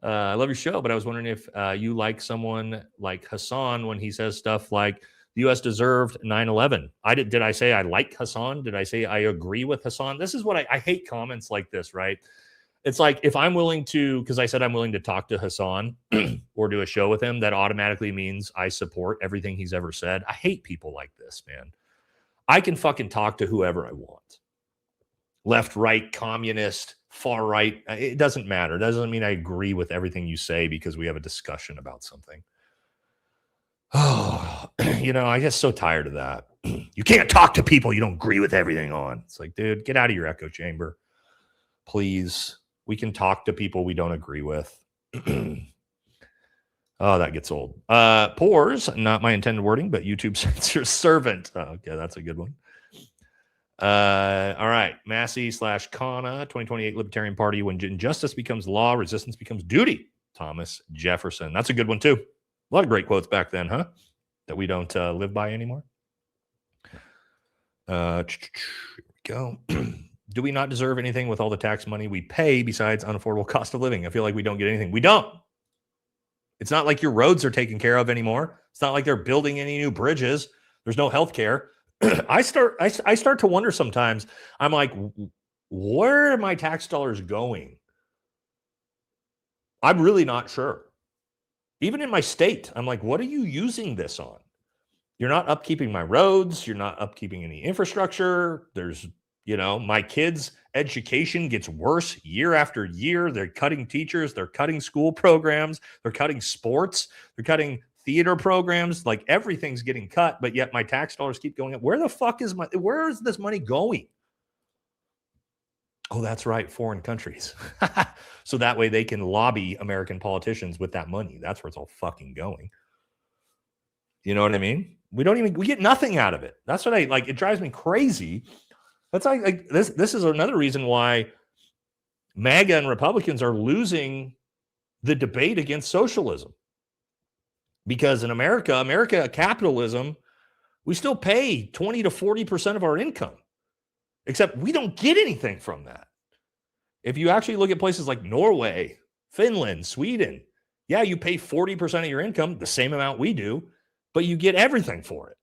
I love your show, but I was wondering if you like someone like Hassan when he says stuff like, the U.S. deserved 9/11. Did I say I like Hassan? Did I say I agree with Hassan? This is what I hate comments like this, right? It's like if I'm willing to, because I said I'm willing to talk to Hassan or do a show with him, that automatically means I support everything he's ever said. I hate people like this, man. I can fucking talk to whoever I want. Left, right, communist, far right. It doesn't matter. It doesn't mean I agree with everything you say because we have a discussion about something. Oh, I get so tired of that. You can't talk to people you don't agree with everything on. It's like, dude, get out of your echo chamber. Please. We can talk to people we don't agree with. Oh, that gets old. Pores, not my intended wording, but YouTube censor servant. Oh, okay, that's a good one. All right. Massey/Kana, 2028 Libertarian Party. When injustice becomes law, resistance becomes duty. Thomas Jefferson. That's a good one, too. A lot of great quotes back then, huh? That we don't live by anymore. Here we go. Do we not deserve anything with all the tax money we pay besides unaffordable cost of living? I feel like we don't get anything. We don't. It's not like your roads are taken care of anymore. It's not like they're building any new bridges. There's no health care. I start to wonder sometimes. I'm like, where are my tax dollars going? I'm really not sure. Even in my state, I'm like, what are you using this on? You're not upkeeping my roads. You're not upkeeping any infrastructure. There's my kids' education gets worse year after year. They're cutting teachers. They're cutting school programs. They're cutting sports. They're cutting theater programs. Like everything's getting cut, but yet my tax dollars keep going up. Where is this money going? Oh, that's right. Foreign countries. So that way they can lobby American politicians with that money. That's where it's all fucking going. You know what I mean? We get nothing out of it. That's what it drives me crazy. That's like this is another reason why MAGA and Republicans are losing the debate against socialism. Because in America capitalism, we still pay 20 to 40% of our income. Except we don't get anything from that. If you actually look at places like Norway, Finland, Sweden, yeah, you pay 40% of your income, the same amount we do, but you get everything for it.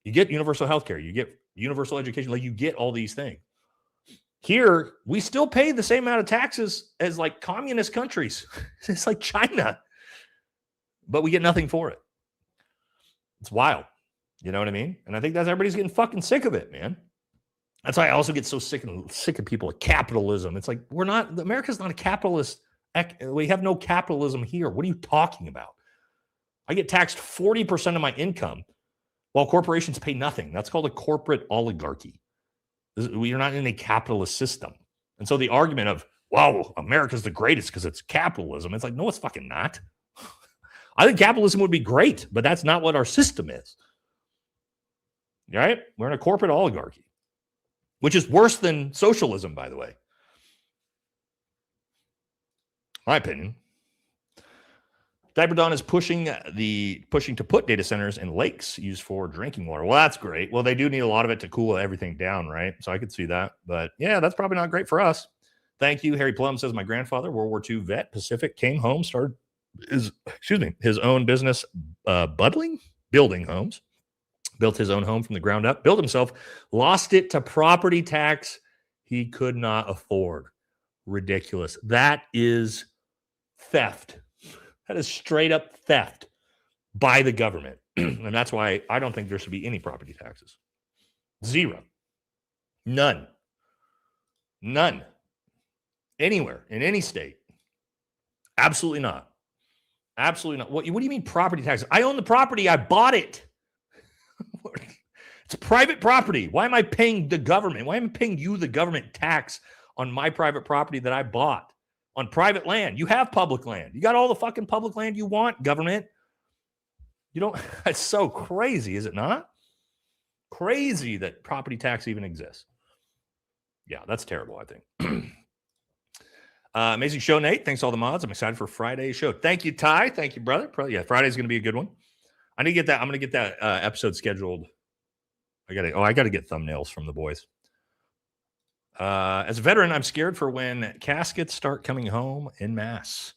You get universal health care, you get universal education, like you get all these things. Here, we still pay the same amount of taxes as like communist countries. It's like China, but we get nothing for it. It's wild. You know what I mean? And I think that's everybody's getting fucking sick of it, man. That's why I also get so sick of people with capitalism. It's like, America's not a capitalist. We have no capitalism here. What are you talking about? I get taxed 40% of my income. while corporations pay nothing. That's called a corporate oligarchy. We are not in a capitalist system. And so the argument of, wow, America's the greatest because it's capitalism. It's like, no, it's fucking not. I think capitalism would be great, but that's not what our system is. Right? We're in a corporate oligarchy, which is worse than socialism, by the way. My opinion. Diaper Dawn is pushing to put data centers in lakes used for drinking water. Well, that's great. Well, they do need a lot of it to cool everything down, right? So I could see that. But yeah, that's probably not great for us. Thank you. Harry Plum says, my grandfather, World War II vet, Pacific, came home, started his own business, building homes, built his own home from the ground up, built himself, lost it to property tax he could not afford. Ridiculous. That is theft. That is straight up theft by the government. And that's why I don't think there should be any property taxes. Zero. None. Anywhere, in any state. Absolutely not. Absolutely not. What do you mean property taxes? I own the property. I bought it. It's private property. Why am I paying the government? Why am I paying you, the government, tax on my private property that I bought? On private land. You have public land. You got all the fucking public land you want, government. You don't. It's so crazy, is it not? Crazy that property tax even exists. Yeah, that's terrible, I think. Amazing show, Nate. Thanks to all the mods. I'm excited for Friday's show. Thank you, Ty. Thank you, brother. Yeah, Friday's going to be a good one. I need to get that. I'm going to get that episode scheduled. I got to get thumbnails from the boys. As a veteran, I'm scared for when caskets start coming home en masse.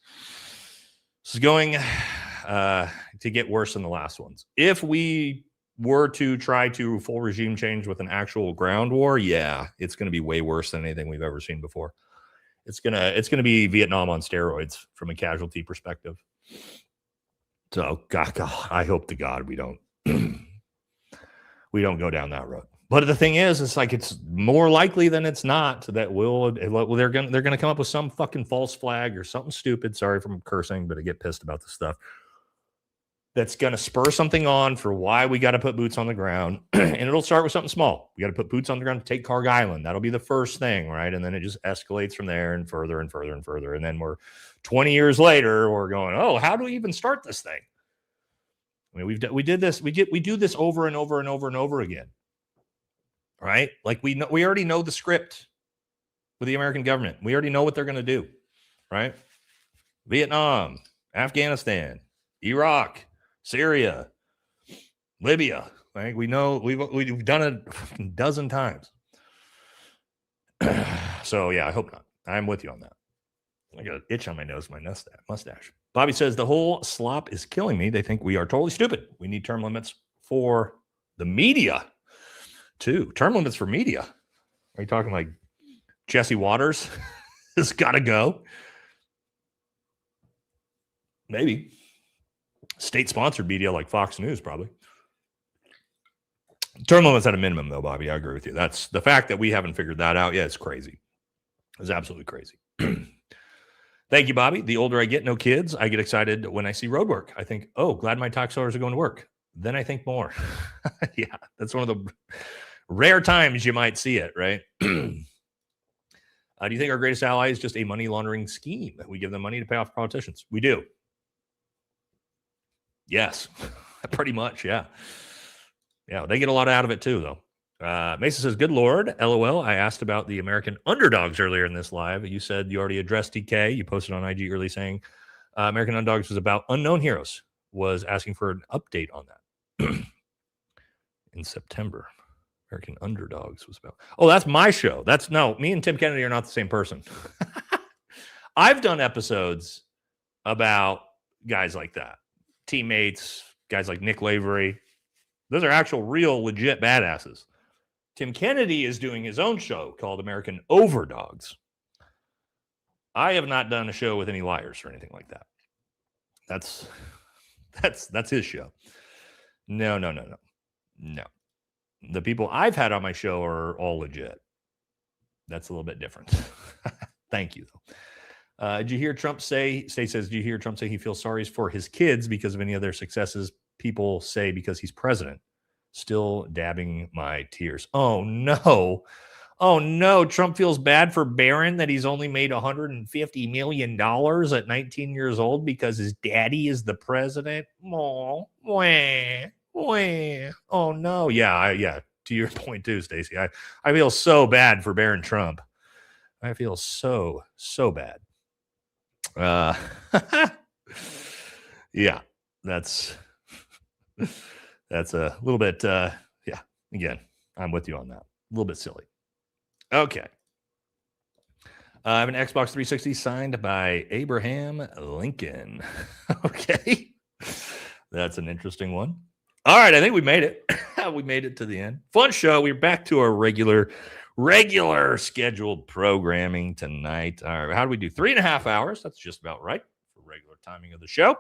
This is going to get worse than the last ones. If we were to try to full regime change with an actual ground war, yeah, it's going to be way worse than anything we've ever seen before. It's gonna be Vietnam on steroids from a casualty perspective. So, God, I hope to God we don't go down that road. But the thing is, it's like it's more likely than it's not that they're gonna come up with some fucking false flag or something stupid. Sorry for cursing, but I get pissed about this stuff. That's gonna spur something on for why we got to put boots on the ground, and it'll start with something small. We got to put boots on the ground to take Carg Island. That'll be the first thing, right? And then it just escalates from there and further and further and further. And then we're 20 years later, we're going, oh, how do we even start this thing? I mean, we do this over and over and over and over again. Right? Like we already know the script with the American government. We already know what they're going to do, right? Vietnam, Afghanistan, Iraq, Syria, Libya. Right? We know we've done it a dozen times. So yeah, I hope not. I'm with you on that. I got an itch on my nose, my mustache. Bobby says the whole slop is killing me. They think we are totally stupid. We need term limits for the media. Too. Term limits for media. Are you talking like Jesse Waters has got to go? Maybe. State-sponsored media like Fox News, probably. Term limits at a minimum, though, Bobby. I agree with you. That's the fact that we haven't figured that out. Yeah, it's crazy. It's absolutely crazy. Thank you, Bobby. The older I get, no kids, I get excited when I see road work. I think, oh, glad my tax dollars are going to work. Then I think more. Yeah, that's one of the rare times you might see it, right? Do you think our greatest ally is just a money laundering scheme? We give them money to pay off politicians. We do. Yes, pretty much, yeah. Yeah, they get a lot out of it too, though. Mason says, good Lord, LOL. I asked about the American underdogs earlier in this live. You said you already addressed TK. You posted on IG early saying American underdogs was about unknown heroes. Was asking for an update on that. In September, American Underdogs was about. Oh, that's my show. Me and Tim Kennedy are not the same person. I've done episodes about guys like that, teammates, guys like Nick Lavery. Those are actual, real, legit badasses. Tim Kennedy is doing his own show called American Overdogs. I have not done a show with any liars or anything like that. That's his show. No. The people I've had on my show are all legit. That's a little bit different. Thank you, though. Did you hear Trump say, State says, did you hear Trump say he feels sorry for his kids because of any of their successes people say because he's president? Still dabbing my tears. Oh, no. Oh, no. Trump feels bad for Barron that he's only made $150 million at 19 years old because his daddy is the president. Oh, wah, wah. Oh no. Yeah. To your point too, Stacey. I feel so bad for Barron Trump. I feel so bad. Yeah, that's a little bit, yeah, again, I'm with you on that. A little bit silly. Okay. I have an Xbox 360 signed by Abraham Lincoln. Okay. That's an interesting one. All right, I think we made it. We made it to the end. Fun show. We're back to our regular scheduled programming tonight. All right, how do we do? 3.5 hours. That's just about right for regular timing of the show.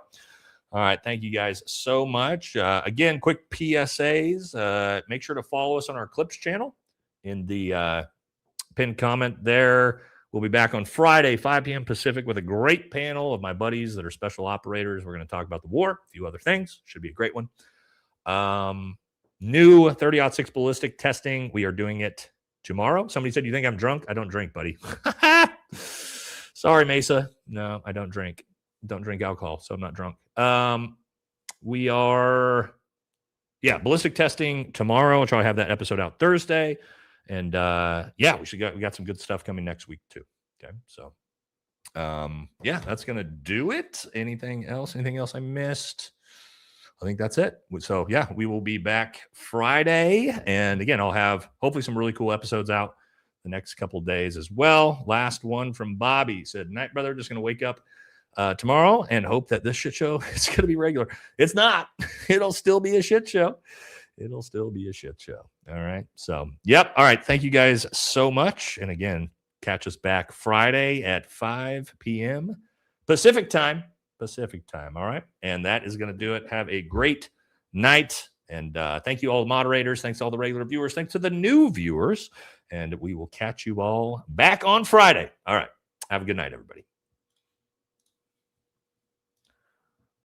All right, thank you guys so much. Again, quick PSAs. Make sure to follow us on our Clips channel in the pinned comment there. We'll be back on Friday, 5 p.m. Pacific, with a great panel of my buddies that are special operators. We're going to talk about the war, a few other things. Should be a great one. New 30-06 ballistic testing. We are doing it tomorrow. Somebody said, you think I'm drunk? I don't drink, buddy. Sorry, Mesa. No, I don't drink. Don't drink alcohol, so I'm not drunk. We are, ballistic testing tomorrow. I'll try to have that episode out Thursday. And we got some good stuff coming next week too. Okay. So that's gonna do it. Anything else I missed? I think that's it. So we will be back Friday. And again, I'll have hopefully some really cool episodes out the next couple of days as well. Last one from Bobby said, night, brother, just gonna wake up tomorrow and hope that this shit show is gonna be regular. It's not. It'll still be a shit show. It'll still be a shit show. All right. So, All right. Thank you guys so much. And again, catch us back Friday at 5 p.m. Pacific time. All right. And that is going to do it. Have a great night. And thank you all the moderators. Thanks to all the regular viewers. Thanks to the new viewers. And we will catch you all back on Friday. All right. Have a good night, everybody.